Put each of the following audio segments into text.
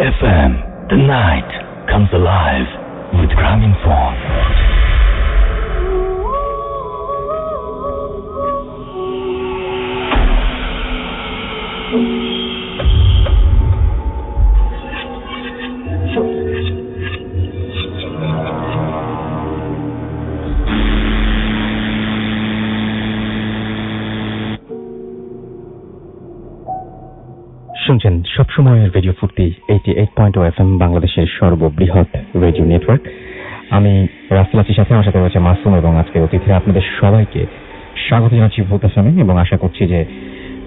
FM. The night comes alive with Graminphone. শুনছেন সবসময়ের radio ফুর্তি 88.0 FM বাংলাদেশের সর্ববৃহৎ রেডিও নেটওয়ার্ক। আমি রাসেল আছির সাথে আমার সাথে রয়েছে মাসুম এবং আজকে অতিথিরা আপনাদের সবাইকে স্বাগত জানাচ্ছি ভূত এফএমে এবং আশা করছি যে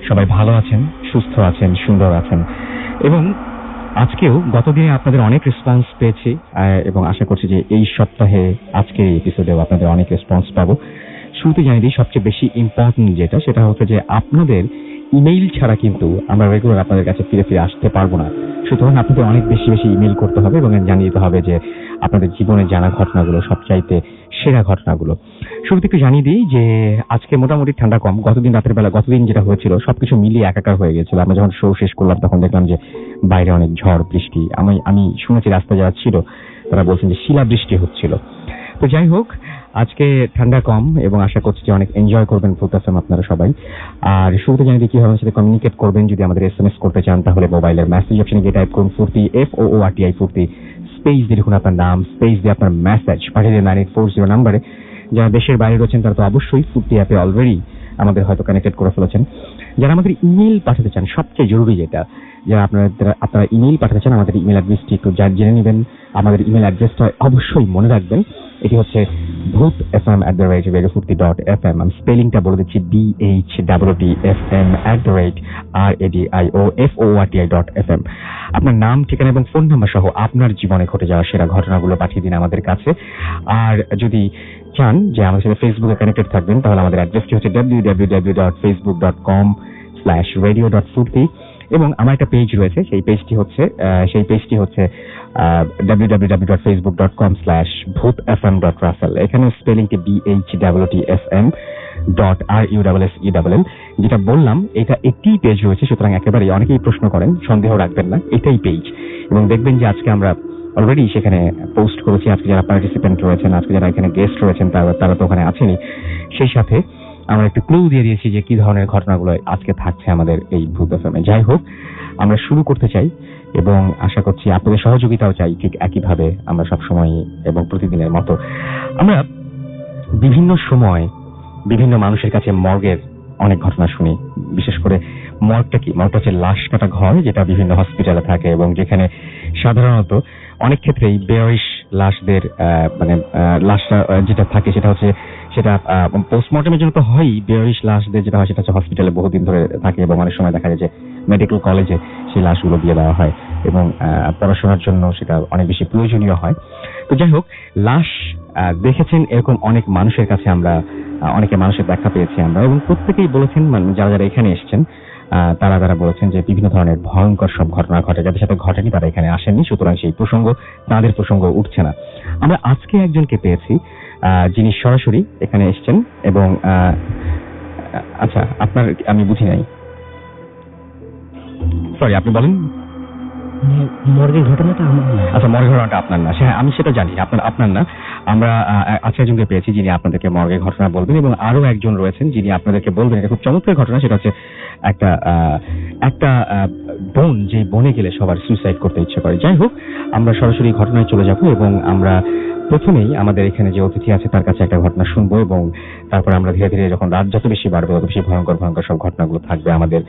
সবাই ভালো আছেন, সুস্থ আছেন, সুন্দর আছেন এবং আজকেও গতদিনে আপনাদের অনেক রেসপন্স পেয়েছি এবং আশা করছি যে এই সপ্তাহে আজকের এই এপিসোডেও আপনাদের অনেক রেসপন্স পাবো। শুরুতে জানিয়ে দিই সবচেয়ে বেশি ইম্পর্টেন্ট যেটা সেটা হচ্ছে যে আপনাদের ইমেইল ছাড়া কিন্তু আমরা রেগুলার আপনাদের কাছে ফিরে ফিরে আসতে পারবো না। সুতরাং আপনাদের অনেক বেশি বেশি ইমেইল করতে হবে এবং জানিয়ে দিতে হবে যে আপনাদের জীবনে জানা ঘটনাগুলো, সবচাইতে সেরা ঘটনাগুলো। শুরুতে একটু জানিয়ে দিই যে আজকে মোটামুটি ঠান্ডা কম। গতদিন যেটা হয়েছিল সবকিছু মিলিয়ে একাকার হয়ে গেছিল। আমরা যখন শো শেষ করলাম তখন দেখলাম যে বাইরে অনেক ঝড় বৃষ্টি। আমি শুনেছি রাস্তা যারা ছিল তারা বলছেন যে শিলা বৃষ্টি হচ্ছিল। তো যাই হোক, আজকে ঠান্ডা কম এবং আশা করছি যে অনেক এনজয় করবেন ভূত এফএম আপনারা সবাই। আর শুরুতে জানিয়ে দিই কিভাবে আমাদের সাথে কমিউনিকেট করবেন। যদি আমাদের SMS করতে চান তাহলে মোবাইলের মেসেজ অপশনে গিয়ে টাইপ করুন ফুর্তি, FOORTI ফুর্তি, স্পেস দিয়ে লিখুন আপনার নাম, স্পেস দিয়ে আপনার মেসেজ পাঠিয়ে দিন 9840 নাম্বারে। যারা দেশের বাইরে রয়েছেন তারা তো অবশ্যই ফুর্তি অ্যাপে অলরেডি আমাদের হয়তো কানেক্টেড করে ফেলেছেন। যারা আমাদের ইমেইল পাঠাতে চান, সবচেয়ে জরুরি যেটা, যারা আপনারা ইমেইল পাঠাতে চান আমাদের ইমেল অ্যাড্রেসটি একটু জেনে নেবেন। আমাদের ইমেল অ্যাড্রেসটা অবশ্যই মনে রাখবেন, এটি হচ্ছে bhutfm@radiofurti.fm। আমি স্পেলিংটা বলে দিচ্ছি, BHOOTFM@radiofurti.fm। আপনার নাম, ঠিকানা এবং ফোন নাম্বার সহ আপনার জীবনে ঘটে যাওয়া সেরা ঘটনাগুলো পাঠিয়ে দিন আমাদের কাছে। আর যদি চান যে আমাদের সাথে ফেসবুকে কানেক্টেড থাকবেন তাহলে আমাদের অ্যাড্রেসটি হচ্ছে www.facebook.com/radio.furti এবং আমার একটা পেজ রয়েছে, সেই পেজটি হচ্ছে www.facebook.com/bhutfm.russell। এখানে স্পেলিংটি BHOOTFM.RUSSELL। যেটা বললাম এটা একটি পেজ রয়েছে, সুতরাং একেবারে অনেকেই প্রশ্ন করেন, সন্দেহ রাখবেন না, এটাই পেজ। এবং দেখবেন যে আজকে আমরা অলরেডি সেখানে পোস্ট করেছি। আজকে যারা পার্টিসিপেন্ট রয়েছেন, আজকে যারা এখানে গেস্ট রয়েছেন তারা তো ওখানে আছেনই। সেই সাথে আমরা একটু ক্লু দিয়ে দিয়েছি যে কি ধরনের ঘটনাগুলো আজকে থাকছে আমাদের এই ভূত এফএমে। যাই হোক, আমরা শুরু করতে চাই এবং আশা করছি আপনাদের সহযোগিতাও চাই ঠিক একইভাবে আমরা সবসময় এবং প্রতিদিনের মতো। আমরা বিভিন্ন সময় বিভিন্ন মানুষের কাছে মর্গের অনেক ঘটনা শুনি। বিশেষ করে মর্গটা হচ্ছে লাশ কাটা ঘর, যেটা বিভিন্ন হসপিটালে থাকে এবং যেখানে সাধারণত অনেক ক্ষেত্রেই বেয়ারিশ লাশদের লাশটা যেটা থাকে সেটা পোস্টমর্টমের জন্য তো হয়ই। বেয়ারিশ লাশদের যেটা হয় সেটা হচ্ছে হসপিটালে বহুদিন ধরে থাকে এবং অনেক সময় দেখা যায় যে মেডিকেল কলেজে সেই লাশগুলো দিয়ে দেওয়া হয় এবং পড়াশোনার জন্য সেটা অনেক বেশি প্রয়োজনীয় হয়। তো যাই হোক, লাশ দেখেছেন এরকম অনেক মানুষের কাছে আমরা অনেকে মানুষের ব্যাখ্যা পেয়েছি আমরা, এবং প্রত্যেকেই বলেছেন, যারা এখানে এসেছেন তারা বলেছেন যে বিভিন্ন ধরনের ভয়ঙ্কর সব ঘটনা ঘটে, যাদের সাথে ঘটেনি তারা এখানে আসেননি, সুতরাং সেই তাদের প্রসঙ্গ উঠছে না। আমরা আজকে একজনকে পেয়েছি যিনি সরাসরি এখানে এসেছেন এবং আচ্ছা, আপনার আমি বুঝি নাই, সরি, আপনি বলেন। মর্গের ঘটনাটা আমার না। আচ্ছা, মর্গের ঘটনাটা আপনার না, হ্যাঁ আমি সেটা জানি আপনার না। আমরা আজকে একজনকে পেয়েছি যিনি আপনাদেরকে মর্গের ঘটনা বলবেন এবং আরো একজন রয়েছেন যিনি আপনাদেরকে বলবেন। এটা খুব চমৎকার ঘটনা, সেটা হচ্ছে একটা বোন, যে বনে গেলে সবার সুইসাইড করতে ইচ্ছে করে। যাই হোক, আমরা সরাসরি ঘটনায় চলে যাব এবং আমরা প্রথমেই আমাদের এখানে যে অতিথি আছে তার কাছে একটা ঘটনা শুনবো এবং তারপরে আমরা ধীরে ধীরে যখন রাত যত বেশি বাড়বে তত বেশি ভয়ঙ্কর সব ঘটনাগুলো থাকবে আমাদের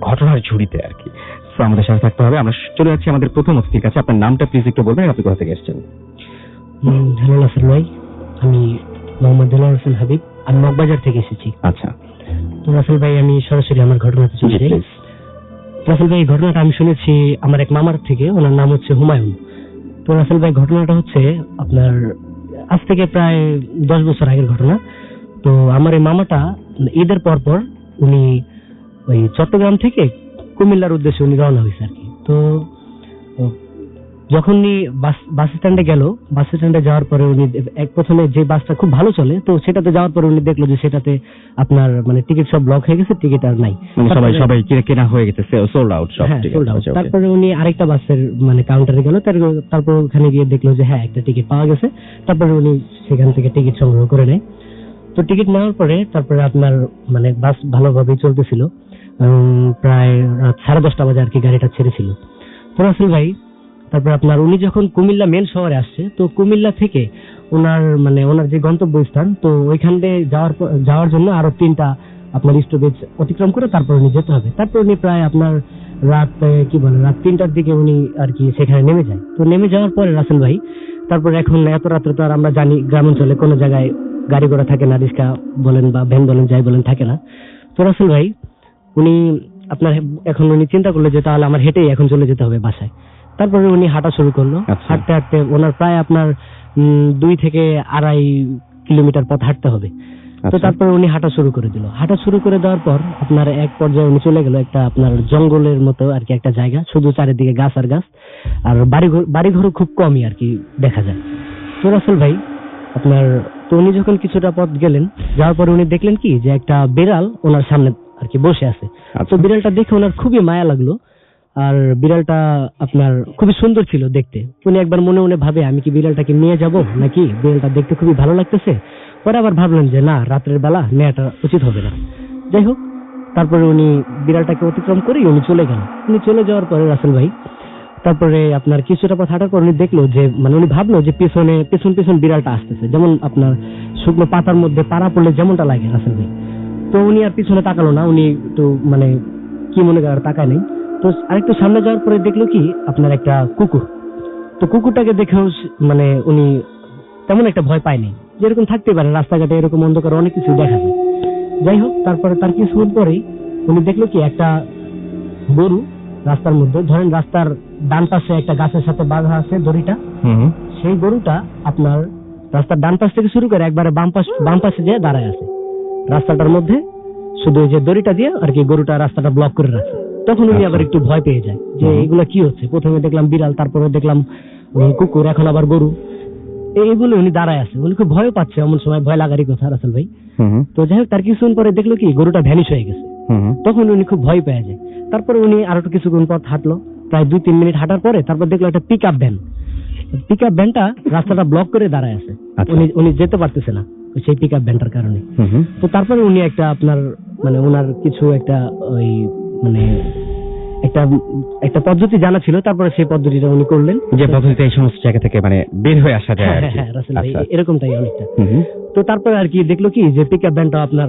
ঘটনার ঝুড়িতে আর কি। তো আমাদের সাথে থাকতে হবে। আমরা চলে যাচ্ছি আমাদের প্রথম অতিথির কাছে। আপনার নামটা প্লিজ একটু বলবেন, আপনি কোথা থেকে এসেছেন? হ্যালো নাসির ভাই, আমি মোহাম্মদ দেলোয়ার হোসেন হাবিব, আমি মগবাজার থেকে এসেছি। আচ্ছা, তো নাসির ভাই আমি সরাসরি আমার ঘটনাতে চলে যাই। নাসির ভাই, ঘটনাটা আমি শুনেছি আমার এক মামার থেকে, ওনার নাম হচ্ছে হুমায়ুন। তো নাসির ভাই, ঘটনাটা হচ্ছে আপনার আজ থেকে প্রায় 10 বছর আগের ঘটনা। তো আমার এই মামাটা ঈদের পর উনি ওই চট্টগ্রাম থেকে কুমিল্লার উদ্দেশ্যে উনি রওনা হয়েছে আর কি। তো যখনই বাস স্ট্যান্ডে গেল, বাস স্ট্যান্ডে যাওয়ার পরে উনি প্রথমে যে বাসটা খুব ভালো চলে, তো সেটাতে যাওয়ার পরে উনি দেখলো যে সেটাতে আপনার মানে টিকিট সব ব্লক হয়ে গেছে, টিকিট আর নাই। মানে সবাই কেনা হয়ে গেছে, সোল্ড আউট সব। হ্যাঁ, ঠিক sold out। আছে, okay. তারপরে উনি আরেকটা বাসের মানে কাউন্টারে গেল, তারপর ওখানে গিয়ে দেখলো যে হ্যাঁ একটা টিকিট পাওয়া গেছে। তারপরে উনি সেখান থেকে টিকিট সংগ্রহ করে নেয়। তো টিকিট নেওয়ার পরে তারপরে আপনার মানে বাস ভালোভাবেই চলতেছিল। প্রায় রাত 10:30 বাজে আর কি গাড়িটা ছেড়েছিল। তো রাসেল ভাই তারপর আপনার উনি যখন কুমিল্লা মেন শহরে আসছে, তো কুমিল্লা থেকে ওনার যে গন্তব্যস্থান, তো ওইখান দিয়ে যাওয়ার জন্য আরো 3টা আপনার স্টপেজ অতিক্রম করে তারপর উনি যেতে হবে। তারপর উনি প্রায় আপনার রাত 3টার দিকে উনি আর কি সেখানে নেমে যায়। তো নেমে যাওয়ার পরে রাসেল ভাই তারপর এখন এত রাত্রে তো আর আমরা জানি গ্রামাঞ্চলে কোনো জায়গায় গাড়ি ঘোড়া থাকে না, রিক্সা বলেন বা ভ্যান বলেন যাই বলেন থাকে না। তো রাসেল ভাই উনি এখন উনি চিন্তা করলো যে তাহলে আমার হেঁটেই এখন চলে যেতে হবে বাসায়। তারপরে উনি হাঁটা শুরু করলো। আচ্ছা। হাঁটতে হাঁটতে ওনার প্রায় আপনার 2 থেকে 2.5 কিলোমিটার পথ হাঁটতে হবে। তো আচ্ছা। তারপরে উনি হাঁটা শুরু করে দিল। হাঁটা শুরু করে দেওয়ার পর আপনার এক পর্যায়ে উনি চলে গেল একটা আপনার জঙ্গলের মতো আর কি একটা জায়গা, শুধু চারিদিকে গাছ আর গাছ, আর বাড়িঘর খুব কমই আর কি দেখা যায়। তো রাসেল ভাই তো উনি যখন কিছুটা পথ গেলেন, যাওয়ার পরে উনি দেখলেন কি যে একটা বিড়াল ওনার সামনে আর কি বসে আছে। তো বিড়ালটা দেখে ওনার খুবই মায়া লাগলো, আর বিড়ালটা আপনার খুবই সুন্দর ছিল দেখতে। উনি একবার মনে মনে ভাবে আমি কি বিড়ালটাকে নিয়ে যাব নাকি, বিড়ালটা দেখতে খুবই ভালো লাগতেছে। পরে আবার ভাবলেন যে না, রাতের বেলা নেওয়াটা উচিত হবে না। যাই হোক, তারপরে উনি বিড়ালটাকে অতিক্রম করে উনি চলে গেল। উনি চলে যাওয়ার পরে রাসেল ভাই তারপরে আপনার কিছুটা পথ হাঁটার পর উনি দেখলো যে উনি ভাবলো যে পেছন বিড়ালটা আসতেছে, যেমন আপনার শুকনো পাতার মধ্যে পাড়া পড়লে যেমনটা লাগে রাসেল ভাই। তো উনি আর পিছনে তাকালো না, উনি একটু কি মনে করে তাকায় নেই। তো আরেকটু সামনে যাওয়ার পরে দেখলো কি আপনার একটা কুকুর। তো কুকুরটাকে দেখেও উনি তেমন একটা ভয় পায়নি, যেরকম থাকতে পারে রাস্তাঘাটে এরকম অন্ধকার অনেক কিছু দেখা যায়। যাই হোক, তারপরে তার কিছুক্ষণ পরেই উনি দেখলো কি একটা গরু রাস্তার মধ্যে, ধরেন রাস্তার ডান পাশে একটা গাছের সাথে বাঁধা আছে দড়িটা, সেই গরুটা আপনার রাস্তার ডান পাশ থেকে শুরু করে একবারে বাম পাশে যেয়ে দাঁড়ায় আছে রাস্তাটার মধ্যে, শুধু ওই যে দড়িটা দিয়ে আর কি গরুটা রাস্তাটা ব্লক করে রাখছে। তখন উনি আবার একটু ভয় পেয়ে যায় যে এগুলা কি হচ্ছে, প্রথমে দেখলাম বিড়াল, তারপরে দেখলাম কুকুর, এখন আবার গরু, এইগুলো উনি দাঁড়ায় আছে। উনি খুব ভয় পাচ্ছে, এমন সময় ভয় লাগারই কথা রাসেল ভাই। তো যাই হোক, তার কিছুক্ষণ পরে দেখলো কি গরুটা ভ্যানিশ হয়ে গেছে। তখন উনি খুব ভয় পেয়ে যায়। তারপরে উনি আরো কিছুক্ষণ পর হাঁটলো, প্রায় 2-3 মিনিট হাঁটার পরে তারপর দেখলো একটা পিক আপ ভ্যানটা রাস্তাটা ব্লক করে দাঁড়ায় আছে। উনি যেতে পারতেছে না সেই পিক আপ ভ্যানটার কারণে। তো তারপরে উনি একটা আপনার ওনার কিছু একটা ওই একটা পদ্ধতি জানা ছিল, তারপরে সেই পদ্ধতিটা উনি করলেন, যে পদ্ধতিতে এই সমস্ত জায়গা থেকে বের হয়ে আসা যায়। হ্যাঁ রাসেল ভাই, এরকমটাই অনেকটা। তো তারপরে আর কি দেখলো কি যে পিক আপ ভ্যানটা আপনার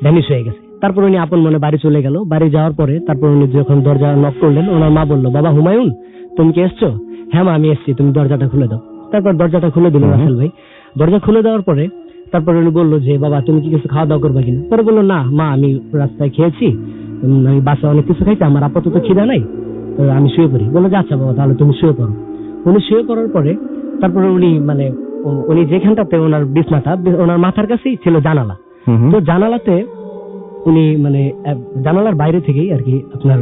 ভ্যানিশ হয়ে গেছে। তারপর উনি আপন মনে বাড়ি চলে গেল। বাড়ি যাওয়ার পরে তারপর উনি যখন দরজা নক করলেন, ওনার মা বললো, বাবা হুমায়ুন তুমি কি এসছো? হ্যাঁ মা, আমি এসছি, তুমি দরজাটা খুলে দাও। তারপর দরজাটা খুলে দিল রাসেল ভাই। দরজা খুলে দেওয়ার পরে তারপর উনি বললো যে বাবা তুমি কি কিছু খাওয়া দাওয়া করবা কিনা? পরে বললো না মা, আমি রাস্তায় খেয়েছি, আমি বাসায় অনেক কিছু খাইছি, আমার আপাতত খিদা নাই, তো আমি শুয়ে পড়ি। বললো যে আচ্ছা বাবা, তাহলে তুমি শুয়ে পড়ো। উনি শুয়ে পড়ার পরে তারপরে উনি যেখানটাতে ওনার বিছনাটা, ওনার মাথার কাছেই ছিল জানালা। তো জানালাতে উনি জানালার বাইরে থেকেই আর কি আপনার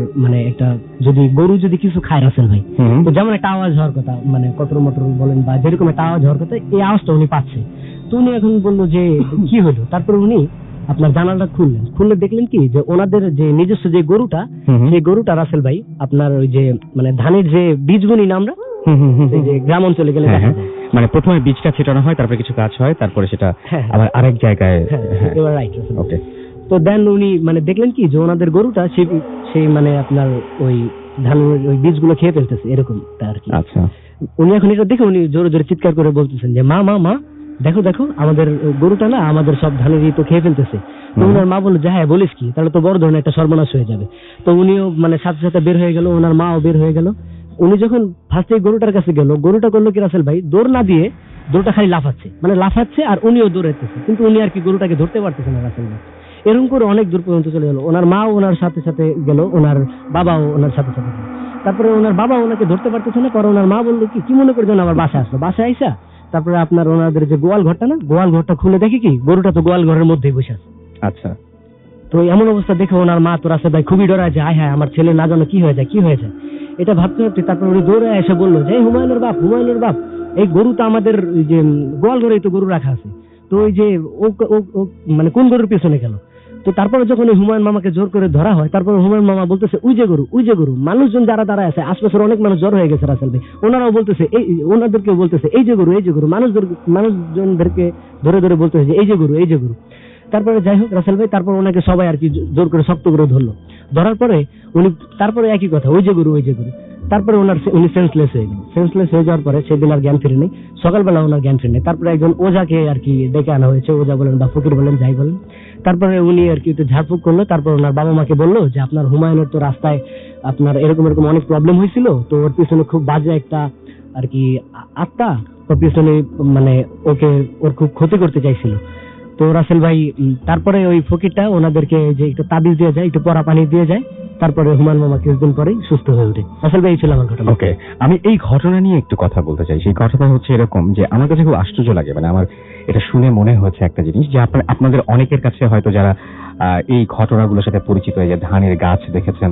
একটা যদি গরু যদি কিছু খায় রাসেল ভাই, তো যেমন একটা আওয়াজ হওয়ার কথা, কটর মটর বলেন বা যেরকম একটা আওয়াজ হওয়ার কথা, এই আওয়াজটা উনি পাচ্ছে। তো উনি এখন বললো যে কি হলো? তারপর উনি আপনার জানালাটা খুললে দেখলেন কি যে ওনাদের যে নিজস্ব যে গরুটা, সেই গরুটা রাসেল ভাই আপনার ওই যে ধানের যে বীজ বুনি না আমরা, এই যে গ্রাম অঞ্চলে গেলে দেখা যায়, প্রথমে বীজটা ছিটানো হয়, তারপরে কিছু গাছ হয়, তারপরে সেটা আবার আরেক জায়গায়। রাইট। ওকে। তো দেন উনি দেখলেন কি যে ওনাদের গরুটা সেই আপনার ওই ধানের ওই বীজগুলো খেয়ে ফেলতেছে, এরকম আর কি। আচ্ছা। উনি এখন এটা দেখে উনি জোরে জোরে চিৎকার করে বলতেছেন যে মা মা মা, দেখো দেখো আমাদের গরুটা না আমাদের সব ধানের তো খেয়ে ফেলতেছে। তো ওনার মা বললো যে হ্যাঁ বলিস কি, তাহলে তো বড় ধরনের একটা সর্বনাশ হয়ে যাবে। তো উনিও সাথে সাথে বের হয়ে গেল, ওনার মাও বের হয়ে গেল। উনি যখন ফার্স্টে গরুটার কাছে গেল, গরুটা করলো কি রাসেল ভাই, দৌড় না দিয়ে গরুটা খালি লাফাচ্ছে আর উনিও দৌড়াইতেছে, কিন্তু উনি আর কি গরুটাকে ধরতে পারতেছে না রাসেল ভাই। এরকম করে অনেক দূর পর্যন্ত চলে গেল। ওনার মাও ওনার সাথে সাথে গেল, ওনার বাবাও ওনার সাথে সাথে গেল। তারপরে ওনার বাবা ওনাকে ধরতে পারতেছে না। পরে ওনার মা বললো কি মনে করে যেন আবার বাসায় আসলো। বাসায় আইসা তারপরে আপনার ওনাদের যে গোয়াল ঘরটা না, গোয়াল ঘরটা খুলে দেখে কি গরুটা তো গোয়াল ঘরের মধ্যেই বসে আছে। আচ্ছা। তো এমন অবস্থা দেখে ওনার মা তো রাসেল ভাই খুবই ডরায় যে হায় হায় আমার ছেলে না জানো কি হয়ে যায়। এটা ভাবতে ভাবতে তারপর উনি দৌড়ে এসে বললো যে, হুমায়ুনের বাপ, এই গরু তো আমাদের ওই যে গোয়াল ঘরেই তো গরু রাখা আছে, তো ওই যে ও মানে কোন গরুর পিছনে গেল। তো তারপরে যখন ওই হুমায়ুন মামাকে জোর করে ধরা হয়, তারপর হুমায়ুন মামা বলতেছে ওই যে গরু, মানুষজন যারা দাঁড়ায় আছে আশপাশের অনেক মানুষ জড়ো হয়ে গেছে রাসেল ভাই, ওনারাও বলতেছে ওনাদেরকেও বলতেছে এই যে গরু, মানুষজনদেরকে ধরে ধরে বলতেছে যে এই যে গরু। তারপরে যাই হোক রাসেল ভাই, তারপর ওনাকে সবাই আর কি জোর করে শক্ত করে ধরলো। ধরার পরে উনি তারপরে একই কথা, ওই যে গরু। তারপরে উনি সেন্সলেস হয়ে যাওয়ার পরে সেদিন আর জ্ঞান ফিরে নেই। সকালবেলা ওনার জ্ঞান ফিরে নেই। তারপরে একজন ওঝাকে আর কি ডেকে আনা হয়েছে, ওঝা বলেন বা ফকির বলেন, যাই বলেন। তারপরে উনি আর কি একটু ঝাড়ফুঁক করলো। তারপর ওনার বাবা মাকে বললো যে আপনার হুমায়ুনের তো রাস্তায় আপনার এরকম অনেক প্রবলেম হয়েছিল, তো ওর পিছনে খুব বাজে একটা আর কি আত্মা ওর পিছনে মানে ওর খুব ক্ষতি করতে চাইছিল। তো রাসেল ভাই তারপরে ওই ফকিরটা ওনাদেরকে যে একটু তাবিজ দিয়ে যায়, একটু পরা পানি দিয়ে যায়, তারপরে হুমায়ুন মামা কিছুদিন পরেই সুস্থ হয়ে ওঠে। রাসেল ভাই এই ছিল আমার ঘটনা। ওকে, আমি এই ঘটনা নিয়ে একটু কথা বলতে চাই। সেই ঘটনা হচ্ছে এরকম যে আমার কাছে খুব আশ্চর্য লাগে, মানে আমার এটা শুনে মনে হচ্ছে একটা জিনিস যে আপনাদের অনেকের কাছে হয়তো যারা এই ঘটনাগুলোর সাথে পরিচিত, যে ধানের গাছ দেখেছেন,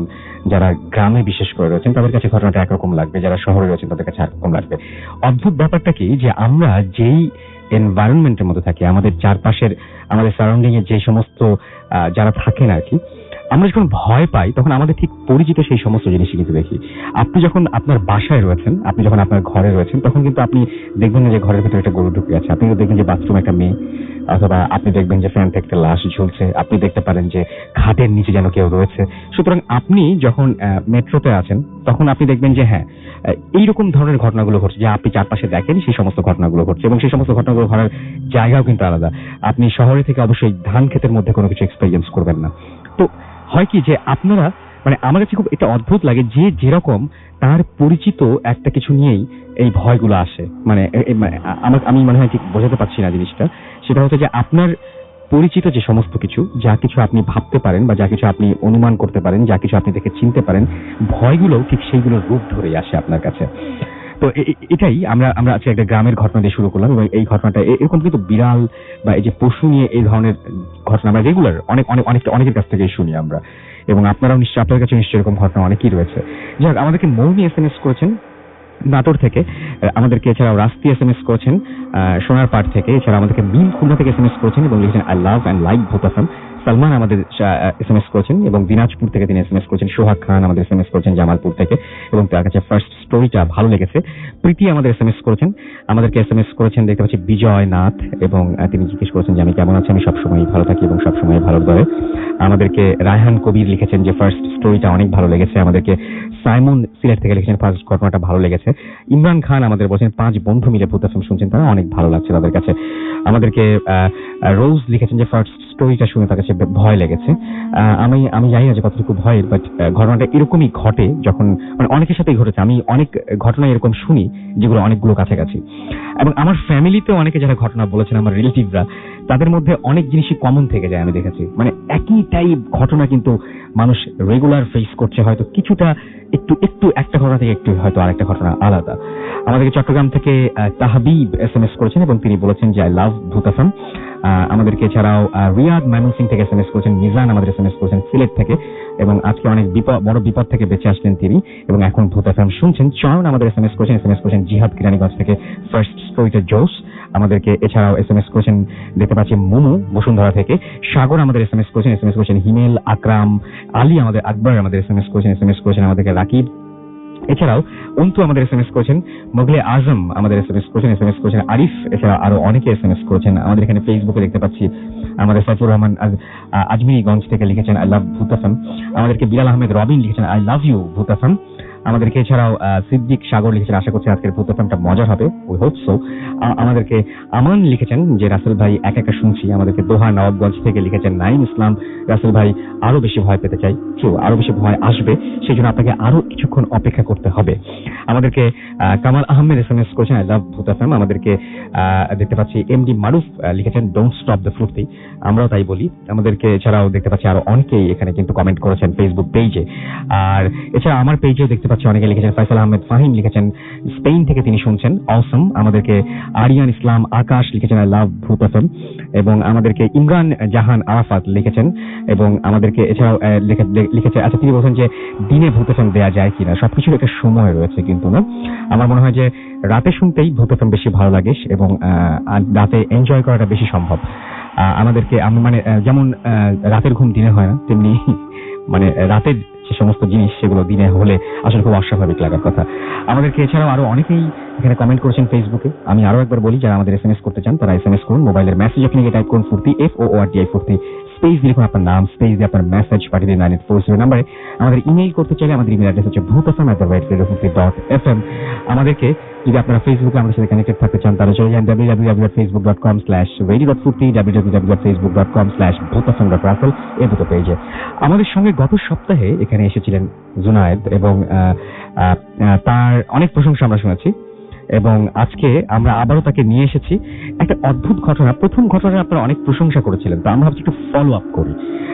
যারা গ্রামে বিশেষ করে রয়েছেন তাদের কাছে ঘটনাটা একরকম লাগবে, যারা শহরে রয়েছেন তাদের কাছে একরকম লাগবে। অদ্ভুত ব্যাপারটা কি যে আমরা যেই এনভায়রনমেন্টের মধ্যে থাকি, আমাদের চারপাশের আমাদের সারাউন্ডিং এর যে সমস্ত যারা থাকেন আর কি, আমরা যখন ভয় পাই তখন আমাদের ঠিক পরিচিত সেই সমস্ত জিনিসই কিন্তু দেখি। আপনি যখন আপনার বাসায় রয়েছেন, আপনি যখন আপনার ঘরে রয়েছেন, তখন কিন্তু আপনি দেখবেন না যে ঘরের ভিতরে একটা গরু ঢুকে আছে, আপনি দেখবেন যে বাথরুমে একটা মেয়ে, অথবা আপনি দেখবেন যে ফ্যান থেকে একটা লাশ ঝুলছে, আপনি দেখতে পারেন যে খাটের নিচে যেন কেউ রয়েছে। সুতরাং আপনি যখন মেট্রোতে আছেন তখন আপনি দেখবেন যে হ্যাঁ, এইরকম ধরনের ঘটনাগুলো ঘটছে, যা আপনি চারপাশে দেখেন সেই সমস্ত ঘটনাগুলো ঘটছে, এবং সেই সমস্ত ঘটনাগুলো ঘটার জায়গাও কিন্তু আলাদা। আপনি শহরে থেকে অবশ্যই ধান ক্ষেতের মধ্যে কোনো কিছু এক্সপেরিয়েন্স করবেন না। তো হয় কি যে আপনারা, মানে আমার কাছে খুব এটা অদ্ভুত লাগে যে যেরকম তার পরিচিত একটা কিছু নিয়েই এই ভয়গুলো আসে, মানে আমি মনে হয় ঠিক বোঝাতে পারছি না জিনিসটা। সেটা হচ্ছে যে আপনার পরিচিত যে সমস্ত কিছু, যা কিছু আপনি ভাবতে পারেন বা যা কিছু আপনি অনুমান করতে পারেন, যা কিছু আপনি দেখে চিনতে পারেন, ভয়গুলো ঠিক সেইগুলোর রূপ ধরেই আসে আপনার কাছে। তো এটাই আমরা আজকে একটা গ্রামের ঘটনা দিয়ে শুরু করলাম, এবং এই ঘটনাটা এরকম কিন্তু বিড়াল বা এই যে পশু নিয়ে এই ধরনের ঘটনা আমরা রেগুলার অনেকের কাছ থেকে শুনি আমরা, এবং আপনারাও নিশ্চয়ই, আপনার কাছে নিশ্চয়ই এরকম ঘটনা অনেকই রয়েছে। যাই হোক, আমাদেরকে মৌমি SMS করেছেন নাটোর থেকে, আমাদেরকে এছাড়াও রাস্তি SMS করেছেন সোনার পাড় থেকে, এছাড়া আমাদেরকে মিম খুলনা থেকে SMS করেছেন এবং লিখেছেন আই লাভ অ্যান্ড লাইক ভূত এফএম। সালমান আমাদের SMS করেছেন এবং দিনাজপুর থেকে তিনি SMS করেছেন। সোহাগ খান আমাদের SMS করেছেন জামালপুর থেকে, এবং তার কাছে ফার্স্ট স্টোরিটা ভালো লেগেছে। প্রীতি আমাদের SMS করেছেন, আমাদেরকে SMS করেছেন দেখতে পাচ্ছি বিজয় নাথ, এবং তিনি জিজ্ঞেস করেছেন যে আমি কেমন আছি। আমি সবসময় ভালো থাকি এবং সবসময় ভালো ধরে। আমাদেরকে রায়হান কবির লিখেছেন যে ফার্স্ট স্টোরিটা অনেক ভালো লেগেছে। আমাদেরকে সাইমন সিলেট থেকে লিখেছেন ফার্স্ট ঘটনাটা ভালো লেগেছে। ইমরান খান আমাদের বলছেন 5 বন্ধু মিলে ভূত এফএম শুনছেন, তারা অনেক ভালো লাগছে তাদের কাছে। আমাদেরকে রোজ লিখেছেন যে ফার্স্ট স্টোরিটা শুনে তার কাছে ভয় লেগেছে। আমি জানি না যে কতটুকু ভয়ের, বাট ঘটনাটা এরকমই ঘটে যখন, মানে অনেকের সাথেই ঘটেছে। আমি অনেক ঘটনা এরকম শুনি যেগুলো অনেকগুলো কাছাকাছি, এবং আমার ফ্যামিলিতে অনেকে যারা ঘটনা বলেছেন, আমার রিলেটিভরা, তাদের মধ্যে অনেক জিনিসই কমন থেকে যায় আমি দেখেছি। মানে একই টাইপ ঘটনা কিন্তু মানুষ রেগুলার ফেস করছে, হয়তো কিছুটা একটু একটা ঘটনা থেকে একটু হয়তো আরেকটা ঘটনা আলাদা। আমাদেরকে চট্টগ্রাম থেকে তাহবিব SMS করেছেন এবং তিনি বলেছেন যে আই লাভ ভূত এফএম। আমাদেরকে এছাড়াও রিয়াদ ময়মনসিং থেকে SMS করেছেন, মিজান আমাদের SMS করেছেন সিলেট থেকে, এবং আজকে অনেক বড় বিপদ থেকে বেঁচে আসলেন তিনি, এবং এখন ভূত এফএম শুনছেন। চয়ন আমাদের SMS করেছেন জিহাদ কিরানীগঞ্জ থেকে, ফার্স্ট স্টোরিটা জোস। আমাদেরকে এছাড়াও SMS করেছেন দেখতে পাচ্ছি মুমু বসুন্ধরা থেকে। সাগর আমাদের SMS করেছেন হিমেল, আকরাম, আলী আমাদের, আকবর আমাদের SMS করেছেন আমাদেরকে রাকিব। এছাড়াও অন্তু আমাদের SMS করেছেন, মোগলে আজম আমাদের SMS করেছেন আরিফ, এছাড়া আরো অনেকে SMS করেছেন। আমাদের এখানে ফেসবুকে দেখতে পাচ্ছি আমাদের সাইফুর রহমান আজমিরিগঞ্জ থেকে লিখেছেন আই লাভ ভূত এফএম। আমাদেরকে বিলাল আহমেদ রবিন লিখেছেন আই লাভ ইউ ভূত এফএম। আমাদেরকে এছাড়াও সিদ্দিক সাগর লিখেছেন আশা করছি আজকের ভূত এফএমটা মজার হবে, উই হোপ সো। আমাদেরকে আমান লিখেছেন যে রাসেল ভাই একা শুনছি। আমাদেরকে দোহা নবাবগঞ্জ থেকে লিখেছেন নাইম ইসলাম, রাসেল ভাই আরো বেশি ভয় পেতে চাই, আরো বেশি ভয় আসবে, সেই জন্য আপনাকে আরো কিছুক্ষণ অপেক্ষা করতে হবে। আমাদেরকে কামাল আহমেদ SMS করেছেন আই লাভ ভূত এফএম। আমাদেরকে দেখতে পাচ্ছি MD মারুফ লিখেছেন ডোন্ট স্টপ দ্য ফ্রুটি, আমরাও তাই বলি। আমাদেরকে এছাড়াও দেখতে পাচ্ছি আরো অনেকেই এখানে কিন্তু কমেন্ট করেছেন ফেসবুক পেজে, আর এছাড়া আমার পেজেও দেখতে পাচ্ছি পাচ্ছি অনেকে লিখেছেন। ফয়সাল আহমেদ ফাহিম লিখেছেন স্পেন থেকে, তিনি শুনছেন, অসম। আমাদেরকে আরিয়ান ইসলাম আকাশ লিখেছেন আই লাভ ভূত এফএম, এবং আমাদেরকে ইমরান জাহান আরাফাত লিখেছেন, এবং আমাদেরকে এছাড়াও লিখেছে, আচ্ছা তিনি বলছেন যে দিনে ভূত এফএম দেওয়া যায় কিনা, সবকিছুর একটা সময় রয়েছে কিন্তু না। আমার মনে হয় যে রাতে শুনতেই ভূত এফএম বেশি ভালো লাগে এবং রাতে এনজয় করাটা বেশি সম্ভব। আমাদেরকে মানে যেমন রাতের ঘুম দিনে হয় না, তেমনি মানে রাতের যে সমস্ত জিনিস সেগুলো দিনে হলে আসলে খুব অস্বাভাবিক লাগার কথা। আমাদেরকে এছাড়াও আরো অনেকেই এখানে কমেন্ট করেছেন ফেসবুকে। আমি আরো একবার বলি, যারা আমাদের এসএমএস করতে চান তারা এসএমএস করুন, মোবাইলের মেসেজ ওখানে গিয়ে টাইপ করুন ফুর্তি, FOORTI ফুর্তি, স্পেস দিয়ে লিখুন আপনার নাম, স্পেস দিয়ে আপনার মেসেজ পাঠিয়ে দিন 9840 নাম্বারে। আমাদের ইমেইল করতে চাইলে আমাদের ইমেল অ্যাড্রেস হচ্ছে bhutfm@radiofurti.fm। আমাদেরকে যদি আপনারা ফেসবুকে আমাদের সাথে কানেক্টেড থাকতে চান তাহলে চলে যান www.facebook.com/radio.furti, www.facebook.com/bhutfm.raffle এই দুটো পেজে। আমাদের সঙ্গে গত সপ্তাহে এখানে এসেছিলেন জুনায়েদ, এবং তার অনেক প্রশংসা আমরা শুনেছি, এবং আজকে আমরা আবারও তাকে নিয়ে এসেছি। একটা অদ্ভুত ঘটনা, প্রথম ঘটনায় আপনারা অনেক প্রশংসা করেছিলেন, তো আমরা ভাবছি একটু ফলো আপ করি।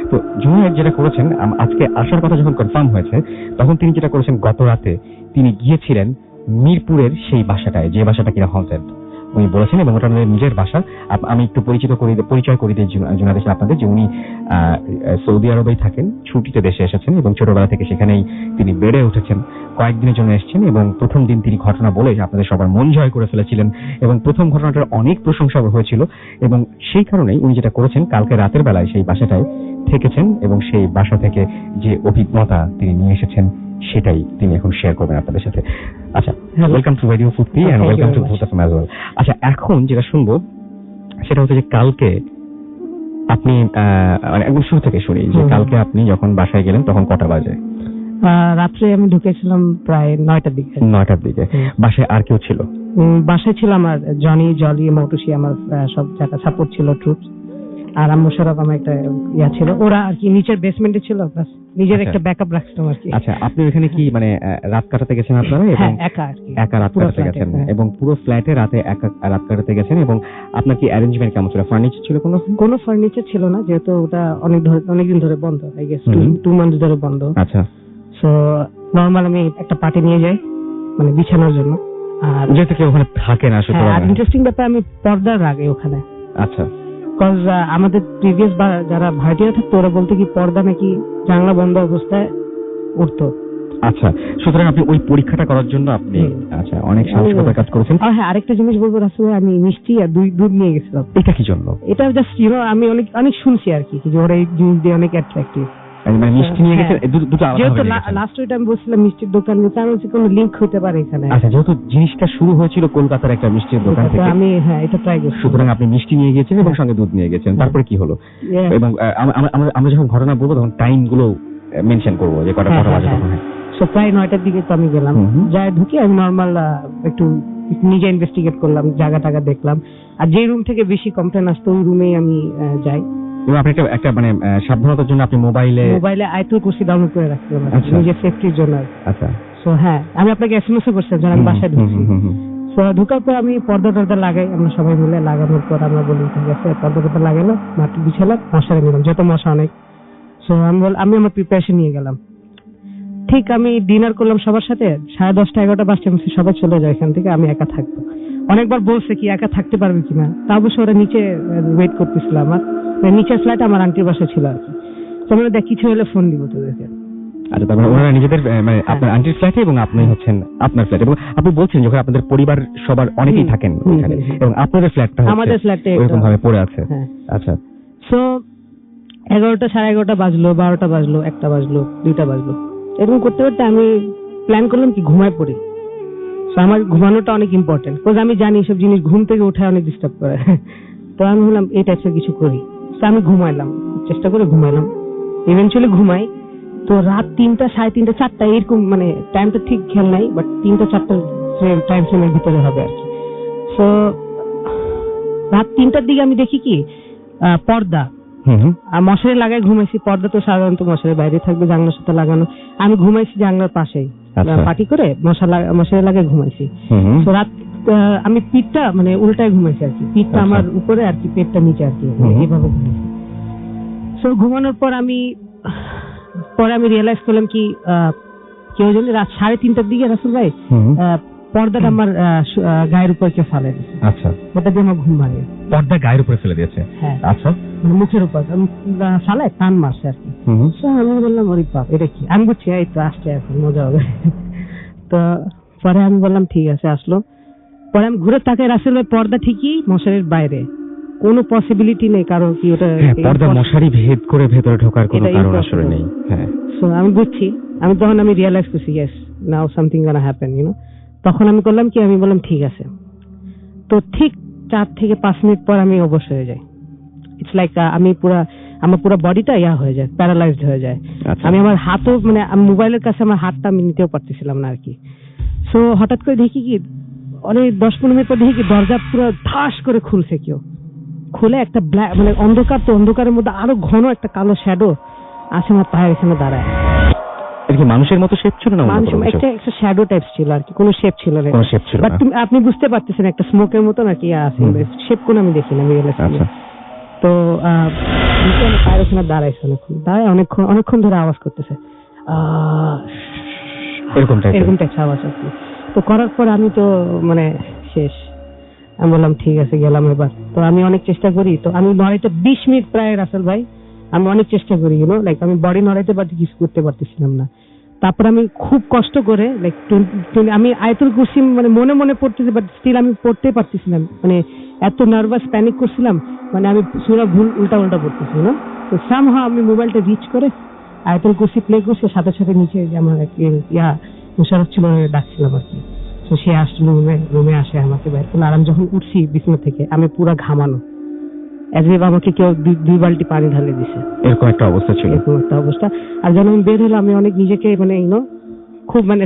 তো জুনায়েদ যেটা করেছেন, আজকে আসার কথা যখন কনফার্ম হয়েছে তখন তিনি যেটা করেছেন, গত রাতে তিনি গিয়েছিলেন মিরপুরের সেই বাসাটায়, যে বাসাটা কিনা হন্টেড উনি বলেছেন, এবং ওটা আমাদের নিজের বাসা। আমি একটু পরিচয় করে দিই জুনায়েদ আপনাদের, যে উনি সৌদি আরবেই থাকেন, ছুটিতে দেশে এসেছেন এবং ছোটবেলা থেকে সেখানেই তিনি বেড়ে উঠেছেন। কয়েকদিনের জন্য এসেছেন এবং প্রথম দিন তিনি ঘটনা বলে আপনাদের সবার মন জয় করে ফেলেছিলেন, এবং প্রথম ঘটনাটার অনেক প্রশংসা হয়েছিল, এবং সেই কারণেই উনি যেটা করেছেন, কালকে রাতের বেলায় সেই বাসাটায় থেকেছেন এবং সেই বাসা থেকে যে অভিজ্ঞতা তিনি নিয়ে এসেছেন সেটাই তিনি এখন শেয়ার করবেন আপনাদের সাথে। আচ্ছা, ওয়েলকাম টু রেডিও ফুর্তি এন্ড ওয়েলকাম টু ভূত এফএম অ্যাজ ওয়েল। আচ্ছা, এখন যেটা শুনবো সেটা হচ্ছে যে কালকে আপনি মানে একদম শুরু থেকে শুনি, যে কালকে আপনি যখন বাসায় গেলেন তখন কটা বাজে? রাত্রে আমি ঢুকেছিলাম প্রায় 9টার দিকে। 9টার দিকে। বাসায় আর কেউ ছিল? বাসায় ছিল আমার জনি, জলি, মৌটুসি, আমার সব জায়গা সাপোর্ট ছিল, ট্রুপস, আর মোশারফ আমার একটা ইয়া ছিল। ওরা আর কি নিচের বেসমেন্টে ছিল, বাস নিজের একটা ব্যাকআপ রাখছিলাম আর কি। আচ্ছা, আপনি ওখানে কি মানে রাত কাটাতে গেছেন আপনারা? এবং একা আর কি, একা রাত কাটাতে গেছেন, এবং পুরো ফ্ল্যাটে রাতে একা রাত কাটাতে গেছেন, এবং আপনার কি অ্যারেঞ্জমেন্ট কেমন ছিল? ফার্নিচার ছিল? কোনো ফার্নিচার ছিল না, যেহেতু ওটা অনেকদিন ধরে বন্ধ, আই গেস 2 মান্থস ধরে বন্ধ। আচ্ছা, সো নরমাল আমি একটা পার্টি নিয়ে যাই মানে বিছানোর জন্য, আর যেহেতু কেউ ওখানে থাকে না সুতরাং। আর ইন্টারেস্টিং ব্যাপার, আমি পর্দা লাগাই ওখানে। আচ্ছা, কজ আমাদের প্রিভিয়াস যারা ভাড়াটিয়া থাকতো ওরা বলতে কি পর্দা নাকি জানলা বন্ধ অবস্থায় উঠতো। আচ্ছা, সুতরাং আপনি ওই পরীক্ষাটা করার জন্য আপনি আচ্ছা অনেক সাহসিকতার কাজ করেছেন। হ্যাঁ, আরেকটা জিনিস বলবো, রাসূল আমি মিষ্টি আর দুধ নিয়ে গেছিলাম। এটা কি জন্য? এটা জাস্ট আমি অনেক শুনছি আর কি, যে ওরা এই জিনিস দিয়ে অনেক অ্যাট্রাক্টিভ। মানে মিষ্টি নিয়ে গেছেন, দুটো আলাদা যেহেতু লাস্ট ওইটা আমি বলছিলাম মিষ্টির দোকান গেছে, আমি বলছি কোনো লিংক হতে পারে এখানে। আচ্ছা, যেহেতু জিনিসটা শুরু হয়েছিল কলকাতার একটা মিষ্টির দোকান থেকে, আমি এটা ট্রাই করছি। সুতরাং আপনি মিষ্টি নিয়ে গেছেন এবং সঙ্গে দুধ নিয়ে গেছেন। তারপরে কি হলো? এবং আমরা যখন ঘটনা বলবো তখন টাইম গুলো মেনশন করবো, যে কটা বাজে তখন। সো প্রায় 9টার দিকে তো আমি গেলাম, যাই ঢুকে আমি নর্মাল একটু নিজে ইনভেস্টিগেট করলাম, জায়গা দেখলাম, আর যে রুম থেকে বেশি কমপ্লেন আসতো ওই রুমেই আমি যাই। এবং আপনি একটা মানে সাবধানতার জন্য আপনি মোবাইলে আয়াতুল কুরসি ডাউনলোড করে রাখতে হবে নিজের সেফটির জন্য। আচ্ছা, সো হ্যাঁ, আমি আপনাকে এসএমএস করছিলাম যখন আমি বাসায় ঢুকছি। সো ঢুকার পর আমি পর্দা লাগাই, আমরা সবাই মিলে লাগানোর পর আমরা বলি ঠিক আছে, পর্দা লাগাইলাম, মাটি বিছালাম, মশারি নিলাম, যত মশা অনেক। সো আমি আমার প্রিপারেশন নিয়ে গেলাম। ঠিক আমি ডিনার করলাম সবার সাথে, 10:30 11টা বাজছে, আমি সবাই চলে যায় এখান থেকে, আমি একা থাকবো। অনেকবার বলছে কি একা থাকতে পারবে কিনা, তা অবশ্য ওরা নিচে ওয়েট করতেছিল, আমার নিচের ফ্ল্যাট আমার আন্টির বাসা ছিল আর কি। তো আমি দেখ কিছু হলে ফোন দিব তোদেরকে। আচ্ছা, তারপরে ওনারা নিজেদের মানে আপনার আন্টির ফ্ল্যাটে এবং আপনি হচ্ছেন আপনার ফ্ল্যাটে, এবং আপনি বলছেন যখন আপনাদের পরিবার সবার অনেকেই থাকেন ওখানে, এবং আপনাদের ফ্ল্যাটটা আমাদের ফ্ল্যাটে এরকম ভাবে পড়ে আছে। আচ্ছা, সো 11টা 11:30 বাজলো, 12টা বাজলো, 1টা বাজলো, 2টা বাজলো, এরকম করতে করতে আমি প্ল্যান করলাম কি ঘুমায় পড়ি। আমার ঘুমানোটা অনেক ইম্পর্টেন্ট, বিকজ আমি জানি সব জিনিস ঘুম থেকে উঠে অনেক ডিস্টার্ব করে। তো আমি বললাম এই টাইপের কিছু করি। তো আমি ঘুমাইলাম, চেষ্টা করে ঘুমাইলাম, ইভেনচুয়ালি ঘুমাই। তো রাত 3টা 3:30 4টা এরকম, মানে টাইমটা ঠিক খেয়াল নাই, বাট 3টা 4টা টাইম ফ্রেমের ভিতরে হবে আর কি। সো রাত 3টার দিকে আমি দেখি কি পর্দা মশারি লাগাই ঘুমাইছি। পর্দা তো সাধারণত মশারির বাইরে থাকবে, জানলার সাথে লাগানো। আমি ঘুমাইছি জানলার পাশেই, পাটি করে মশারি লাগাই ঘুমাইছি। তো রাত আমি পিঠটা মানে উল্টায় ঘুমাইছি আর কি, পিঠটা আমার উপরে আর কি, পেটটা নিচে আর কি, এইভাবে ঘুমাইছি। সো ঘুমানোর পর আমি রিয়েলাইজ করলাম কি কেউ যদি রাত 3:30টার দিকে রাসেল ভাই হুম। পর্দাটা আমার গায়ের উপর কেউ ফালে দিচ্ছে, আচ্ছা, ওটা দিয়ে আমার ঘুম ভাঙে। পর্দা গায়ের উপরে ফেলে দিয়েছে। হ্যাঁ, আচ্ছা। মানে মুখের উপর ফালায়, টান মারছে আর কি। হুম। So, আমি বললাম ওরে বাপ, এটা কি? আমি বুঝছি এই তো আসছে, এখন মজা হবে। তো পরে আমি বললাম ঠিক আছে, আসলো। পরে আমি ঘুরে তাকাই, রাসেল ভাই পর্দা ঠিকই মশারির বাইরে, কোনো পসিবিলিটি নেই কারণ কি ওটা হ্যাঁ, পর্দা মশারি ভেদ করে ভেতরে ঢোকার কোনো এটা কারণ impossible। আসলে নেই। হ্যাঁ। So, আমি বুঝছি, আমি তখন আমি রিয়েলাইজ করছি ইয়েস নাও সামথিং গোনা হ্যাপেন, তখন আমি করলাম কি, আমি বললাম ঠিক আছে। তো ঠিক 4 থেকে 5 মিনিট পর আমি অবশ হয়ে যাই। ইটস লাইক আমার পুরো বডিটা হয়ে যায়, প্যারালাইজড হয়ে যায়। আচ্ছা। আমি আমার হাতও মানে মোবাইলের কাছে আমার হাতটা আমি নিতেও পারতেছিলাম না আর কি। সো হঠাৎ করে দেখি কি, অনেক 10-15 মিনিট পর দেখি কি দরজা পুরো ধাস করে খুলছে কেউ, খুলে একটা ব্ল্যাক মানে অন্ধকার, তো অন্ধকারের মধ্যে আরো ঘন একটা কালো শ্যাডো আছে আমার পায়ের এখানে দাঁড়ায়। এটা কি মানুষের মতো শেপ ছিল না? মানুষ একটা শ্যাডো টাইপ ছিল আর কি, কোনো শেপ ছিল না। কোনো শেপ ছিল বাট না। আপনি বুঝতে পারতেছেন একটা স্মোকের মতো নাকি আছে, শেপ কোন আমি দেখি না, আমি রিয়েলাইজ করি। আচ্ছা। তো নিচে আমি পায়ের ওখানে দাঁড়াইছে, দাঁড়ায় অনেকক্ষণ ধরে আওয়াজ করতেছে, এরকম এরকম টাইপ আওয়াজ আর কি। তো করার পর আমি তো মানে শেষ, আমি বললাম ঠিক আছে গেলাম এবার। তো আমি অনেক চেষ্টা করি, তো আমি নড়াইতে 20 মিনিট প্রায় রাসেল ভাই আমি অনেক চেষ্টা করি, লাইক আমি বডি নড়াইতে পারছি, কিছু করতে পারতেছিলাম না। তারপর আমি খুব কষ্ট করে লাইক আমি আয়াতুল কুরসি মানে মনে মনে পড়তেছি, বাট স্টিল আমি পড়তে পারতেছিলাম, মানে এত নার্ভাস প্যানিক করছিলাম, মানে আমি সূরা ভুল উল্টা পড়তেছি না। তো সামহাউ আমি মোবাইলটা রিচ করে আয়াতুল কুরসি প্লে করছি, সাথে সাথে নিচে আমার মুশারফ ছিল, ডাকছিলাম আর কি। তো সে আসলো রুমে আসে, আমাকে বের করলো। আর আমি যখন উঠছি বিছানা থেকে, আমি পুরো ঘামানো, এজ ইফ আমাকে কেউ 2 বালতি পানি ঢালে দিছে, এরকম একটা অবস্থা ছিল। এরকম একটা অবস্থা। আর যখন আমি বের হলাম, আমি অনেক নিজেকে মানে খুব মানে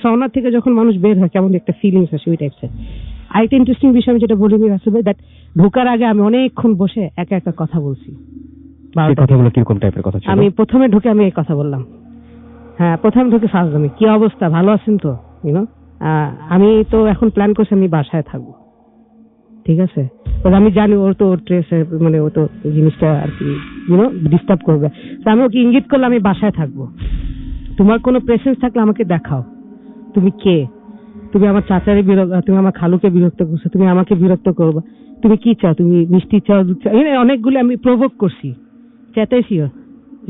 সওনা থেকে যখন মানুষ বের হয় কেমন একটা ফিলিংস আসে, ওই টাইপের। আরেকটা ইন্টারেস্টিং বিষয় আমি যেটা বলিনি রাসেল ভাই, দ্যাট ঢোকার আগে আমি অনেকক্ষণ বসে একা একা কথা বলছি। এই কথাগুলো কিরকম টাইপের কথা ছিল? আমি প্রথমে ঢুকে আমি এই কথা বললাম, হ্যাঁ প্রথমে ঢুকে ফার্স্ট আমি, কি অবস্থা, ভালো আছেন তো? আমি তো এখন প্ল্যান করছি আমি বাসায় থাকবো, ঠিক আছে? আমি জানি ওর তো ট্রেস মানে ও তো জিনিসটা আর কি ডিস্টার্ব করবে। তো আমি ওকে ইঙ্গিত করলাম আমি বাসায় থাকবো, তোমার কোনো প্রেসেন্স থাকলে আমাকে দেখাও, তুমি কে? তুমি আমার চাচারে বিরক্ত, তুমি আমার খালুকে বিরক্ত করছো, তুমি আমাকে বিরক্ত করবা, তুমি কি চাও? তুমি মিষ্টি চাও, দুধ চাও? অনেকগুলো আমি প্রভোক করছি, চেতাইছিও,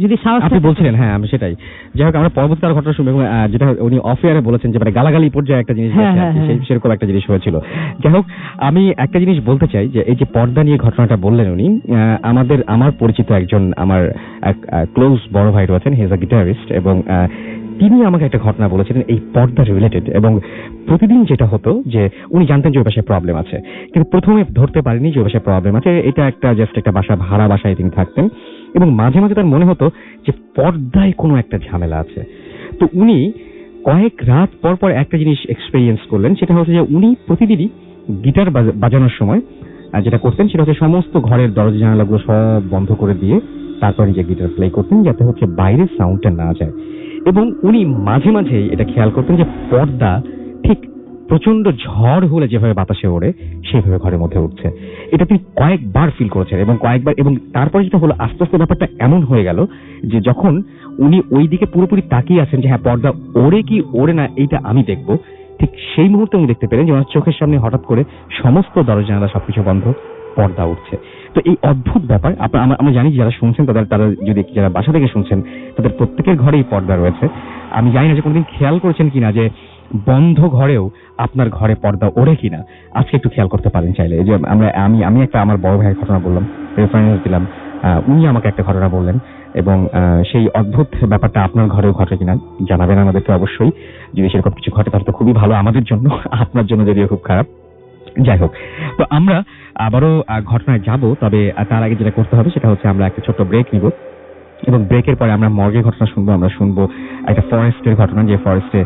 যদি সাহস আপনি বলছিলেন। হ্যাঁ, আমি সেটাই। যাই হোক, আমরা পরবর্তী আর ঘটনা শুনবো, এবং যেটা উনি অফ এয়ারে বলেছেন যে মানে গালাগালি পর্যায়ে একটা জিনিস হ্যাঁ, আছে আর কি, হ্যাঁ, সেরকম একটা জিনিস হয়েছিল। যাই হোক, আমি একটা জিনিস বলতে চাই যে এই যে পর্দা নিয়ে ঘটনাটা বললেন উনি, আমার পরিচিত একজন আমার এক ক্লোজ বড় ভাই রয়েছেন, হি ইজ আ গিটারিস্ট, এবং তিনি আমাকে একটা ঘটনা বলেছিলেন এই পর্দা রিলেটেড। এবং প্রতিদিন যেটা হতো যে উনি জানতেন যে ওই পাশে প্রবলেম আছে, কিন্তু প্রথমে ধরতে পারেনি যে ওই পাশে প্রবলেম আছে। এটা একটা জাস্ট একটা ভাড়া বাসায় তিনি থাকতেন, এবং মাঝে মাঝে তার মনে হতো যে পর্দায় কোনো একটা ঝামেলা আছে। তো উনি কয়েক রাত পর পর একটা জিনিস এক্সপেরিয়েন্স করলেন, সেটা হচ্ছে যে উনি প্রতিদিনই গিটার বাজানোর সময় যেটা করতেন সেটা হচ্ছে সমস্ত ঘরের দরজা জানালাগুলো সব বন্ধ করে দিয়ে তারপর নিজে গিটার প্লে করতেন, যাতে হচ্ছে বাইরের সাউন্ডটা না যায়। এবং উনি মাঝে মাঝেই এটা খেয়াল করতেন যে পর্দা ঠিক প্রচন্ড ঝড় হলে যেভাবে বাতাসে ওড়ে সেইভাবে ঘরের মধ্যে উঠছে। এটা তিনি কয়েকবার ফিল করেছেন, এবং তারপরে যেটা হলো, আস্তে আস্তে ব্যাপারটা এমন হয়ে গেল যে যখন উনি ওই দিকে পুরোপুরি তাকিয়ে আছেন যে হ্যাঁ পর্দা ওড়ে কি ওড়ে না এইটা আমি দেখবো, ঠিক সেই মুহূর্তে উনি দেখতে পেলেন যে ওনার চোখের সামনে হঠাৎ করে সমস্ত দরজা জানালা সবকিছু বন্ধ, পর্দা উঠছে। তো এই অদ্ভুত ব্যাপার আমরা জানি যারা শুনছেন তারা যদি যারা বাসা থেকে শুনছেন তাদের প্রত্যেকের ঘরেই পর্দা রয়েছে। আমি জানি না যে কোনোদিন খেয়াল করেছেন কিনা যে বন্ধ ঘরেও আপনার ঘরে পর্দা ওড়ে কিনা। আজকে একটু খেয়াল করতে পারেন চাইলে। যে আমি একটা আমার বড় ভাইয়ের ঘটনা বললাম, রেফারেন্স দিলাম, উনি আমাকে একটা ঘটনা বললেন, এবং সেই অদ্ভুত ব্যাপারটা আপনার ঘরেও ঘটে কিনা জানাবেন আমাদেরকে অবশ্যই। যদি সেরকম কিছু ঘটে তাহলে তো খুবই ভালো আমাদের জন্য, আপনার জন্য যদিও খুব খারাপ। যাই হোক, তো আমরা আবারও ঘটনায় যাব, তবে তার আগে যেটা করতে হবে সেটা হচ্ছে আমরা একটা ছোট্ট ব্রেক নিব, এবং ব্রেকের পরে আমরা মর্গের ঘটনা শুনবো। আমরা শুনবো একটা ফরেস্টের ঘটনা, যে ফরেস্টে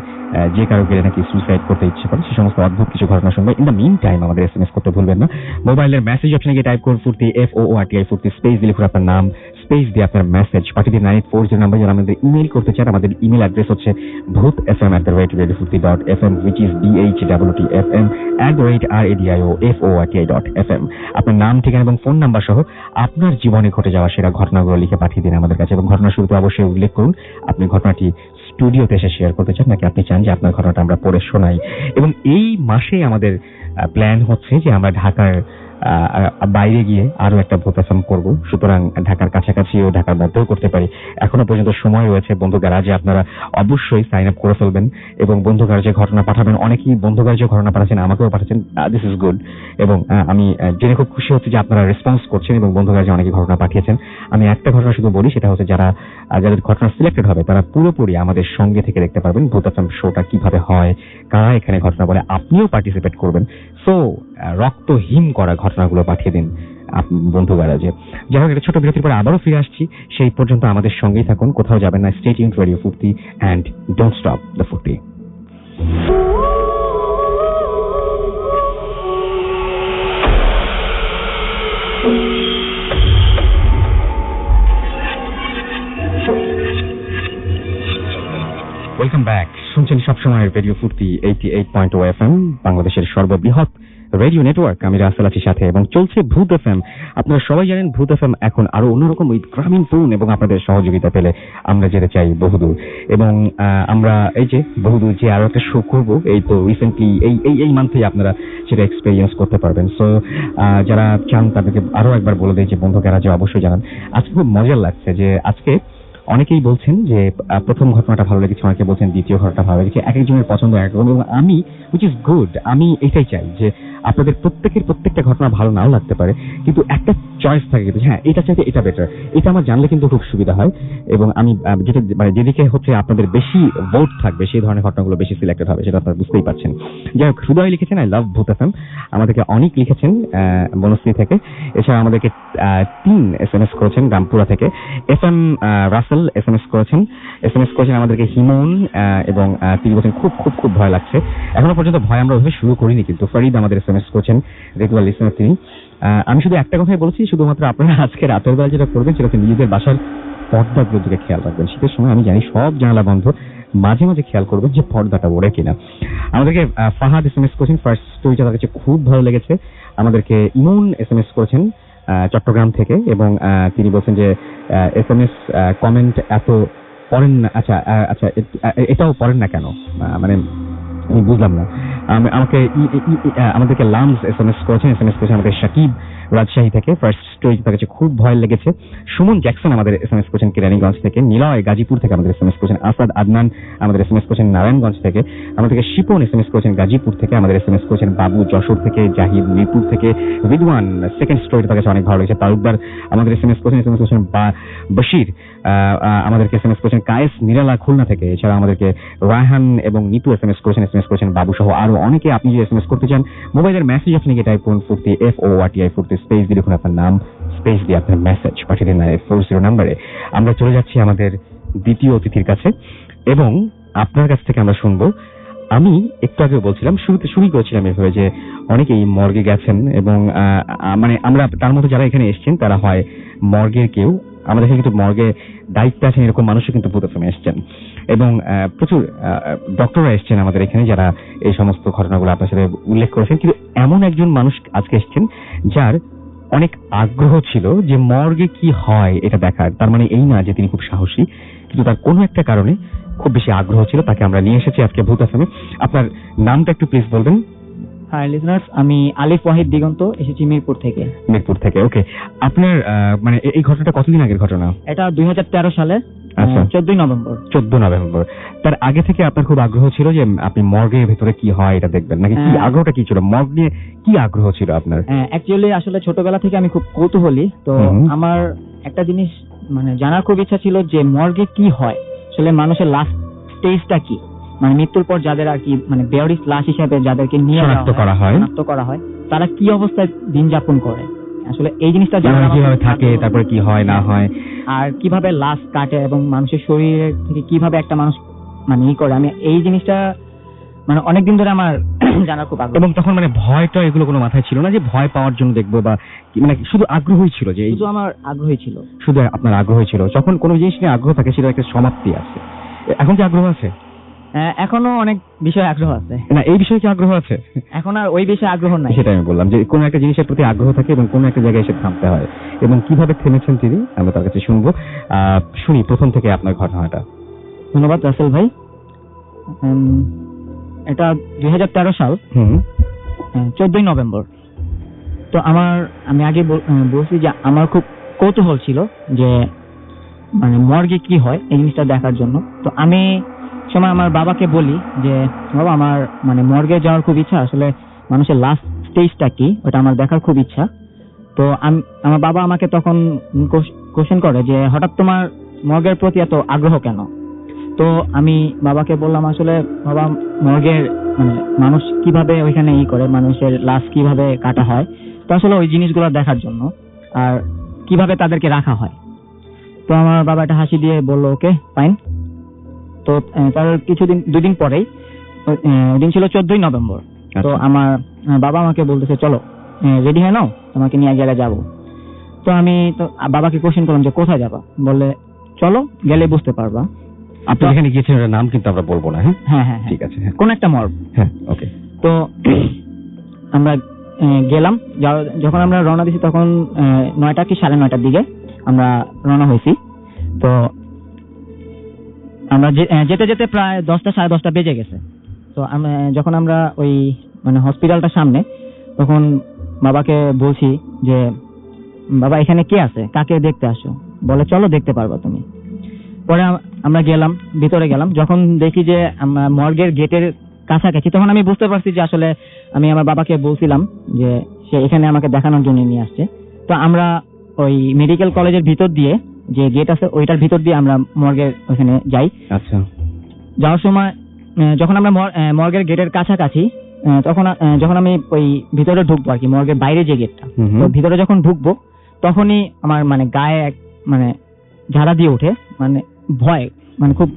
যে কারো গেলে নাকি সুইসাইড করতে ইচ্ছে করে, সে সমস্ত অদ্ভুত কিছু ঘটনা শুনবো। ইন দ্য মিন টাইম আমাদের SMS করতে ভুলবেন না। মোবাইলের মেসেজ অপশনে গিয়ে টাইপ করুন ফুর্তি, FOORTI ফুর্তি, স্পেস দিলে আপনার নাম, স্পেস দিয়ে আপনার মেসেজ পাঠিয়ে দিন 9840 নাম্বার। যারা আমাদের ইমেল করতে চান, আমাদের ইমেল অ্যাড্রেস হচ্ছে bhutfm@radiofurti.fm, which is bhtfm@radiofurti.fm। আপনার নাম, ঠিকানা এবং ফোন নাম্বার সহ আপনার জীবনে ঘটে যাওয়া সেরা ঘটনাগুলো লিখে পাঠিয়ে দিন আমাদের কাছে, এবং ঘটনার শুরুতে অবশ্যই উল্লেখ করুন আপনি ঘটনাটি স্টুডিওতে এসে শেয়ার করতে চান নাকি আপনি চান যে আপনার ঘটনাটা আমরা পড়ে শোনাই। এবং এই মাসে আমাদের প্ল্যান হচ্ছে যে আমরা ঢাকার বাইরে গিয়ে আরো একটা ভূত এফএম করবো, সুতরাং ঢাকার কাছাকাছি ও ঢাকার মধ্যেও করতে পারি। এখনো পর্যন্ত সময় রয়েছে। বন্ধু গ্যারাজে আপনারা অবশ্যই সাইন আপ করে ফেলবেন এবং বন্ধু গ্যারাজে ঘটনা পাঠাবেন। অনেকেই বন্ধু গ্যারাজে ঘটনা পাঠাচ্ছেন, আমাকেও পাঠাচ্ছেন, দিস ইজ গুড। এবং আমি জেনে খুব খুশি হচ্ছি যে আপনারা রেসপন্স করছেন এবং বন্ধু গ্যারাজে অনেকে ঘটনা পাঠিয়েছেন। আমি একটা ঘটনা শুধু বলি, সেটা হচ্ছে যাদের ঘটনা সিলেক্টেড হবে তারা পুরোপুরি আমাদের সঙ্গে থেকে দেখতে পারবেন ভূত এফএম শোটা কিভাবে হয়, কারা এখানে ঘটনা বলে, আপনিও পার্টিসিপেট করবেন। সো রক্তহীন করা ঘটনাগুলো পাঠিয়ে দিন বন্ধু গ্যারাজে। যাই হোক, একটা ছোট বিরতির পরে আবারও ফিরে আসছি। সেই পর্যন্ত আমাদের সঙ্গেই থাকুন, কোথাও যাবেন না। স্টে টিউনড রেডিও ফুর্তি অ্যান্ড ডোন্ট স্টপ দ্য ফুর্তি। Welcome back. শুনছেন সবসময় রেডিও ফুর্তি 88.0 FM, বাংলাদেশের সর্ববৃহৎ রেডিও নেটওয়ার্ক। আমি রাসেল আছি সাথে, এবং চলছে ভূত এফএম। আপনারা সবাই জানেন ভূত এফএম এখন আরো অন্যরকম উইথ গ্রামীণ ফোন, এবং আপনাদের সহযোগিতা পেলে আমরা যেতে চাই বহুদূর। এবং আমরা এই যে বহুদূর যে আরো একটা শো করবো, এই তো রিসেন্টলি এই মান্থেই আপনারা সেটা এক্সপেরিয়েন্স করতে পারবেন। সো যারা চান তাদেরকে আরো একবার বলে দেয় যে বন্ধু গ্যারাজে অবশ্যই জানান। আজকে খুব মজার লাগছে যে আজকে অনেকেই বলছেন যে প্রথম ঘটনাটা ভালো লেগেছে, অনেকে বলছেন দ্বিতীয় ঘটনাটা ভালো লেগেছে। এক একজনের পছন্দ একরকম, এবং আমি হুইচ ইজ গুড, আমি এটাই চাই যে আপনাদের প্রত্যেকটা ঘটনা ভালো নাও লাগতে পারে, কিন্তু একটা চয়েস থাকে কিন্তু, হ্যাঁ এটা চাইতে এটা বেটার, এটা আমার জানলে কিন্তু খুব সুবিধা হয়। এবং আমি যেটা যেদিকে হচ্ছে আপনাদের বেশি ভোট থাকবে সেই ধরনের ঘটনাগুলো বেশি সিলেক্টেড হবে, সেটা আপনারা বুঝতেই পারছেন। যাই হোক, হৃদয় লিখেছেন আই লাভ ভূত এফএম, আমাদেরকে অনেক লিখেছেন বনশ্রী থেকে। এছাড়া আমাদেরকে 3 SMS করেছেন রামপুরা থেকে। FM রাসেল এসএমএস করেছেন আমাদেরকে হিমন, এবং তিনি বলছেন খুব খুব খুব ভয় লাগছে। এখনো পর্যন্ত ভয় আমরা ওইভাবে শুরু করিনি, কিন্তু ফরিদ আমাদের এসএমএস করেছেন, রেগুলার লিসেনার তিনি। আমি শুধু একটা কথাই বলছি, শুধুমাত্র আপনারা আজকে রাতের বেলা যেটা করবেন সেটা হচ্ছে নিজেদের বাসার পর্দাগুলোর দিকে খেয়াল রাখবেন। শীতের সময় আমি জানি সব জানালা বন্ধ, মাঝে মাঝে খেয়াল করবেন যে পর্দাটা ওড়ে কিনা। আমাদেরকে ফাহাদ এসএমএস করেছেন, ফার্স্ট স্টোরিটা তার কাছে খুব ভালো লেগেছে। আমাদেরকে ইমন এসএমএস করেছেন চট্টগ্রাম থেকে, এবং তিনি বলছেন যে এসএমএস কমেন্ট এত পড়েন না। আচ্ছা, এটাও পড়েন না কেন, মানে আমি বুঝলাম না। আমাদেরকে লামস এসএমএস করেছেন আমাদের সাকিব রাজশাহী থেকে, ফার্স্ট স্টোরি তার কাছে খুব ভয় লেগেছে। সুমন জ্যাকসন আমাদের এসএমএস করেছেন কেরানীগঞ্জ থেকে, নিলয় গাজীপুর থেকে আমাদের এসএমএস করেছেন, আসাদ আদনান আমাদের এসএমএস করেছেন নারায়ণগঞ্জ থেকে, আমাদেরকে শিপন এসএমএস করেছেন গাজীপুর থেকে, আমাদের এসএমএস করেছেন বাবু যশোর থেকে, জাহিদ মিরপুর থেকে, রিদওয়ান সেকেন্ড স্টোরি তার কাছে অনেক ভালো লেগেছে, তালুকদার আমাদের এসএমএস করেছেন বশির আমাদেরকে এসএমএস করেছেন, কায়েস নিরালা খুলনা থেকে। এছাড়া আমাদেরকে রায়হান এবং নিতু এসএমএস করেছেন বাবু সহ আরো অনেকে। আপনি যদি এসএমএস করতে চান, মোবাইলের মেসেজ আপনি গিয়ে টাইপ করুন ফুর্তি FORTI ফুর্তি, স্পেস দিয়ে লিখুন আপনার নাম, স্পেস দিয়ে আপনার মেসেজ পাঠিয়ে দিন 9840 নাম্বারে। আমরা চলে যাচ্ছি আমাদের দ্বিতীয় অতিথির কাছে, এবং আপনার কাছ থেকে আমরা শুনবো। আমি একটু আগে বলছিলাম, শুরু করেছিলাম এভাবে যে অনেকেই মর্গে গেছেন, এবং মানে আমরা তার মধ্যে যারা এখানে এসেছেন তারা হয় মর্গের কেউ, আমাদের এখানে কিন্তু মর্গে দায়িত্ব আছেন এরকম মানুষও কিন্তু ভূত এফএমে এসেছেন, এবং প্রচুর ডক্টররা এসেছেন আমাদের এখানে যারা এই সমস্ত ঘটনাগুলো আপনার সাথে উল্লেখ করেছেন। কিন্তু এমন একজন মানুষ আজকে এসেছেন যার অনেক আগ্রহ ছিল যে মর্গে কি হয় এটা দেখার। তার মানে এই না যে তিনি খুব সাহসী, কিন্তু তার কোনো একটা কারণে খুব বেশি আগ্রহ ছিল, তাকে আমরা নিয়ে এসেছি আজকে ভূত এফএমে। আপনার নামটা একটু প্লিজ বলবেন। হাই লিসনার্স, আমি আলিফ ওয়াহিদ দিগন্ত, এসেছি মিরপুর থেকে। ওকে, আপনার মানে এই ঘটনাটা কতদিন আগের ঘটনা? এটা 2013 সালে 14 নভেম্বর। তার আগে থেকে আপনার খুব আগ্রহ ছিল যে আপনি মর্গের ভেতরে কি হয় এটা দেখবেন, নাকি কি আগ্রহটা কি ছিল, মর্গ নিয়ে কি আগ্রহ ছিল আপনার? অ্যাকচুয়ালি আসলে ছোটবেলা থেকে আমি খুব কৌতূহলী, তো আমার একটা জিনিস মানে জানার খুব ইচ্ছা ছিল যে মর্গে কি হয়, আসলে মানুষের লাস্ট স্টেজটা কি, মানে মৃত্যুর পর যাদের আর কি মানে বেয়ারিস লাশ হিসেবে যাদেরকে নিয়ে শনাক্ত করা হয় তারা কি অবস্থায় দিন যাপন করে, আসলে এই জিনিসটা জানার কিভাবে থাকে, তারপরে কি হয় না হয়, আর কিভাবে লাশ কাটে এবং মানুষের শরীরে থেকে কিভাবে একটা মানুষ মানে করে, আমি এই জিনিসটা মানে অনেকদিন ধরে আমার জানার খুব আগ্রহ। এবং তখন মানে ভয়টা এগুলো কোনো মাথায় ছিল না যে ভয় পাওয়ার জন্য দেখবো, বা মানে শুধু আগ্রহই ছিল যে শুধু আমার আগ্রহই ছিল। শুধু আপনার আগ্রহই ছিল? যখন কোনো জিনিস নিয়ে আগ্রহ থাকে সেটা একটা সমাপ্তি আছে। এখন কি আগ্রহ আছে? এখনো অনেক বিষয়ে আগ্রহ আছে। না, এই বিষয়ে কি আগ্রহ আছে? এখন আর ওই বিষয়ে আগ্রহ নাই। সেটা আমি বললাম যে কোনো একটা জিনিসের প্রতি আগ্রহ থাকে এবং কোনো একটা জায়গায় এসে থামতে হয়, এবং কিভাবে থেমেছেন তিনি আমরা তার কাছে শুনবো। শুনি প্রথম থেকে আপনার ঘটনাটা। ধন্যবাদ রাসেল ভাই। এটা 2013 সাল, 14ই নভেম্বর। তো আমি আগে বলছি যে আমার খুব কৌতূহল ছিল যে মানে মর্গে কি হয় এই জিনিসটা দেখার জন্য। তো আমি সময় আমার বাবাকে বলি যে বাবা, আমার মানে মর্গে যাওয়ার খুব ইচ্ছা, আসলে মানুষের লাস্ট স্টেজটা কি ওটা আমার দেখার খুব ইচ্ছা। তো আমার বাবা আমাকে তখন কোশ্চেন করে যে হঠাৎ তোমার মর্গের প্রতি এত আগ্রহ কেন? তো আমি বাবাকে বললাম, আসলে বাবা, মর্গের মানে মানুষ কিভাবে ওইখানে করে, মানুষের লাশ কিভাবে কাটা হয়, তো আসলে ওই জিনিসগুলো দেখার জন্য, আর কিভাবে তাদেরকে রাখা হয়। তো আমার বাবা একটা হাসি দিয়ে বললো ওকে ফাইন। তো তার দুদিন পরেই, ওই দিন ছিল 14ই নভেম্বর। তো আমার বাবা আমাকে বলতেছে চলো রেডি হয়ে নাও, তোমাকে নিয়ে এক জায়গায় যাবো। তো আমি তো বাবাকে কোশ্চেন করলাম যে কোথায় যাবা? বললে চলো, গেলে বুঝতে পারবা। আপনি যেখানে গিয়েছেন ওটার নাম কিন্তু আমরা বলবো না। হ্যাঁ হ্যাঁ ঠিক আছে, কোন একটা মর্গ। হ্যাঁ ওকে। তো আমরা গেলাম। যখন আমরা রওনা দিছি তখন 9টা কি 9:30টার দিকে আমরা রওনা হয়েছি। তো আমরা যেতে যেতে প্রায় 10টা 10:30 বেজে গেছে। তো যখন আমরা ওই মানে হসপিটালটার সামনে, তখন বাবাকে বলছি যে বাবা, এখানে কে আছে, কাকে দেখতে আসো? বলে চলো, দেখতে পারবা তুমি। পরে আমরা গেলাম, ভিতরে গেলাম। যখন দেখি যে মর্গের গেটের কাছাকাছি, তখন আমি বুঝতে পারছি যে আসলে আমি আমার বাবাকে বলছিলাম যে সে এখানে আমাকে দেখানোর জন্য নিয়ে আসছে। তো আমরা ওই মেডিকেল কলেজের ভিতর দিয়ে যে গেট আছে ওইটার ভিতর দিয়ে আমরা মর্গের ওখানে যাই। আচ্ছা। যাওয়ার সময় যখন আমরা মর্গের গেটের কাছাকাছি, তখন যখন আমি ওই ভিতরে ঢুকবো আর কি, মর্গের বাইরে যে গেটটা, তো ভিতরে যখন ঢুকবো তখনই আমার মানে গায়ে মানে ঝাড়া দিয়ে ওঠে, মানে ভয়, মানে খুব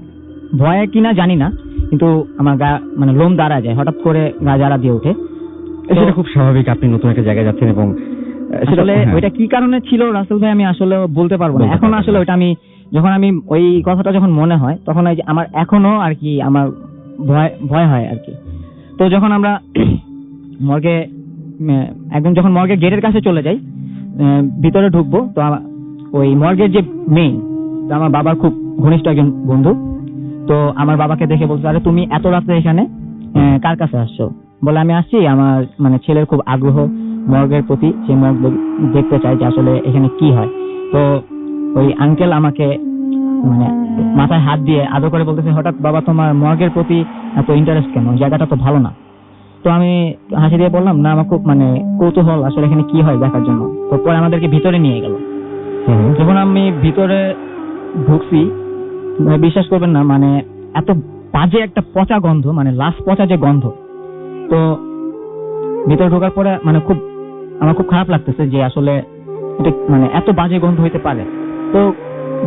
ভয় কিনা জানি না, কিন্তু আমার গা মানে লোম দাঁড়া যায়, হঠাৎ করে গা ঝাড়া দিয়ে ওঠে। সেটা খুব স্বাভাবিক, আপনি নতুন একটা জায়গায় যাচ্ছেন। এবং আসলে ওইটা কি কারণে ছিল রাসেল ভাই আমি আসলে বলতে পারবো না এখন। আসলে ওইটা আমি যখন ওই কথাটা যখন মনে হয় তখন আমার এখনো আর কি আমার ভয় হয় আর কি। তো যখন আমরা মর্গে একদম যখন মর্গের গেটের কাছে চলে যাই, ভিতরে ঢুকবো, তো ওই মর্গের যে মেইন, আমার বাবার খুব ঘনিষ্ঠ একজন বন্ধু, তো আমার বাবাকে দেখে বলছে আরে তুমি এত রাতে এখানে কার কাছে আসছো? বলে আমি আসছি, আমার মানে ছেলের খুব আগ্রহ মর্গের প্রতি, সে মর্গ দেখতে চাই যে আসলে এখানে কি হয়। তো ওই আঙ্কেল আমাকে মানে মাথায় হাত দিয়ে আদর করে বলতেছে হঠাৎ বাবা তোমার মর্গের প্রতি এত ইন্টারেস্ট কেন, জায়গাটা তো ভালো না? তো আমি হাসি দিয়ে বললাম না, আমার খুব মানে কৌতূহল আসলে এখানে কি হয় দেখার জন্য। তো পরে আমাদেরকে ভিতরে নিয়ে গেল। যখন আমি ভিতরে ঢুকছি, বিশ্বাস করবেন না, মানে এত বাজে একটা পচা গন্ধ, মানে লাশ পচা যে গন্ধ। তো ভিতরে ঢোকার পরে মানে আমার খুব খারাপ লাগতেছে যে আসলে এটা মানে এত বাজে গন্ধ হইতে পারে। তো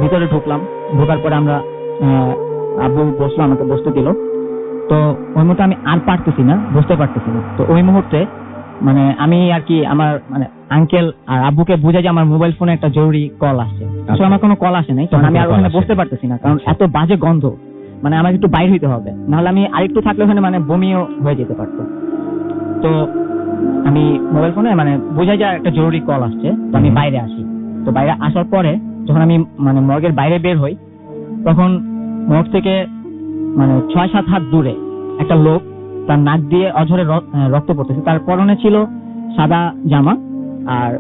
ভিতরে ঢুকলাম, ঢোকার পরে আমরা আব্বু বসলো, আমাকে বসতে দিল। তো ওই মুহূর্তে আমি আর পারতেছি না, বুঝতে পারতেছি না। তো ওই মুহূর্তে মানে আমি আর কি আমার মানে আঙ্কেল আর আব্বুকে বুঝে যে আমার মোবাইল ফোনে একটা জরুরি কল আসছে। আসলে আমার কোনো কল আসে নাই, কারণ আমি আর ওখানে বসতে পারতেছি না, কারণ এত বাজে গন্ধ, মানে আমাকে একটু বাইরে হইতে হবে, নাহলে আমি আরেকটু থাকলে ওখানে মানে বমিও হয়ে যেতে পারতো। তো আমি মোবাইল ফোনে মানে বোঝাই যায় একটা জরুরি কল আসছে, তো আমি বাইরে আসি। তো বাইরে আসার পরে যখন আমি মানে মর্গের বাইরে বের হই, তখন মর্গ থেকে মানে 6-7 হাত দূরে একটা লোক, তার নাক দিয়ে অঝরে রক্ত পড়তেছে। তার পরনে ছিল সাদা জামা আর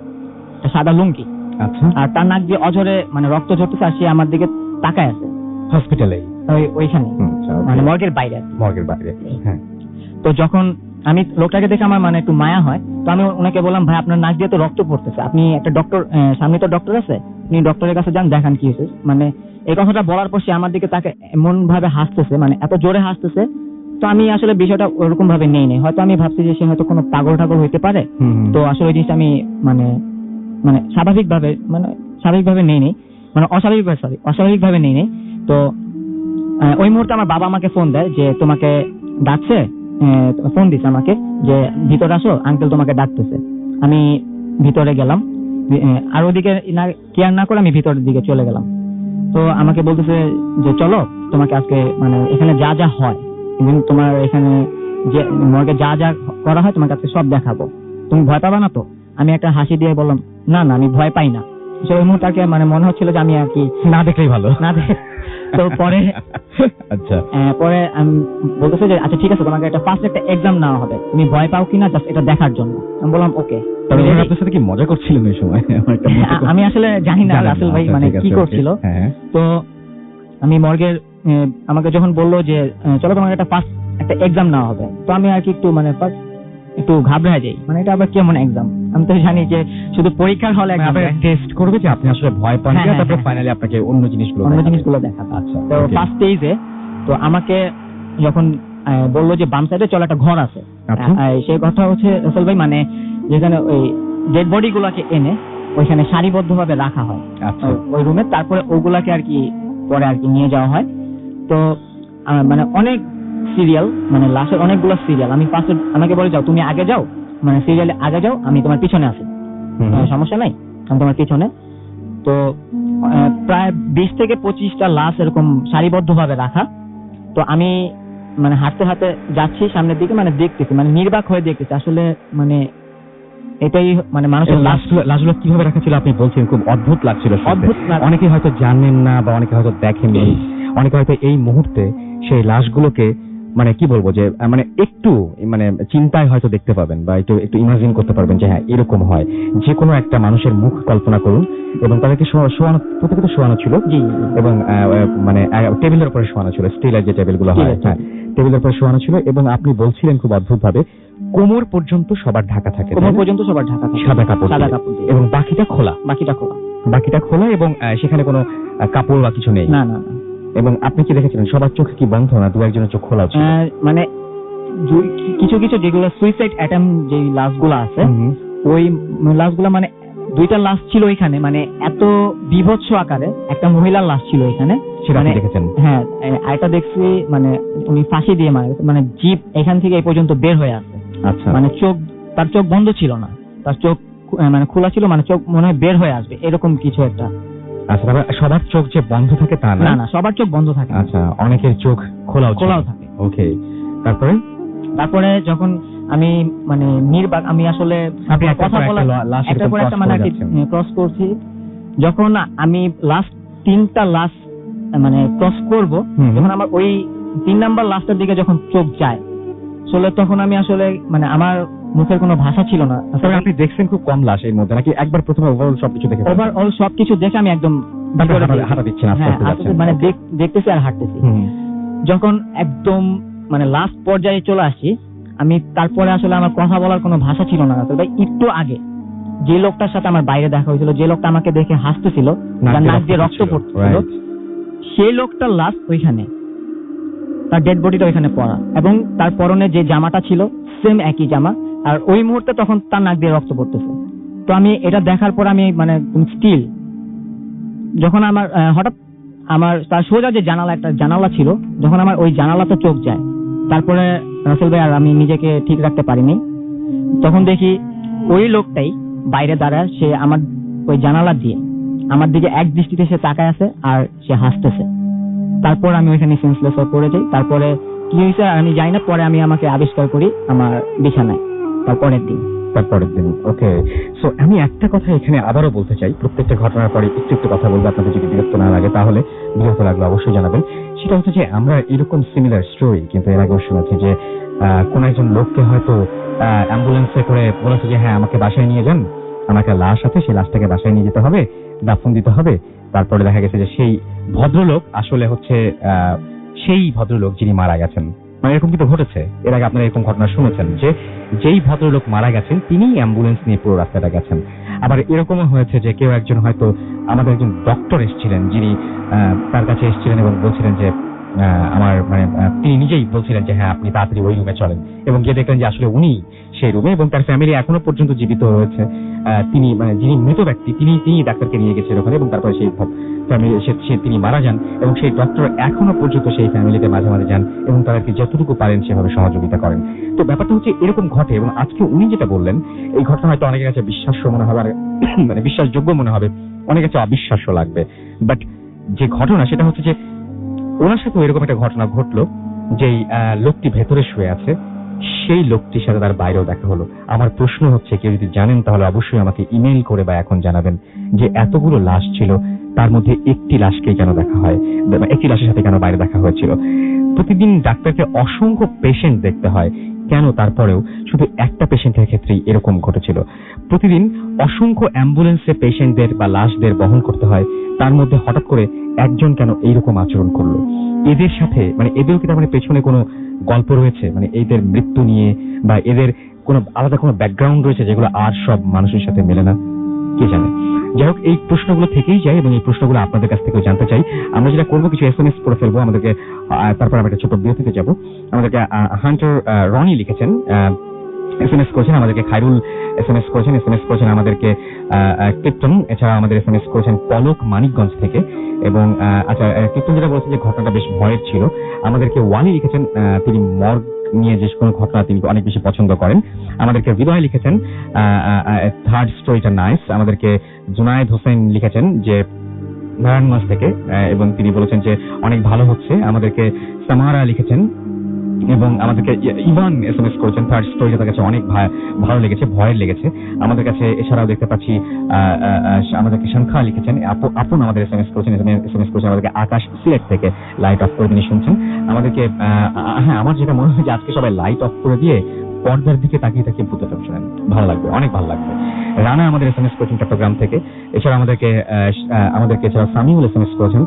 সাদা লুঙ্গি। আচ্ছা। আর তার নাক দিয়ে অঝরে মানে রক্ত ঝরতেছে, আর সে আমার দিকে তাকায় আছে। হসপিটালে? ওইখানে মানে মর্গের বাইরে। মর্গের বাইরে, হ্যাঁ। তো যখন আমি লোকটাকে দেখে আমার মানে একটু মায়া হয়, তো আমি ওনাকে বললাম ভাই আপনার নাক দিয়ে তো রক্ত পড়তেছে, আপনি একটা ডক্টর, সামনে তো ডক্টর আছে, আপনি ডক্টরের কাছে যান, দেখান কি হয়েছে। মানে এই কথাটা বলার পর সে আমার দিকে তাকে এমন ভাবে হাসতেছে, মানে এত জোরে হাসতেছে। তো আমি আসলে বিষয়টা ওরকম ভাবে নেই নাই, হয়তো আমি ভাবছি যে সে হয়তো কোনো পাগল ঠাগল হইতে পারে। তো আসলে ওই জিনিসটা আমি মানে মানে স্বাভাবিকভাবে নেই নাই, মানে অস্বাভাবিকভাবে নেই নাই। তো ওই মুহূর্তে আমার বাবা আমাকে ফোন দেয় যে তোমাকে ডাকছে, ফোন দিছে আমাকে যে ভিতরে আসো, আঙ্কেল তোমাকে ডাকতেছে। আমি ভিতরে গেলাম, আর ওদিকে কেয়ার না করে আমি ভিতরের দিকে চলে গেলাম। তো আমাকে বলতেছে যে চলো, তোমাকে আজকে মানে এখানে যা যা হয়, এবং তোমার এখানে যে মর্গে যা যা করা হয় তোমাকে আজকে সব দেখাবো, তুমি ভয় পাবা না তো? আমি একটা হাসি দিয়ে বললাম না না, আমি ভয় পাই না। ওই মুহূর্তে মানে মনে হচ্ছিল যে আমি আর কি না দেখলেই ভালো। না দেখে। তো পরে আচ্ছা, পরে আমি বলতেছে যে আচ্ছা ঠিক আছে, তোমাকে একটা ফার্স্ট একটা এক্সাম নেওয়া হবে, তুমি ভয় পাও কিনা জাস্ট এটা দেখার জন্য। আমি বললাম ওকে। তবে আপনার সাথে কি মজা করছিলেন এই সময়? আমার একটা মজা করছিল। আমি আসলে জানি না জানেন না, রাসেল ভাই আচ্ছা, মানে ঠিক আছে, কি ওকে। করছিল। হ্যাঁ। তো আমি মর্গের আমাকে যখন বললো যে চলো তোমাকে একটা ফার্স্ট একটা এক্সাম নেওয়া হবে, তো আমি আর কি একটু মানে ফার্স্ট একটু ঘাবড়ে যাই, মানে এটা আবার কেমন এক্সাম? আমি তো জানি যে শুধু পরীক্ষার হলে টেস্ট করবে যে আপনি আসলে ভয় পান হ্যাঁ, কিনা, হ্যাঁ, তারপর হ্যাঁ। ফাইনালি আপনাকে অন্য জিনিসগুলো দেখাবে। আচ্ছা, তো okay. ফার্স্ট স্টেজে তো আমাকে যখন বললো যে বাম সাইডে চলো একটা ঘর আছে, আচ্ছা। সেই কথা হচ্ছে রাসেল ভাই মানে যেখানে ওই ডেড বডি গুলাকে এনে ওইখানে সারিবদ্ধ ভাবে রাখা হয় আচ্ছা। ওই রুমে, তারপরে ওগুলাকে আর কি পরে আর কি নিয়ে যাওয়া হয়। তো মানে অনেক সিরিয়াল, মানে লাশের অনেকগুলো সিরিয়াল। আমি ফার্স্টে আমাকে বলে যাও, তুমি আগে যাও, মানে সিরিয়ালে আগে যাও, আমি তোমার পিছনে আছি, সমস্যা নাই, আমি তোমার পিছনে। তো প্রায় 20 থেকে 25টা লাশ এরকম সারিবদ্ধ ভাবে রাখা। তো আমি মানে হাঁটতে হাঁটতে যাচ্ছি সামনের দিকে, মানে দেখতেছি, মানে নির্বাক হয়ে দেখতেছি আসলে মানে এটাই মানে মানুষের লাশগুলো কিভাবে রাখা ছিল আপনি বলছেন, খুব অদ্ভুত লাগছিল। অদ্ভুত অনেকে হয়তো জানেন না বা অনেকে হয়তো দেখেননি, অনেকে হয়তো এই মুহূর্তে সেই লাশগুলোকে মানে কি বলবো যে মানে একটু মানে চিন্তায় হয়তো দেখতে পাবেন বা একটু একটু ইমাজিন করতে পারবেন যে হ্যাঁ এরকম হয়। যে কোনো একটা মানুষের মুখ কল্পনা করুন, এবং তাদেরকে শোয়ানো, প্রত্যেকে তো শোয়ানো ছিল, এবং মানে টেবিলের উপরে শোয়ানো ছিল, স্টিলের যে টেবিলগুলো হয়, হ্যাঁ টেবিলের উপরে শোয়ানো ছিল। এবং আপনি বলছিলেন খুব অদ্ভুত ভাবে কোমর পর্যন্ত সবার ঢাকা থাকে, কোমর পর্যন্ত সবার ঢাকা থাকে সাদা কাপড় দিয়ে, এবং বাকিটা খোলা, এবং সেখানে কোনো কাপড় বা কিছু নেই। না না। এবং আপনি কি দেখেছিলেন সবার চোখ কি বন্ধ না দু একজনের চোখ খোলা ছিল? মানে কিছু কিছু যেগুলো সুইসাইড অ্যাটেম্প যে লাশগুলো আছে, ওই লাশগুলো মানে 2টা লাশ ছিল এখানে, মানে এত বিভৎস আকারে একটা মহিলার লাশ ছিল এখানে, সেটা আপনি দেখেছেন? হ্যাঁ, আরেকটা দেখছি মানে উনি ফাঁসি দিয়ে মারা গেছে, মানে জিভ এখান থেকে এই পর্যন্ত বের হয়ে আসে। আচ্ছা, মানে তার চোখ বন্ধ ছিল না, তার চোখ মানে খোলা ছিল, মানে চোখ মনে হয় বের হয়ে আসবে এরকম কিছু একটা। আচ্ছা, তবে সবার চোখ যে বন্ধ থাকে তা না? না, সবার চোখ বন্ধ থাকে। আচ্ছা, অনেকের চোখ খোলাও থাকে। ওকে, তারপরে যখন আমি মানে নির্বাক, আমি আসলে কথা বলা একটা পর একটা মানে ক্রস করছি, যখন আমি লাস্ট 3টা লাশ মানে ক্রস করব, যখন আমার ওই 3 নাম্বার লাস্টের দিকে যখন চোখ যায় আসলে, তখন আমি আসলে মানে আমার মুখের কোনো ভাষা ছিল না। তবে আপনি দেখছেন খুব কম লাশ এর মধ্যে, নাকি একবার প্রথমে ওভারঅল সবকিছু দেখে? ওভারঅল সবকিছু দেখে আমি একদম হাঁটা দিচ্ছেন, মানে দেখতেছি আর হাঁটতেছি। যখন একদম মানে লাস্ট পর্যায়ে চলে আসি আমি, তারপরে আসলে আমার কথা বলার কোনো ভাষা ছিল না। তবে একটু আগে যে লোকটার সাথে আমার বাইরে দেখা হয়েছিল, যে লোকটা আমাকে দেখে হাসতেছিল, তার নাক দিয়ে রক্ত পড়ছিল, সেই লোকটার লাশ ওইখানে, তার ডেড বডিটা ওইখানে পড়া, এবং তার পরনে যে জামাটা ছিল সেম একই জামা, আর ওই মুহূর্তে তখন তার নাক দিয়ে রক্ত পড়তেছে। তো আমি এটা দেখার পর আমি মানে স্টিল, যখন আমার হঠাৎ আমার তার সোজা যে একটা জানালা ছিল, যখন আমার ওই জানালাতে চোখ যায়, তারপরে রাসেল ভাই আর আমি নিজেকে ঠিক রাখতে পারিনি। তখন দেখি ওই লোকটাই বাইরে দাঁড়ায়, সে আমার ওই জানালা দিয়ে আমার দিকে এক দৃষ্টিতে সে তাকায় আছে আর সে হাসতেছে। তারপর আমি ওইখানে সেন্সলেস হয়ে পড়ে যাই। তারপরে কি হয়েছে আমি জানি না, পরে আমি আমাকে আবিষ্কার করি আমার বিছানায় তারপরের দিন। ওকে, সো আমি একটা কথা এখানে আবারও বলতে চাই, প্রত্যেকটা ঘটনার পরে একটু একটু কথা বলবো, আপনাদের যদি বিরক্ত না লাগে তাহলে, বিরক্ত লাগলে অবশ্যই জানাবেন। সেটা হচ্ছে যে আমরা এরকম সিমিলার স্টোরি কিন্তু এর আগেও শুনেছি যে কোন একজন লোককে হয়তো অ্যাম্বুলেন্সে করে বলেছে যে হ্যাঁ আমাকে বাসায় নিয়ে যান, আমাকে লাশ আছে, সেই লাশটাকে বাসায় নিয়ে যেতে হবে, দাফন দিতে হবে। তারপরে দেখা গেছে যে সেই ভদ্রলোক আসলে হচ্ছে সেই ভদ্রলোক যিনি মারা গেছেন। মানে এরকম কিন্তু ঘটেছে এর আগে, আপনারা এরকম ঘটনা শুনেছেন যে যেই ভদ্রলোক মারা গেছেন তিনি অ্যাম্বুলেন্স নিয়ে পুরো রাস্তাটা গেছেন। আবার এরকমও হয়েছে যে কেউ একজন হয়তো, আমাদের একজন ডক্টর এসেছিলেন, যিনি তার কাছে এসেছিলেন এবং বলছিলেন যে আমার মানে তিনি নিজেই বলছিলেন যে হ্যাঁ আপনি তাড়াতাড়ি ওই রুমে চলেন, এবং গিয়ে দেখলেন যে আসলে উনি সেই রুমে, এবং তার ফ্যামিলি এখনো পর্যন্ত জীবিত রয়েছে। তিনি মানে যিনি মৃত ব্যক্তি তিনি ডাক্তারকে নিয়ে গেছেন ওখানে, এবং তারপরে সেই ফ্যামিলি তিনি মারা যান, এবং সেই ডক্টর এখনো পর্যন্ত সেই ফ্যামিলিতে মাঝে মাঝে যান এবং তাদেরকে যতটুকু পারেন সেভাবে সহযোগিতা করেন। তো ব্যাপারটা হচ্ছে এরকম ঘটে, এবং আজকে উনি যেটা বললেন এই ঘটনা হয়তো অনেকের কাছে বিশ্বাস্য মনে হবে, মানে বিশ্বাসযোগ্য মনে হবে, অনেকের কাছে অবিশ্বাস্য লাগবে, বাট যে ঘটনা সেটা হচ্ছে যে ওনার সাথে এরকম একটা ঘটনা ঘটলো, যেই লোকটি ভেতরে শুয়ে আছে সেই লোকটির সাথে তার বাইরেও দেখা হলো। আমার প্রশ্ন হচ্ছে, কেউ যদি জানেন তাহলে অবশ্যই আমাকে ইমেল করে বা এখন জানাবেন যে এতগুলো লাশ ছিল তার মধ্যে একটি লাশকেই কেন দেখা হয়, একটি লাশের সাথে কেন বাইরে দেখা হয়েছিল। প্রতিদিন ডাক্তারকে অসংখ্য পেশেন্ট দেখতে হয়, কেন তারপরেও শুধু একটা পেশেন্টের ক্ষেত্রেই এরকম ঘটেছিল। প্রতিদিন অসংখ্য অ্যাম্বুলেন্সে পেশেন্টদের বা লাশদের বহন করতে হয়, তার মধ্যে হঠাৎ করে একজন কেন এইরকম আচরণ করলো। এদের সাথে মানে এদেরও কি তার মানে পেছনে কোনো গল্প রয়েছে, মানে এদের মৃত্যু নিয়ে, বা এদের কোনো আলাদা কোনো ব্যাকগ্রাউন্ড রয়েছে যেগুলো আর সব মানুষের সাথে মেলে না, কে জানে। যাই হোক, এই প্রশ্নগুলো থেকেই যায় এবং এই প্রশ্নগুলো আপনাদের কাছ থেকেও জানতে চাই। আমরা যেটা করবো, কিছু SMS করে ফেলবো আমাদেরকে, তারপর আমরা একটা ছোট বিরতিতে যাব। আমাদেরকে হান্টার রনি লিখেছেন, SMS করেছেন আমাদেরকে, খায়রুল SMS করেছেন আমাদেরকে ক্লিপটন, এছাড়া আমাদের SMS করেছেন পলক মানিকগঞ্জ থেকে। এবং আচ্ছা, ক্লিপটন যেটা বলছেন যে ঘটনাটা বেশ ভয়ের ছিল। আমাদেরকে ওয়ালি লিখেছেন, তিনি মর্গ নিয়ে যে কোনো ঘটনা তিনি অনেক বেশি পছন্দ করেন। আমাদেরকে হৃদয় লিখেছেন থার্ড স্টোরিটা নাইস। আমাদেরকে জুনায়েদ হোসেন লিখেছেন যে নারায়ণগঞ্জ থেকে, এবং তিনি বলেছেন যে অনেক ভালো হচ্ছে। আমাদেরকে সামারা লিখেছেন এবং আমাদেরকে ইভান SMS করেছেন, থার্ড স্টোরিটা তার কাছে অনেক ভালো লেগেছে, ভয়ের লেগেছে আমাদের কাছে। এছাড়াও দেখতে পাচ্ছি আমাদেরকে সংখ্যা লিখেছেন, আপন আমাদের SMS করেছেন আমাদেরকে আকাশ সিলেট থেকে, লাইট অফ করে তিনি শুনছেন আমাদেরকে। হ্যাঁ, আমার যেটা মনে হয় যে আজকে সবাই লাইট অফ করে দিয়ে পর্দার দিকে তাকিয়ে ভূত FM শোনেন, ভালো লাগবে, অনেক ভালো লাগবে। রানা আমাদের SMS করেছেন চট্টগ্রাম থেকে। এছাড়া আমাদেরকে এছাড়া সামিউল SMS করেছেন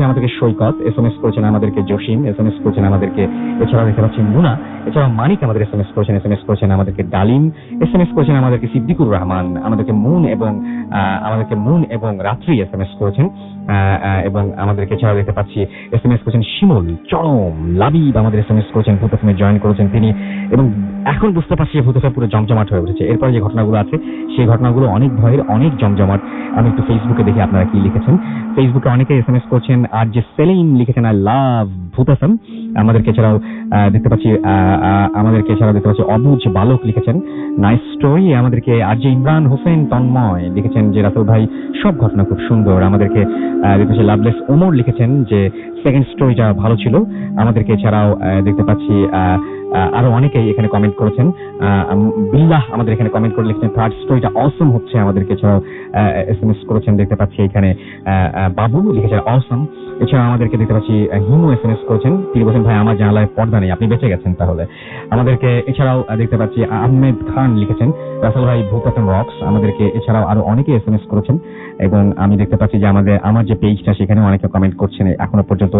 আমাদেরকে সৈকত, SMS করেছেন আমাদেরকে জসিম, SMS করেছেন আমাদেরকে। এছাড়া দেখতে পাচ্ছি মুনা, এছাড়া মানিক আমাদের SMS করেছেন আমাদেরকে ডালিম, SMS করেছেন আমাদেরকে সিদ্দিকুর রহমান, আমাদেরকে মুন এবং রাত্রি SMS করেছেন, এবং আমাদেরকে এছাড়া দেখতে পাচ্ছি SMS করেছেন শিমুল, চরম, লাবিব আমাদের SMS করেছেন, ভূত FM জয়েন করেছেন তিনি। এবং এখন বুঝতে পারছি যে ভূত FM পুরো জমজমাট হয়ে উঠেছে। এরপরে যে ঘটনাগুলো আছে সেই ঘটনাগুলো অনেক ভয়ের, অনেক জমজমাট। আমি একটু ফেসবুকে দেখি আপনারা কি লিখেছেন। ফেসবুকে অনেকে SMS করছেন, আর যে সেলিম লিখেছেন আই লাভ ভূত FM। আমাদেরকে এছাড়াও দেখতে পাচ্ছি অবুজ বালক লিখেছেন নাইস স্টোরি। আমাদেরকে আর যে ইমরান হোসেন তন্ময় লিখেছেন যে রাসেল ভাই সব ঘটনা খুব সুন্দর। আমাদেরকে দেখতে পাচ্ছি লাভলেস ওমর লিখেছেন যে সেকেন্ড স্টোরিটা ভালো ছিল। আমাদেরকে এছাড়াও দেখতে পাচ্ছি আরো অনেকেই এখানে কমেন্ট করেছেন। বিল্লাহ আমাদের এখানে কমেন্ট করে লিখেছেন থার্ড স্টোরিটা অসম হচ্ছে। আমাদেরকে এছাড়াও SMS করেছেন, দেখতে পাচ্ছি এখানে বাবু লিখেছেন অসম। এছাড়া আমাদেরকে দেখতে পাচ্ছি হিমু SMS করেছেন, তিনি বলছেন ভাই আমার জানালায় পর্দা নেই, আপনি বেঁচে গেছেন তাহলে। আমাদেরকে এছাড়াও দেখতে পাচ্ছি আহমেদ খান লিখেছেন রাসেল ভাই ভূত FM রক্স। আমাদেরকে এছাড়াও আরো অনেকে SMS করেছেন, এবং আমি দেখতে পাচ্ছি যে আমার যে পেজটা সেখানে অনেকে কমেন্ট করছেন এখনো পর্যন্ত।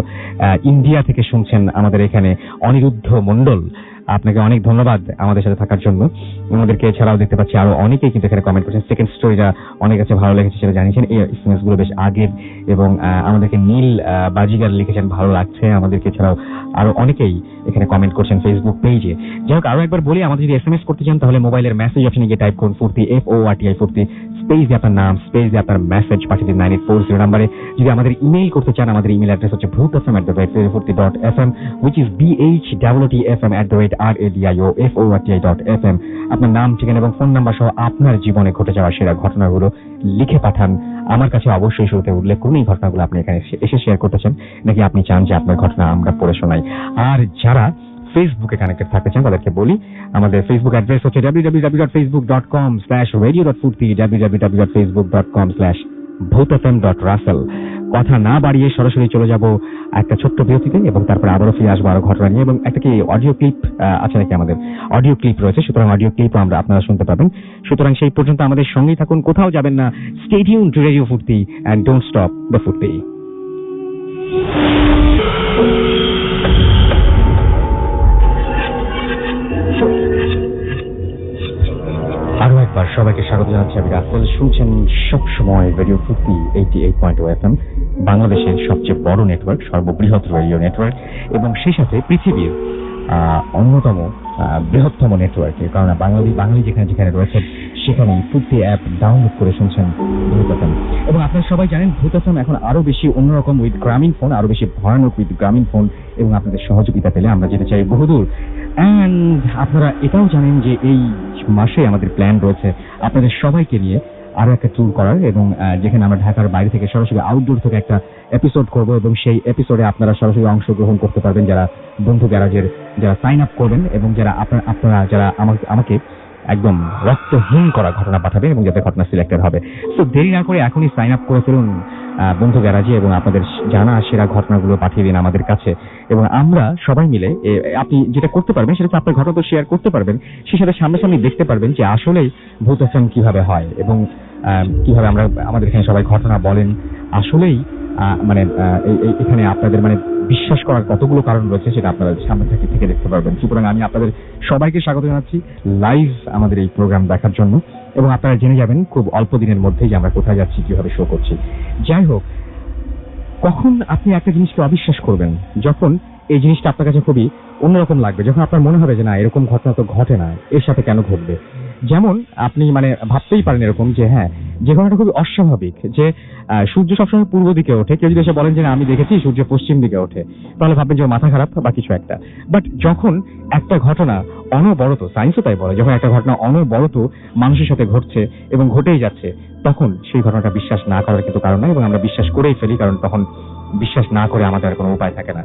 ইন্ডিয়া থেকে শুনছেন আমাদের এখানে অনিরুদ্ধ মন্ডল, আপনাকে অনেক ধন্যবাদ আমাদের সাথে থাকার জন্য। আমাদেরকে এছাড়াও দেখতে পাচ্ছি আরো অনেকেই কিন্তু এখানে কমেন্ট করছেন। সেকেন্ড স্টোরিটা অনেক কাছে ভালো লেগেছে সেটা জানিয়েছেন, এই SMS গুলো বেশ আগের। এবং আমাদেরকে নীল বাজিগার লিখেছেন ভালো লাগছে। আমাদেরকে এছাড়াও আরো অনেকেই এখানে কমেন্ট করছেন ফেসবুক পেজে। যাই হোক, আরো একবার বলি, আমাদের যদি SMS করতে চান তাহলে মোবাইলের মেসেজ অপশনে গিয়ে টাইপ করুন ফুর্তি, FORTI ফুর্তি, স্পেস দিয়ে আপনার নাম, স্পেস দিয়ে আপনার মেসেজ পাঠিয়ে দিন 9840 নাম্বারে। যদি আমাদের ইমেইল করতে চান, আমাদের ইমেইল অ্যাড্রেস হচ্ছে bhutfm@furti.fm, which is bhwtfm@radio.fm। আপনার নাম, ঠিকানা এবং ফোন নাম্বার সহ আপনার জীবনে ঘটে যাওয়া সেরা ঘটনাগুলো লিখে পাঠান আমার কাছে। অবশ্যই শুরুতে উল্লেখ করুন এই ঘটনাগুলো আপনি এখানে এসে শেয়ার করতে চান নাকি আপনি চান যে আপনার ঘটনা আমরা পড়ে শোনাই। আর যারা ফেসবুকে কানেক্টেড থাকতে চান তাদেরকে বলি, আমাদের ফেসবুক অ্যাড্রেস হচ্ছে www.facebook.com/radio.furti, www.facebook.com/bhutfm.russell। কথা না বাড়িয়ে সরাসরি চলে যাব একটা ছোট্ট বিরতিতে, এবং তারপরে আবারও ফিরে আসবো আরো ঘটনা নিয়ে। এবং একটা কি অডিও ক্লিপ আছে নাকি, আমাদের অডিও ক্লিপ রয়েছে, সুতরাং অডিও ক্লিপও আপনারা শুনতে পাবেন। সুতরাং সেই পর্যন্ত আমাদের সঙ্গেই থাকুন, কোথাও যাবেন না। স্টে টিউনড টু রেডিও ফুর্তি এন্ড ডোন্ট স্টপ দ্য ফুর্তি। আরো একবার সবাইকে স্বাগত জানাচ্ছি, আমি রাসেল। শুনছেন সবসময় রেডিও ফুর্তি 88.0 FM। বাংলাদেশের সবচেয়ে বড় নেটওয়ার্ক, সর্ববৃহৎ রেডিও নেটওয়ার্ক এবং সেই সাথে পৃথিবীর অন্যতম বৃহত্তম নেটওয়ার্কে, কারণ বাঙালি যেখানে যেখানে রয়েছে সেখানে ফুর্তি অ্যাপ ডাউনলোড করে শুনছেন ভূত FM। এবং আপনারা সবাই জানেন ভূত FM এখন আরো বেশি অন্যরকম উইথ গ্রামীণ ফোন, আরো বেশি ভয়ানক উইথ গ্রামীণ ফোন, এবং আপনাদের সহযোগিতা পেলে আমরা যেতে চাই বহুদূর। অ্যান্ড আপনারা এটাও জানেন যে এই মাসে আমাদের প্ল্যান রয়েছে আপনাদের সবাইকে নিয়ে আরো একটা ট্যুর করার, এবং যেখানে আমরা ঢাকার বাইরে থেকে সরাসরি আউটডোর থেকে একটা এপিসোড করব, এবং সেই এপিসোডে আপনারা সরাসরি অংশগ্রহণ করতে পারবেন যারা বন্ধু গ্যারাজের যারা সাইন আপ করবেন, এবং যারা আপনারা যারা আমাকে একদম রক্তহীন করা ঘটনা পাঠাবেন এবং যাতে ঘটনা সিলেক্টেড হবে। তো দেরি না করে এখনই সাইন আপ করে ফেলুন বন্ধু গ্যারাজে, এবং আপনাদের জানা সেরা ঘটনাগুলো পাঠিয়ে দিন আমাদের কাছে, এবং আমরা সবাই মিলে আপনি যেটা করতে পারবেন সেটা হচ্ছে আপনার ঘটনা তো শেয়ার করতে পারবেন, সেই সাথে সামনাসামনি দেখতে পারবেন যে আসলেই ভূত FM কিভাবে হয় এবং কিভাবে আমরা আমাদের এখানে সবাই ঘটনা বলেন। আসলেই মানে এখানে আপনাদের মানে বিশ্বাস করার কতগুলো কারণ রয়েছে সেটা আপনারা সামনে থেকে দেখতে পারবেন। সুতরাং আমি আপনাদের সবাইকে স্বাগত জানাচ্ছি লাইভ আমাদের এই প্রোগ্রাম দেখার জন্য, এবং আপনারা জেনে যাবেন খুব অল্প দিনের মধ্যেই যে আমরা কোথায় যাচ্ছি, কিভাবে শো করছি। যাই হোক, কখন আপনি একটা জিনিসকে অবিশ্বাস করবেন? যখন এই জিনিসটা আপনার কাছে খুবই অন্যরকম লাগবে, যখন আপনার মনে হবে যে না, এরকম ঘটনা তো ঘটে না, এর সাথে কেন ঘটবে। যেমন আপনি মানে ভাবতেই পারেন এরকম যে হ্যাঁ, যে ঘটনাটা খুবই অস্বাভাবিক, যে সূর্য সবসময় পূর্ব দিকে ওঠে, কেউ যদি এসে বলেন যে না আমি দেখেছি সূর্য পশ্চিম দিকে ওঠে, তাহলে ভাববেন যে মাথা খারাপ বা কিছু একটা। বাট যখন একটা ঘটনা অনবরত, সায়েন্সও তাই বলে, যখন একটা ঘটনা অনবরত মানুষের সাথে ঘটছে এবং ঘটেই যাচ্ছে, তখন সেই ঘটনাটা বিশ্বাস না করার কিন্তু কারণ নাই, এবং আমরা বিশ্বাস করেই ফেলি, কারণ তখন বিশ্বাস না করে আমাদের আর কোনো উপায় থাকে না।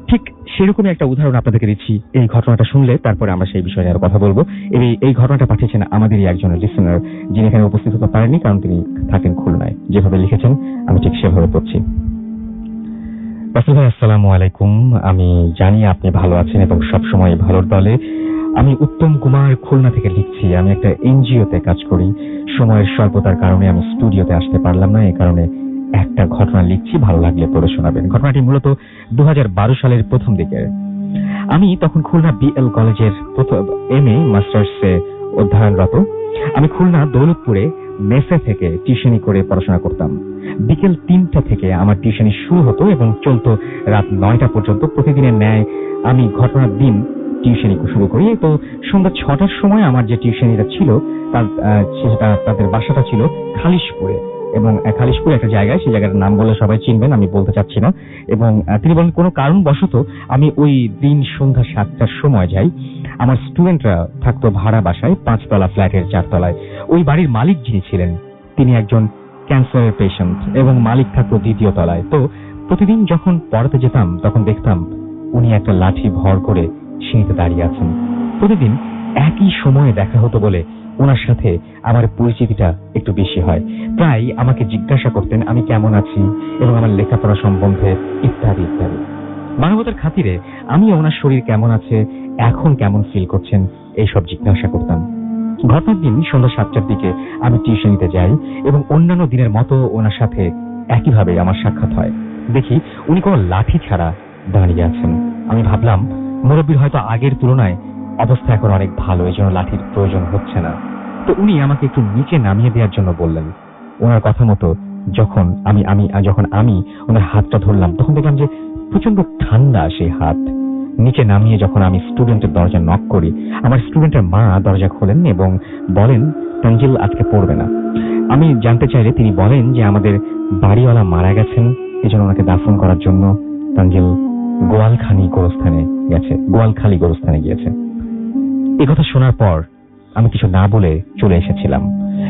ঠিক সেরকমই একটা উদাহরণ আপনাদেরকে দিচ্ছি, এই ঘটনাটা শুনলে তারপরে আমরা সেই বিষয়ে আরো কথা বলবো। এই ঘটনাটা পাঠিয়েছেন আমাদেরই একজন লিসেনার, যিনি এখানে উপস্থিত হতে পারেননি কারণ তিনি থাকেন খুলনায়। যেভাবে লিখেছেন আমি ঠিক সেভাবে পড়ছি। রাসেল ভাই, আসসালামু আলাইকুম। আমি জানি আপনি ভালো আছেন এবং সবসময় ভালোর দলে। আমি উত্তম কুমার খুলনা থেকে লিখছি। আমি একটা এনজিওতে কাজ করি। সময়ের স্বল্পতার কারণে আমি স্টুডিওতে আসতে পারলাম না, এই কারণে একটা ঘটনা লিখছি, ভালো লাগলে পড়ে শোনাবেন। ঘটনাটি মূলত 2012 সালের প্রথম দিকে। আমি তখন খুলনা BL কলেজের MA মাস্টার্সে অধ্যয়নরত। আমি খুলনা দৌলতপুরে মেসে থেকে টিউশনি করে পড়াশোনা করতাম। বিকেল 3টা থেকে আমার টিউশনি শুরু হতো এবং চলতো রাত 9টা পর্যন্ত। প্রতিদিনের ন্যায় আমি ঘটনার দিন টিউশনি শুরু করি। তো সন্ধ্যা 6টার সময় আমার যে টিউশনিটা ছিল তাদের বাসাটা ছিল খালিশপুরে, এবং খালিশপুরে একটা জায়গায়, সেই জায়গাটার নাম বলে সবাই চিনবেন, আমি বলতে চাচ্ছি না। এবং তিনি বলেন কোনো কারণবশত আমি ওই দিন সন্ধ্যা 7টার সময় যাই। আমার স্টুডেন্টরা থাকতো ভাড়া বাসায় 5 তলা ফ্ল্যাটের 4 তলায়। ওই বাড়ির মালিক যিনি ছিলেন তিনি একজন ক্যান্সারের পেশেন্ট, এবং মালিক থাকতো 2য় তলায়। তো প্রতিদিন যখন পড়াতে যেতাম তখন দেখতাম উনি একটা লাঠি ভর করে সিঁড়িতে দাঁড়িয়ে আছেন। প্রতিদিন একই সময়ে দেখা হতো বলে ওনার সাথে আমার পরিচিতিটা একটু বেশি হয়। প্রায় আমাকে জিজ্ঞাসা করতেন আমি কেমন আছি এবং আমার লেখাপড়া সম্বন্ধে ইত্যাদি ইত্যাদি। মানবতার খাতিরে আমি ওনার শরীর কেমন আছে, এখন কেমন ফিল করছেন, এইসব জিজ্ঞাসা করতাম। ঘটনার দিন সন্ধ্যা 7টার দিকে আমি টিউশনিতে যাই এবং অন্যান্য দিনের মতো ওনার সাথে একইভাবে আমার সাক্ষাৎ হয়। দেখি উনি কোনো লাঠি ছাড়া দাঁড়িয়ে আছেন। আমি ভাবলাম মুরব্বীর হয়তো আগের তুলনায় অবস্থা এখন অনেক ভালো, এই জন্য লাঠির প্রয়োজন হচ্ছে না। তো উনি আমাকে একটু নিচে নামিয়ে দেওয়ার জন্য বললেন। ওনার কথা মতো যখন আমি ওনার হাতটা ধরলাম তখন দেখলাম যে প্রচন্ড ঠান্ডা সেই হাত। নিচে নামিয়ে যখন আমি স্টুডেন্টের দরজা নক করি, আমার স্টুডেন্টের মা দরজা খোলেন এবং বলেন তানজিল আজকে পড়বে না। আমি জানতে চাইলে তিনি বলেন যে আমাদের বাড়িওয়ালা মারা গেছেন, এজন্য ওনাকে দাফন করার জন্য তানজিল গোয়ালখালী গোরস্থানে গিয়েছে। এই কথা শোনার পর আমি কিছু না বলে চলে এসেছিলাম।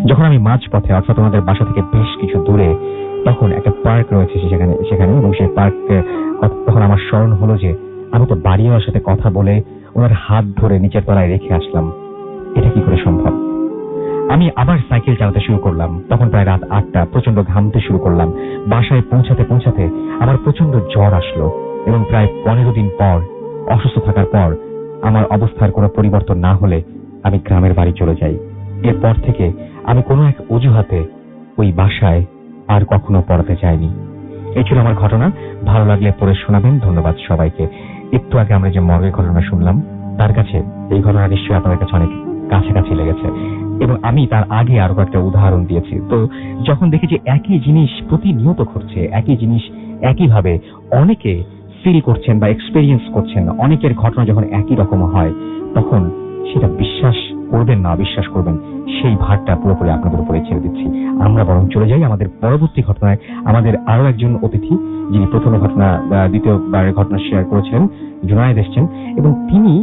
যখন আমি মাঝপথে, অর্থাৎ ওনাদের বাসা থেকে বেশ কিছু দূরে, তখন একটা পার্ক রয়েছে সেখানে এবং সেই পার্কে তখন আমার স্মরণ হলো যে আমি তো বাড়িওয়ালার সাথে কথা বলে ওনার হাত ধরে নিচের তলায় রেখে আসলাম। এটা কি করে সম্ভব? আমি আবার সাইকেল চালাতে শুরু করলাম। তখন প্রায় রাত 8টা। প্রচন্ড ঘামতে শুরু করলাম। বাসায় পৌঁছাতে আমার প্রচন্ড জ্বর আসলো এবং প্রায় 15 দিন পর, অসুস্থ থাকার পর, আমার অবস্থার কোনো পরিবর্তন না হলে আমি গ্রামের বাড়ি চলে যাই। এরপর থেকে আমি কোনো এক অজুহাতে ওই বাসায় আর কখনো পড়াতে যাইনি। এই ছিল আমার ঘটনা। ভালো লাগলে পড়ে শোনাবেন। ধন্যবাদ সবাইকে। একটু আগে আমরা যে মর্গের ঘটনা শুনলাম, তার কাছে এই ঘটনা নিশ্চয়ই আপনাদের কাছে অনেক কাছাকাছি লেগেছে। এবং আমি তার আগে আরো একটা উদাহরণ দিয়েছি। তো যখন দেখি যে একই জিনিস প্রতিনিয়ত ঘটছে, একই জিনিস একইভাবে অনেকে ফিল করছেন বা এক্সপেরিয়েন্স করছেন, অনেকের ঘটনা যখন একই রকম হয়, তখন সেটা বিশ্বাস করবেন না বিশ্বাস করবেন, সেই ভারটা পুরোপুরি আপনাদের উপরে ছেড়ে দিচ্ছি। আমরা বরং চলে যাই আমাদের পরবর্তী ঘটনায়। আমাদের আরো একজন অতিথি, যিনি প্রথমে ঘটনা দ্বিতীয়বারের ঘটনা শেয়ার করেছিলেন, জুনায়েদ এসছেন, এবং তিনি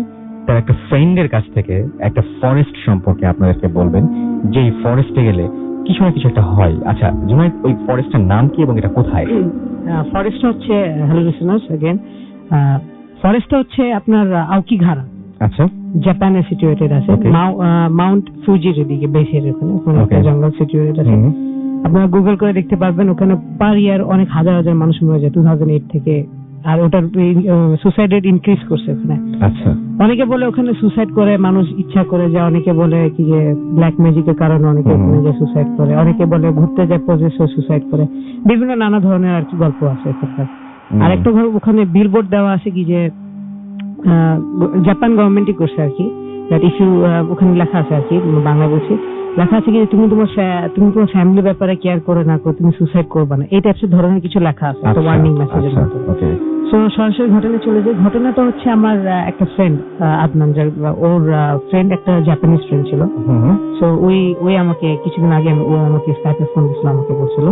তার একটা ফ্রেন্ডের কাছ থেকে একটা ফরেস্ট সম্পর্কে আপনাদেরকে বলবেন, যে এই ফরেস্টে গেলে কিছু না কিছু একটা হয়। আচ্ছা জুনায়েদ, ওই ফরেস্টের নাম কি এবং এটা কোথায়? ফরেস্টটা হচ্ছে, হ্যালো লিসেনার্স অ্যাগেন, ফরেস্টটা হচ্ছে আপনার আওকিঘারা, আচ্ছা, জাপানে সিচুয়েটেড আছে। Okay. মাউন্ট ফুজির এদিকে বেসের ওখানে একটা Okay. জঙ্গল সিচুয়েটেড আছে। হুম, আপনারা গুগল করে দেখতে পারবেন, ওখানে পার ইয়ার অনেক হাজার হাজার মানুষ মরে যায় 2008 থেকে। আর ওটার সুসাইড রেট ইনক্রিজ করছে ওখানে। আচ্ছা, অনেকে বলে ওখানে সুসাইড করে মানুষ ইচ্ছা করে যায়, অনেকে বলে কি যে ব্ল্যাক ম্যাজিকের কারণে অনেকে ওখানে যে সুসাইড করে, অনেকে বলে ঘুরতে যায় পজেস সুসাইড করে, বিভিন্ন নানা ধরনের আর কি গল্প আছে এখানকার। আর একটা ওখানে বিলবোর্ড দেওয়া আছে কি যে জাপান গভর্নমেন্টই করছে আর কি, দ্যাট ইফ ইউ, ওখানে লেখা আছে আর কি, বাংলা বলছি, লেখা আছে কি যে তুমি তোমার ফ্যামিলির ব্যাপারে কেয়ার করে না করো, তুমি সুসাইড করবে না, এই টাইপের ধরনের কিছু লেখা আছে, একটা ওয়ার্নিং মেসেজের মতো। ওকে, সো সরাসরি ঘটনা চলে যায়। ঘটনাটা হচ্ছে আমার একটা ফ্রেন্ড আদনান, ওর ফ্রেন্ড একটা জাপানিজ ফ্রেন্ড ছিল। সো ওই আমাকে কিছুদিন আগে ও আমাকে স্কাইপে ফোন দিয়েছিল, আমাকে বলছিল।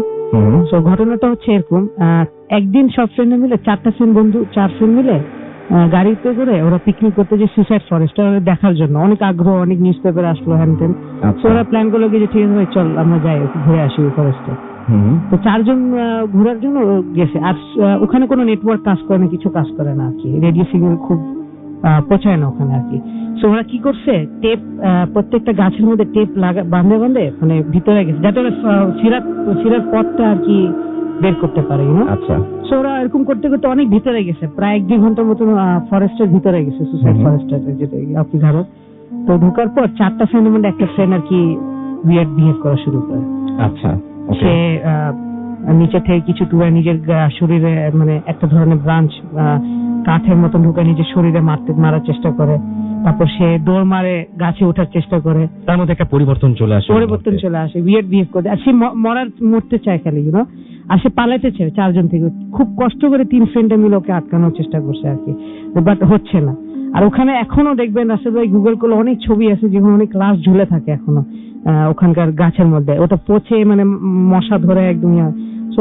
সো ঘটনাটা হচ্ছে এরকম, একদিন সব ফ্রেন্ড মিলে, 4 ফ্রেন্ড মিলে গাড়িতে করে ওরা পিকনিক করতে যে সুসাইড ফরেস্ট দেখার জন্য, অনেক আগ্রহ, অনেক নিউজ পেপার আসলো হ্যান তেন। তো ওরা প্ল্যান করলো যে ঠিক আছে ভাই চল আমরা যাই ঘুরে আসি ওই ফরেস্টে। তো 4 জন ঘোরার জন্য গেছে। আর ওখানে কোনো নেটওয়ার্ক কাজ করে না, কিছু কাজ করে না আর কি, রেডিও সিগন্যাল খুব পৌঁছায় না ওখানে আর কি। তো ওরা কি করছে, টেপ প্রত্যেকটা গাছের মধ্যে টেপ বাঁধে মানে ভিতরে গেছে, যাতে ওরা সিরাত পথটা আর কি বের করতে পারে। আচ্ছা, সো ওরা এরকম করতে করতে অনেক ভিতরে গেছে, প্রায় 1-2 ঘন্টার মতো ফরেস্টের ভিতরে গেছে, সুসাইড ফরেস্টের যেটা আওকিঘারা। তো ঢোকার পর 4টা ফ্রেন্ডের মধ্যে একটা ফ্রেন্ড আর কি উইয়ার্ড বিহেভ করা শুরু করে। আচ্ছা, সে নিচে থেকে কিছু টুয়ে নিজের শরীরে, মানে একটা ধরনের ব্রাঞ্চ কাঠের মতন ঢুকে নিজের শরীরে মারার চেষ্টা করে। তারপর সে দৌড় মারে, গাছে ওঠার চেষ্টা করে, তার মধ্যে একটা পরিবর্তন চলে আসে, উইয়ার্ড বিহেভ করে। আর সে মরতে চায় খালি, আর সে পালাতে চায় 4 জন থেকে। খুব কষ্ট করে 3 ফ্রেন্ডে মিলে ওকে আটকানোর চেষ্টা করছে আর কি, বাট হচ্ছে না। আর ওখানে এখনো দেখবেন রাসেল ভাই, গুগল করলে অনেক ছবি আছে যেখানে অনেক লাশ ঝুলে থাকে এখনো ওখানকার গাছের মধ্যে, ওটা পচে মানে মশা ধরে একদম। সো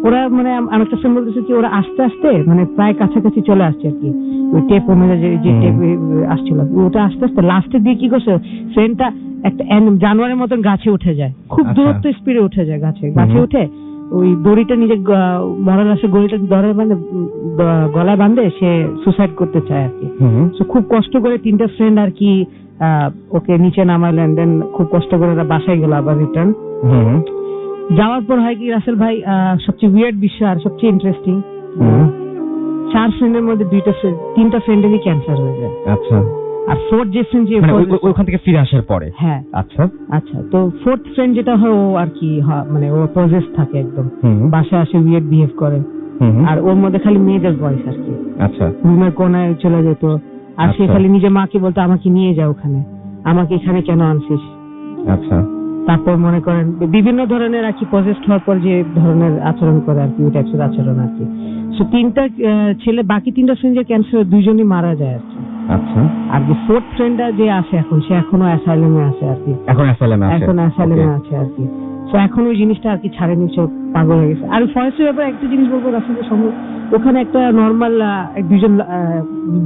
ওরা মানে আমি একটা ফ্রেন্ড বলতেছে কি, ওরা আস্তে আস্তে মানে প্রায় কাছাকাছি চলে আসছে আর কি, ওই টেপ অনুযায়ী যে টেপ আসছিল, ওটা আস্তে আস্তে লাস্টের দিয়ে কি করছে, ফ্রেন্ডটা একটা জানোয়ারের মতন গাছে উঠে যায়, খুব দূরত্ব স্পিডে উঠে যায় গাছে উঠে ওই দড়িটা নিজের মরার লাশে গলায় বাঁধে সে সুসাইড করতে চায় আর কি। সো খুব কষ্ট করে 3টা ফ্রেন্ড আর কি ওকে নিচে নামাইলেন, দেন খুব কষ্ট করে ওরা বাসায় গেল আবার রিটার্ন। যাওয়ার পর হয় কি রাসেল ভাই, সবচেয়ে উইয়ার্ড বিষয় আর সবচেয়ে ইন্টারেস্টিং, 4 ফ্রেন্ডের মধ্যে 3টা ফ্রেন্ডেরই ক্যান্সার হয়ে যায়। আচ্ছা, আর 4th যে ফ্রেন্ড, যে ওখান থেকে ফিরে আসার পরে, হ্যাঁ আচ্ছা আচ্ছা, তো 4th ফ্রেন্ড যেটা হয় ও আর কি মানে ও পজেস থাকে একদম, বাসায় আসে উইয়ার্ড বিহেভ করে, আর ওর মধ্যে খালি মেয়েদের ভয়েস আর কি। আচ্ছা, রুমের কোনায় চলে যেত, আর সে আচ্ছা। খালি নিজের মাকে বলতো আমাকে নিয়ে যাও ওখানে, আমাকে এখানে কেন আনছিস। আচ্ছা, তারপর মনে করেন বিভিন্ন ধরনের আর কি পজেস্ট হওয়ার পর যে ধরনের আচরণ করে আর কি, ওই টাইপের আচরণ আর কি। সো 3টা ছেলে, বাকি 3টা ফ্রেন্ডের ক্যান্সার 2জনই মারা যায় আর কি। আচ্ছা, আর যে 4th ফ্রেন্ডটা যে আসে এখন, সে এখনো অ্যাসাইলামে আছে আর কি, এখন অ্যাসাইলামে আছে আর কি। তো এখন ওই জিনিসটা আর কি ছাড়েনি, সব পাগল হয়ে গেছে। আর ফরেস্টের ব্যাপারে একটা জিনিস বলবো রাসেল, ওখানে একটা নর্মাল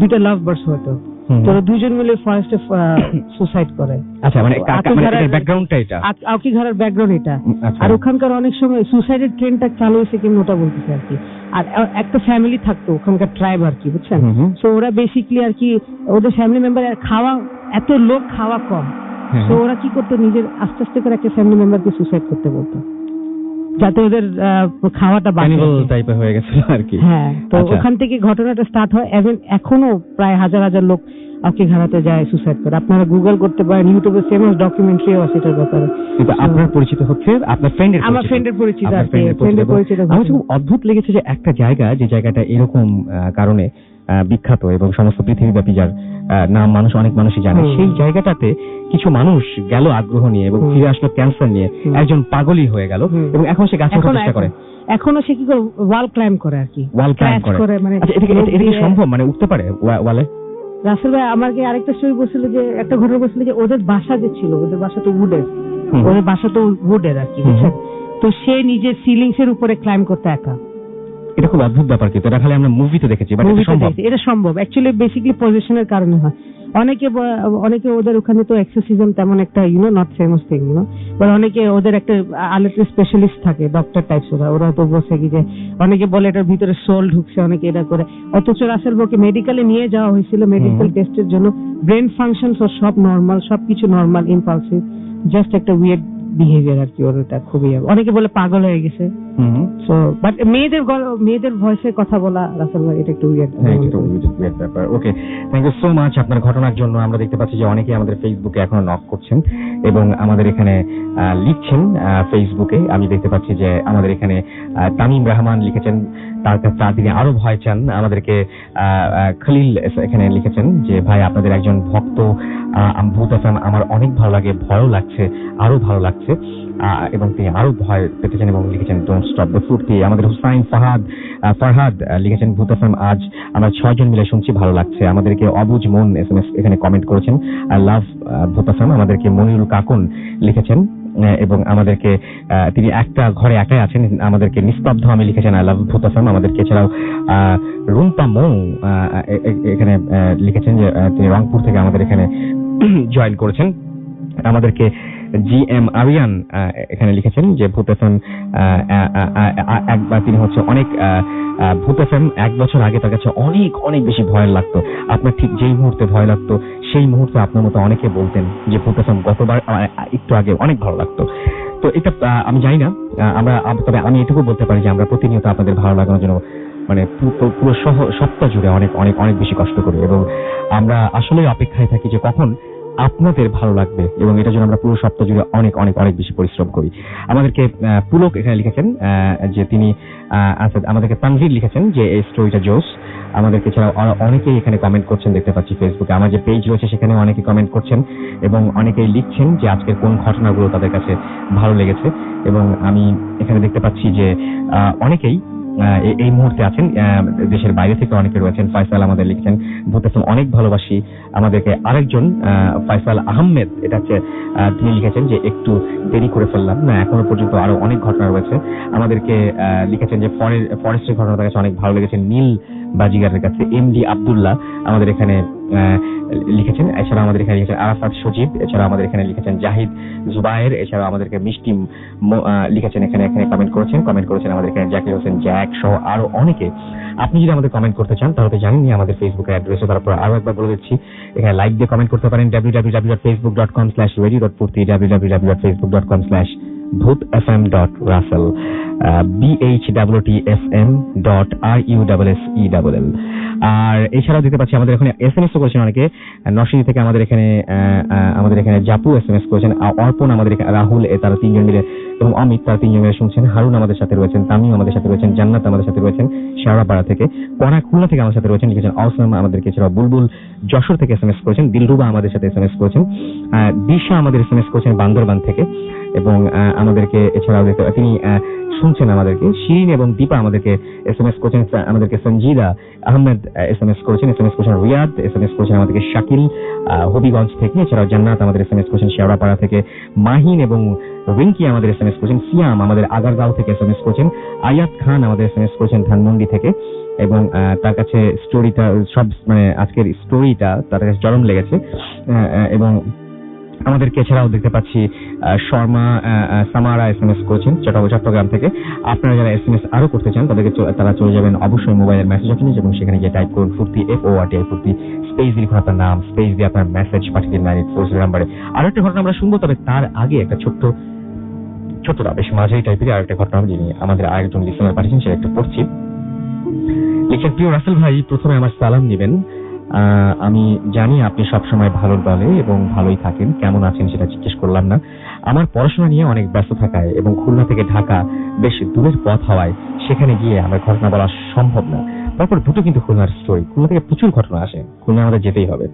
2টা লাভ বার্ডস হতো, তো 2 জন মিলে ফরেস্টে সুসাইড করে। আচ্ছা, মানে ব্যাকগ্রাউন্ডটা এটা, আওকিঘারার ব্যাকগ্রাউন্ড এটা। আর ওখানকার অনেক সময় সুসাইডের ট্রেনটা চালু হয়েছে কিন্তু ওটা বলতেছে আর কি। আর একটা ফ্যামিলি থাকতো ওখানকার ট্রাইব আর কি, বুঝছেন। সো ওরা বেসিক্যালি আর কি, ওদের ফ্যামিলি মেম্বার খাওয়া, এত লোক খাওয়া কম, তো ওরা কি করতো, নিজের আস্তে আস্তে করে একটা ফ্যামিলি মেম্বারকে সুসাইড করতে বলতো, যাতে ওদের খাওয়াটা টাইপের হয়ে গেছিল আর কি। হ্যাঁ, তো ওখান থেকে ঘটনাটা স্টার্ট হয়। এখনো প্রায় হাজার হাজার লোক আওকিঘারাতে যায় সুসাইড করে। আপনারা গুগল করতে পারেন, ইউটিউবে ফেমাস ডকুমেন্টারিও আছে এটার ব্যাপারে। কিন্তু আপনার পরিচিত হচ্ছে আপনার ফ্রেন্ডের, আমার ফ্রেন্ডের পরিচিত আর কি, ফ্রেন্ডের পরিচিত। আমার খুব অদ্ভুত লেগেছে যে একটা জায়গা, যে জায়গাটা এরকম কারণে বিখ্যাত এবং সমস্ত পৃথিবীব্যাপী যার নাম অনেক মানুষই জানে, সেই জায়গাটাতে কিছু মানুষ গেল আগ্রহ নিয়ে এবং ফিরে আসলো ক্যান্সার নিয়ে, একজন পাগলই হয়ে গেল এবং এখন সে গাছে ওঠার চেষ্টা করে। এখনো সে কি করে ওয়াল ক্লাইম্ব করে আর কি, ওয়াল ক্লাইম্ব করে। মানে আচ্ছা, এটা কি সম্ভব, মানে উঠতে পারে ওয়ালে? রাসেল ভাই আমাকে আরেকটা স্টোরি বলছিল যে, একটা ঘটনা বলছিল যে ওদের বাসা যে ছিল, ওদের বাসা তো উডের, ওদের বাসা তো উডের আর কি, বুঝছেন? তো সে নিজের সিলিংস এর উপরে ক্লাইম্ব করতে একা। এটা খুব অদ্ভুত ব্যাপার, কিন্তু এটা খালি আমরা মুভিতে দেখেছি, বাট এটা সম্ভব। এটা সম্ভব অ্যাকচুয়ালি, বেসিক্যালি পজিশনের কারণে হয়। অনেকে ওদের ওখানে তো এক্সোসিজম তেমন একটা নট ফেমাস থিং, বাট অনেকে ওদের একটা আলাদা স্পেশালিস্ট থাকে, ডক্টর টাইপস, ওরা তো বলছে কি যে অনেকে বলে এটার ভিতরে সোল ঢুকছে, অনেকে এটা করে। অথচ রাসেল ভাইকে মেডিকেলে নিয়ে যাওয়া হয়েছিল মেডিকেল টেস্টের জন্য, ব্রেন ফাংশন সব নর্মাল, সবকিছু নর্মাল, ইম্পালসিভ, জাস্ট একটা উইয়ার্ড বিহেভিয়ার আর কি ওর। এটা খুবই, অনেকে বলে পাগল হয়ে গেছে। সো বাট মেয়েদের ভয়েসে কথা বলা রাসেল ভাই, এটা একটু উইয়ার্ড ব্যাপার। ওকে, থ্যাংক ইউ সো মাচ আপনার ঘটনার জন্য। আমরা দেখতে পাচ্ছি যে অনেকেই আমাদের ফেসবুকে এখনো নক করছেন এবং আমাদের এখানে লিখছেন ফেসবুকে। আমি দেখতে পাচ্ছি যে আমাদের এখানে তামিম রহমান লিখেছেন, তার কাছে তিনি আরো ভয় চান। আমাদেরকে খলিল এখানে লিখেছেন যে ভাই আপনাদের একজন ভক্ত, ভূত এফএম আমার অনেক ভালো লাগে, ভয়ও লাগছে, আরো ভালো লাগছে, এবং তিনি আরো ভয় পেতে চান এবং লিখেছেন ডোন্ট স্টপ দ্য ফুর্তি। আমাদের হুসাইন ফারহাদ লিখেছেন ভূত এফএম আজ আমরা 6 জন মিলে শুনছি, ভালো লাগছে। আমাদেরকে অবুজ মন এসএমএস এখানে কমেন্ট করেছেন, আই লাভ ভূত এফএম। আমাদেরকে মনিরুল কাকুন লিখেছেন এবং আমাদেরকে তিনি একটা ঘরে একাই আছেন, আমাদেরকে নিস্তব্ধ আমি লিখেছেন আই লাভ ভূত এফএম। আমাদেরকে এছাড়াও রুম্পা মৌ এখানে লিখেছেন যে তিনি রংপুর থেকে আমাদের এখানে জয়েন করেছেন। আমাদেরকে জিএম আরিয়ান এখানে লিখেছেন যে ভূত এফএম একবার তিনি হচ্ছে অনেক ভূত এফএম 1 বছর আগে তার কাছে অনেক অনেক বেশি ভয় লাগতো। আপনার ঠিক যেই মুহূর্তে ভয় লাগতো সেই মুহূর্তে আপনার মতো অনেকে বলতেন যে ভূত এফএম গতবার একটু আগে অনেক ভালো লাগতো। তো এটা আমি জানি না, তবে আমি এটুকু বলতে পারি যে আমরা প্রতিনিয়ত আপনাদের ভালো লাগানোর জন্য মানে পুরো সপ্তাহ জুড়ে অনেক অনেক অনেক বেশি কষ্ট করি এবং আমরা আসলে অপেক্ষায় থাকি যে কখন আপনাদের ভালো লাগবে এবং এটার জন্য আমরা পুরো সপ্তাহ জুড়ে অনেক অনেক অনেক বেশি পরিশ্রম করি। আমাদেরকে পুলক এখানে লিখেছেন যে তিনি আমাদেরকে তানভীর লিখেছেন যে এই স্টোরিটা জোস। আমাদেরকে ছাড়াও অনেকেই এখানে কমেন্ট করছেন, দেখতে পাচ্ছি ফেসবুকে আমার যে পেজ রয়েছে সেখানে অনেকে কমেন্ট করছেন এবং অনেকেই লিখছেন যে আজকের কোন ঘটনাগুলো তাদের কাছে ভালো লেগেছে। এবং আমি এখানে দেখতে পাচ্ছি যে অনেকেই এই মুহূর্তে আছেন, দেশের বাইরে থেকে অনেকে রয়েছেন। ফয়সাল আমাদের লিখছেন ভূত এফএম অনেক ভালোবাসি। আমাদেরকে আরেকজন ফয়সাল আহমেদ এটা হচ্ছে তিনি লিখেছেন যে একটু দেরি করে ফেললাম না, এখনো পর্যন্ত আরো অনেক ঘটনা রয়েছে। আমাদেরকে লিখেছেন যে ফরেস্টের ঘটনা তার কাছে অনেক ভালো লেগেছে নীল বাজিগারের কাছে। এমডি আব্দুল্লাহ আমাদের এখানে লিখেছেন। এছাড়া আমাদের এখানে লিখেছেন আরাফাত সজীব। এছাড়া আমাদের এখানে লিখেছেন জাহিদ জুবায়ের। এছাড়া আমাদেরকে মিষ্টি লিখেছেন, এখানে কমেন্ট করেছেন আমাদের এখানে জাকির হোসেন জ্যাক সহ আরো অনেকে। আপনি যদি আমাদের কমেন্ট করতে চান তাহলে জানেননি আমাদের ফেসবুকের অ্যাড্রেসে, তারপর আরো একবার বলে দিচ্ছি এখানে লাইক দিয়ে কমেন্ট করতে পারেন www.facebook.com/radio.purti, www.facebook.com/bhootfm.russell, BHWTFM.RUSSELL। আর এছাড়াও দিতে পাচ্ছি আমাদের এখানে এসএমএস করেছেন অনেকে। নরসিংদী থেকে আমাদের এখানে জাপু এসএমএস করেছেন, অর্পণ আমাদের এখানে, রাহুল তারা 3 জন মিলে এবং অমিত তারা 3 জন মিলে শুনছেন। হারুন আমাদের সাথে রয়েছেন, তামিম আমাদের সাথে রয়েছেন, জান্নাত আমাদের সাথে রয়েছেন শেওড়াপাড়া থেকে, কনা খুলনা থেকে আমাদের সাথে রয়েছেন লিখেছেন অসম। আমাদেরকে এছাড়াও বুলবুল যশোর থেকে এসএমএস করেছেন, দিলরুবা আমাদের সাথে এসএমএস করেছেন, দিশা আমাদের এসএমএস করেছেন বান্দরবান থেকে এবং আমাদেরকে এছাড়াও তিনি শুনছেন আমাদেরকে। শিরিন এবং দীপা আমাদেরকে এসএমএস করেছেন, আমাদেরকে সঞ্জিদা আহমেদ এসএমএস করেছেন রিয়াদ এসএমএস করেছেন আমাদেরকে শাকিল হবিগঞ্জ থেকে। এছাড়াও জান্নাত আমাদের এসএমএস করেছেন শেওড়াপাড়া থেকে, মাহিন এবং রিঙ্কি আমাদের এসএমএস করেছেন, সিয়াম আমাদের আগারগাঁও থেকে এসএমএস করেছেন, আয়াত খান আমাদের এসএমএস করেছেন ধানমন্ডি থেকে এবং তার কাছে স্টোরিটা সব মানে আজকের স্টোরিটা তার কাছে চরম লেগেছে। এবং আমাদেরকে এছাড়াও দেখতে পাচ্ছি শর্মা সামারা এসএমএস করেছেন চট্টগ্রাম থেকে। আপনারা যারা এসএমএস আরো করতে চান তারা চলে যাবেন অবশ্যই মোবাইলের মেসেজ অপশনে এবং সেখানে গিয়ে টাইপ করুন ফুর্তি FORTI ফুর্তি, স্পেস দিয়ে লিখুন আপনার নাম, স্পেস দিয়ে আপনার মেসেজ পাঠিয়ে দিন 9840 নাম্বারে। আরো একটা ঘটনা আমরা শুনবো, তবে তার আগে একটা ছোট্টটা বেশ মাঝারি টাইপের আরেকটা ঘটনা যিনি আমাদের আরেকজন লিসেনার পাঠিয়েছেন সেটা একটু পড়ছি। লিখেন, প্রিয় রাসেল ভাই, প্রথমে আমার সালাম নেবেন। আমি জানি আপনি সবসময় ভালোর দলে এবং ভালোই থাকেন, কেমন আছেন সেটা জিজ্ঞেস করলাম না। আমার পড়াশোনা নিয়ে অনেক ব্যস্ত থাকায় এবং খুলনা থেকে ঢাকা বেশ দূরের পথ হওয়ায় সেখানে গিয়ে আমার ঘটনা বলা সম্ভব না। তারপর দুটো কিন্তু খুলনার স্টোরি, খুলনা থেকে প্রচুর ঘটনা আসে, খুলনা আমাদের যেতেই হবে।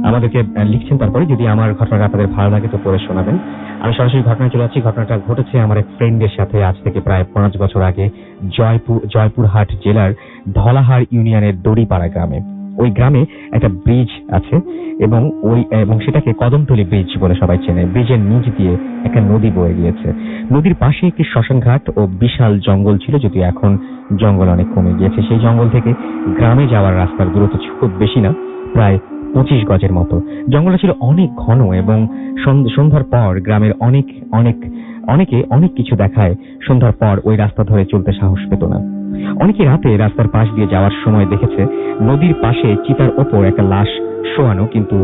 আমাদেরকে লিখছেন। তারপরে যদি আমার ঘটনাটা আপনাদের ভালো লাগে তো পড়ে শোনাবেন। আমি সরাসরি ঘটনায় চলে যাচ্ছি। ঘটনাটা ঘটেছে আমার এক ফ্রেন্ডের সাথে আজ থেকে প্রায় 5 বছর আগে জয়পুরহাট জেলার ধলাহার ইউনিয়নের দড়িপাড়া গ্রামে। ওই গ্রামে একটা ব্রিজ আছে এবং সেটাকে কদমতলী ব্রিজ বলে সবাই চেনে। ব্রিজের নিচ দিয়ে একটা নদী বয়ে গিয়েছে। নদীর পাশে একটি শ্মশানঘাট ও বিশাল জঙ্গল ছিল, যদিও এখন জঙ্গল অনেক কমে গিয়েছে। সেই জঙ্গল থেকে গ্রামে যাওয়ার রাস্তার দূরত্ব খুব বেশি না, প্রায় 25 গজের মতো। জঙ্গলটা ছিল অনেক ঘন এবং সন্ধ্যার পর গ্রামের অনেকে অনেক কিছু দেখায়। সন্ধ্যার পর ওই রাস্তা ধরে চলতে সাহস পেত না। অনেকে রাতে রাস্তার পাশ দিয়ে যাওয়ার সময় দেখেছে নদীর পাশে চিতার ওপর একটা লাশ শোয়ানো, কিন্তু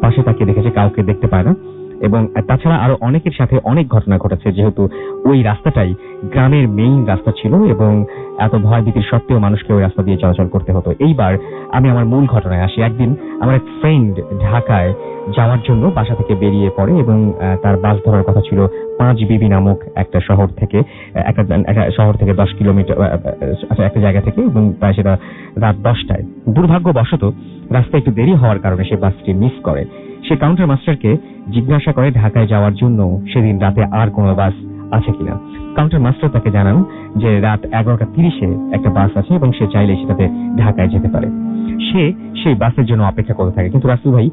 পাশে তাকে দেখেছে, কাউকে দেখতে পায় না। এবং তাছাড়া আরো অনেকের সাথে অনেক ঘটনা ঘটেছে, যেহেতু ওই রাস্তাটাই গ্রামের মেইন রাস্তা ছিল এবং এত ভয় ভীতির সত্ত্বেও মানুষকে ওই রাস্তা দিয়ে চলাচল করতে হতো। এইবার আমি আমার মূল ঘটনায় আসি। একদিন আমার এক ফ্রেন্ড ঢাকায় যাওয়ার জন্য বাসা থেকে বেরিয়ে পড়ে এবং তার বাস ধরার কথা ছিল পাঁচবিবি নামক একটা শহর থেকে 10 কিলোমিটার একটা জায়গা থেকে, এবং প্রায় সেটা রাত 10টায়। দুর্ভাগ্যবশত রাস্তায় একটু দেরি হওয়ার কারণে সে বাসটি মিস করে। সে কাউন্টার মাস্টারকে জিজ্ঞাসা করে ঢাকায় যাওয়ার জন্য সেদিন রাতে আর কোনো বাস আছে কিনা। কাউন্টার মাস্টার তাকে জানান যে রাত 11:30-এ একটা বাস আছে এবং সে চাইলে সেটাতে ঢাকায় যেতে পারে। সে সেই বাসের জন্য অপেক্ষা করতে থাকে, কিন্তু রাসেল ভাই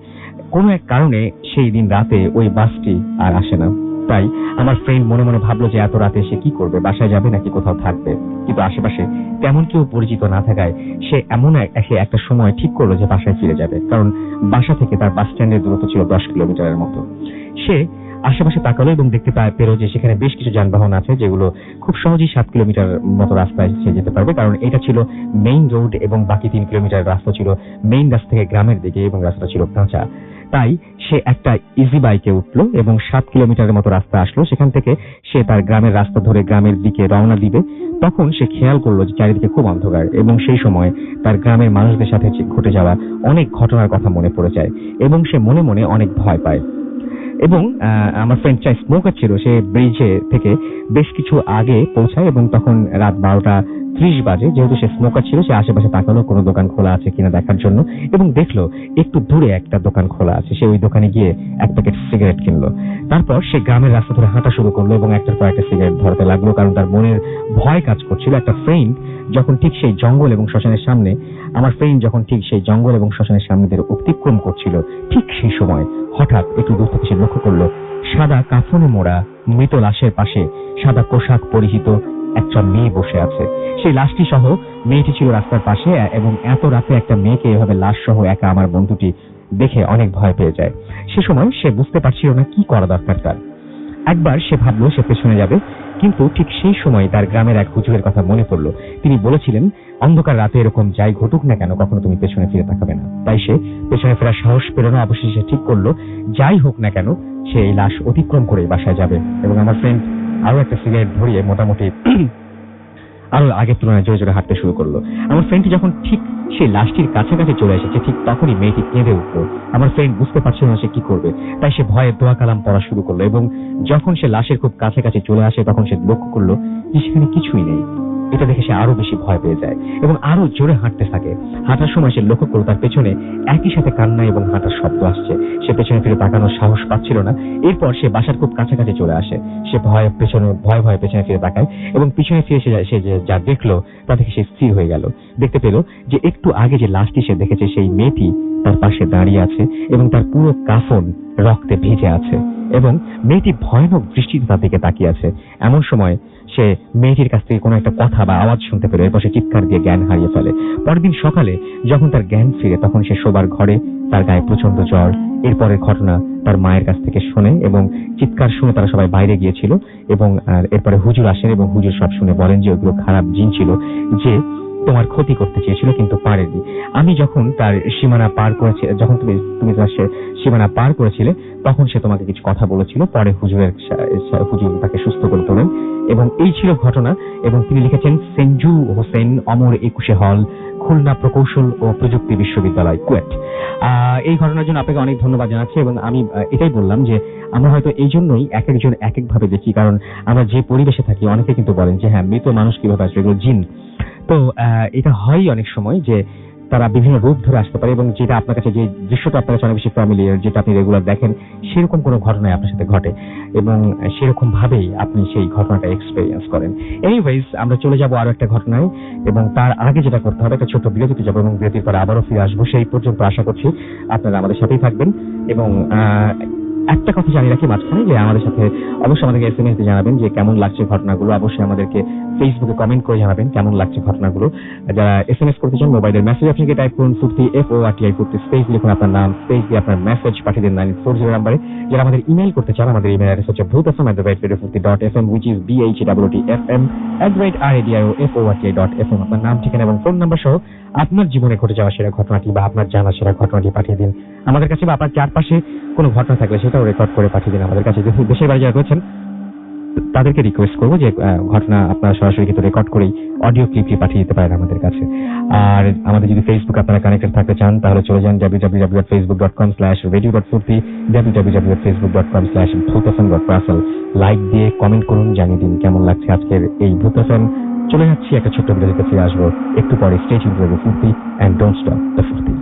কোনো এক কারণে সেই দিন রাতে ওই বাসটি আর আসে না। তাই আমার ফ্রেন্ড মনে মনে ভাবলো যে এত রাতে সে কি করবে, বাসায় যাবে নাকি কোথাও থাকবে। কিন্তু আশেপাশে তেমন কেউ পরিচিত না থাকায় সে একটা সময় ঠিক করলো যে বাসায় ফিরে যাবে, কারণ বাসা থেকে তার বাস স্ট্যান্ডের দূরত্ব ছিল 10 কিলোমিটারের মতো। সে আশেপাশে তাকালো এবং দেখতে পেল যে সেখানে বেশ কিছু যানবাহন আছে, যেগুলো খুব সহজেই 7 কিলোমিটার মতো রাস্তায় সে যেতে পারবে, কারণ এটা ছিল মেইন রোড এবং বাকি 3 কিলোমিটার রাস্তা ছিল মেইন রাস্তা থেকে গ্রামের দিকে এবং রাস্তাটা ছিল কাঁচা। তাই সে একটা ইজি বাইকে উঠলো এবং 7 কিলোমিটারের মতো রাস্তা আসলো। সেখান থেকে সে তার গ্রামের রাস্তা ধরে গ্রামের দিকে রওনা দিবে। তখন সে খেয়াল করলো যে চারিদিকে খুব অন্ধকার এবং সেই সময় তার গ্রামের মানুষদের সাথে ঘটে যাওয়া অনেক ঘটনার কথা মনে পড়ে যায় এবং সে মনে মনে অনেক ভয় পায়। এবং আমার ফ্রেন্ড স্মোকার ছিল, সে ব্রিজে থেকে বেশ কিছু আগে পৌঁছায় এবং তখন রাত 12:30 বাজে। যেহেতু সে স্মোকার ছিল, সে আশেপাশে তাকালো কোনো দোকান খোলা আছে কিনা দেখার জন্য এবং দেখলো একটু দূরে একটা দোকান খোলা আছে। সে ওই দোকানে গিয়ে এক প্যাকেট সিগারেট কিনলো। তারপর সে গ্রামের রাস্তা ধরে হাঁটা শুরু করলো এবং একটার পর একটা সিগারেট ধরতে লাগলো, কারণ তার মনের ভয় কাজ করছিল। একটা ফ্রেন্ড যখন ঠিক সেই জঙ্গল এবং শ্মশানের সামনে দিয়ে অতিক্রম করছিল, ঠিক সেই সময় হঠাৎ একটু দূর থেকে সে লক্ষ্য করলো সাদা কাফনে মোড়া মৃত লাশের পাশে সাদা পোশাক পরিহিত একটা মেয়ে বসে আছে। সেই লাশটি সহ মেয়েটি ছিল রাস্তার পাশে এবং এত রাতে একটা মেয়েকে এভাবে লাশ সহ একা আমার বন্ধুটি দেখে অনেক ভয় পেয়ে যায়। সে সময় সে বুঝতে পারছিল না কি করা দরকার তার। একবার সে ভাবলো সে পেছনে যাবে, কিন্তু ঠিক সেই সময় তার গ্রামের এক হুজুরের কথা মনে পড়লো। তিনি বলেছিলেন, অন্ধকার রাতে এরকম যাই ঘটুক না কেন কখনো তুমি পেছনে ফিরে তাকাবে না। তাই সে পেছনে ফেরার সাহস পেল না। অবশেষে সে ঠিক করলো যাই হোক না কেন সে এই লাশ অতিক্রম করে বাসায় যাবে। এবং আমার ফ্রেন্ড আরো একটা সিগারেট ধরিয়ে মোটামুটি আরো আগের তুলনায় জোরে জোরে হাঁটতে শুরু করলো। আমার ফ্রেন্ডটি যখন ঠিক সেই লাশটির কাছাকাছি চলে এসেছে, ঠিক তখনই মেয়েটি কেঁদে উঠলো। আমার ফ্রেন্ড বুঝতে পারছিল না সে কি করবে, তাই সে ভয়ে দোয়া কালাম পড়া শুরু করলো। এবং যখন সে লাশের খুব কাছাকাছি চলে আসে তখন সে লক্ষ্য করলো যে সেখানে কিছুই নেই। এটা দেখে সে আরো বেশি ভয় পেয়ে যায় এবং আরো জোরে হাঁটতে থাকে। হাঁটার সময় সে লক্ষ্য করলো তার পেছনে একই সাথে কান্না এবং হাঁটার শব্দ আসছে। সে পেছনে ফিরে তাকানোর সাহস পাচ্ছিল না। এরপর সে বাসার খুব কাছাকাছি চলে আসে। সে ভয়ে পেছনে ফিরে তাকায় এবং পিছনে ফিরে সে যা দেখলো তা থেকে সে স্থির হয়ে গেল। দেখতে পেল যে একটু আগে যে লাশটি সে দেখেছে সেই মেয়েটি তার পাশে দাঁড়িয়ে আছে এবং তার পুরো কাফন রক্তে ভিজে আছে এবং মেয়েটি ভয়ানক দৃষ্টিতে তার দিকে তাকিয়ে আছে। এমন সময় সে মেয়েটির কাছ থেকে কোনো একটা কথা বা আওয়াজ শুনতে পেল। এরপর সে চিৎকার দিয়ে জ্ঞান হারিয়ে ফেলে। পরের দিন সকালে যখন তার জ্ঞান ফিরে তখন সে শোবার ঘরে, তার গায়ে প্রচন্ড জ্বর। এরপরের ঘটনা তার মায়ের কাছ থেকে শোনে এবং চিৎকার শুনে তারা সবাই বাইরে গিয়েছিল এবং এরপরে হুজুর আসেন এবং হুজুর সব শুনে বলেন যে ওগুলো খারাপ জিন ছিল যে তোমার ক্ষতি করতে চেয়েছিল কিন্তু পারেনি। আমি যখন তার সীমানা পার করেছি, যখন তুমি তার সীমানা পার করেছিলে তখন সে তোমাকে কিছু কথা বলেছিল। পরে হুজুর তাকে সুস্থ করে তোলেন এবং এই ছিল ঘটনা। এবং তিনি লিখেছেন সেনজু হোসেন, অমর 21 হল, খুলনা প্রকৌশল ও প্রযুক্তি বিশ্ববিদ্যালয়, কুয়েট। এই ঘটনার জন্য আপনাকে অনেক ধন্যবাদ জানাচ্ছি। এবং আমি এটাই বললাম যে আমরা হয়তো এই জন্যই এক একজন এক এক ভাবে দেখি, কারণ আমরা যে পরিবেশে থাকি অনেকে কিন্তু বলেন যে হ্যাঁ মৃত মানুষ কিভাবে আসবে, এগুলো জিন। তো এটা হয় অনেক সময় যে তারা বিভিন্ন রূপ ধরে আসতে পারে এবং যেটা আপনার কাছে যে দৃশ্যটা আপনার কাছে অনেক বেশি ফ্যামিলিয়ার, যেটা আপনি রেগুলার দেখেন, সেরকম কোনো ঘটনায় আপনার সাথে ঘটে এবং সেরকম ভাবেই আপনি সেই ঘটনাটা এক্সপেরিয়েন্স করেন। এনিওয়েজ, আমরা চলে যাব আরো একটা ঘটনায় এবং তার আগে যেটা করতে হবে, একটা ছোট্ট বিরতিতে যাবো এবং বিরতির পরে আবারও ফিরে আসবো। সেই পর্যন্ত আশা করছি আপনারা আমাদের সাথেই থাকবেন এবং একটা কথা জানিয়ে রাখি মাঝখানে, যে আমাদের সাথে অবশ্যই আমাদেরকে SMS দিয়ে জানাবেন যে কেমন লাগছে ঘটনাগুলো। অবশ্যই আমাদেরকে ফেসবুকে কমেন্ট করে জানাবেন কেমন লাগছে ঘটনাগুলো। যারা SMS করতে চান, মোবাইলের মেসেজ আপনাকে টাইপ করুন ফুর্তি, FORTI ফুর্তি, স্পেস লিখুন আপনার নাম, স্পেস দিয়ে আপনার মেসেজ পাঠিয়ে দিন 940 নাম্বারে। যারা আমাদের ইমেল করতে চান, আমাদের ইমেল অ্যাড্রেস হচ্ছে bhutfm@radiofurti.fm, which is BHWTFM@radioforti.fm। আপনার নাম, ঠিকানা এবং ফোন নাম্বার সহ আপনার জীবনে ঘটে যাওয়া সেরা ঘটনাটি বা আপনার জানা সেরা ঘটনাটি পাঠিয়ে দিন আমাদের কাছে, বা আপনার চারপাশে কোনো ঘটনা থাকলে সেটাও রেকর্ড করে পাঠিয়ে দিন আমাদের কাছে। যদি দেশের বাইরে যারা রয়েছেন তাদেরকে রিকোয়েস্ট করবো যে ঘটনা আপনারা সরাসরি কিন্তু রেকর্ড করেই অডিও ক্লিপটি পাঠিয়ে দিতে পারেন আমাদের কাছে। আর আমাদের যদি ফেসবুক আপনারা কানেক্টেড থাকতে চান, তাহলে চলে যান www.facebook.com/radio.furti, www.facebook.com/bhutfm.russell। লাইক দিয়ে কমেন্ট করুন, জানিয়ে দিন কেমন লাগছে আজকের এই ভূত এফএম। চলে যাচ্ছি একটা ছোট্ট বিরতিতে, ফিরে আসবো একটু পরে। স্টে টিউনড টু রেডিও ফুর্তি এন্ড ডোন্ট স্টপ দ্য ফুর্তি।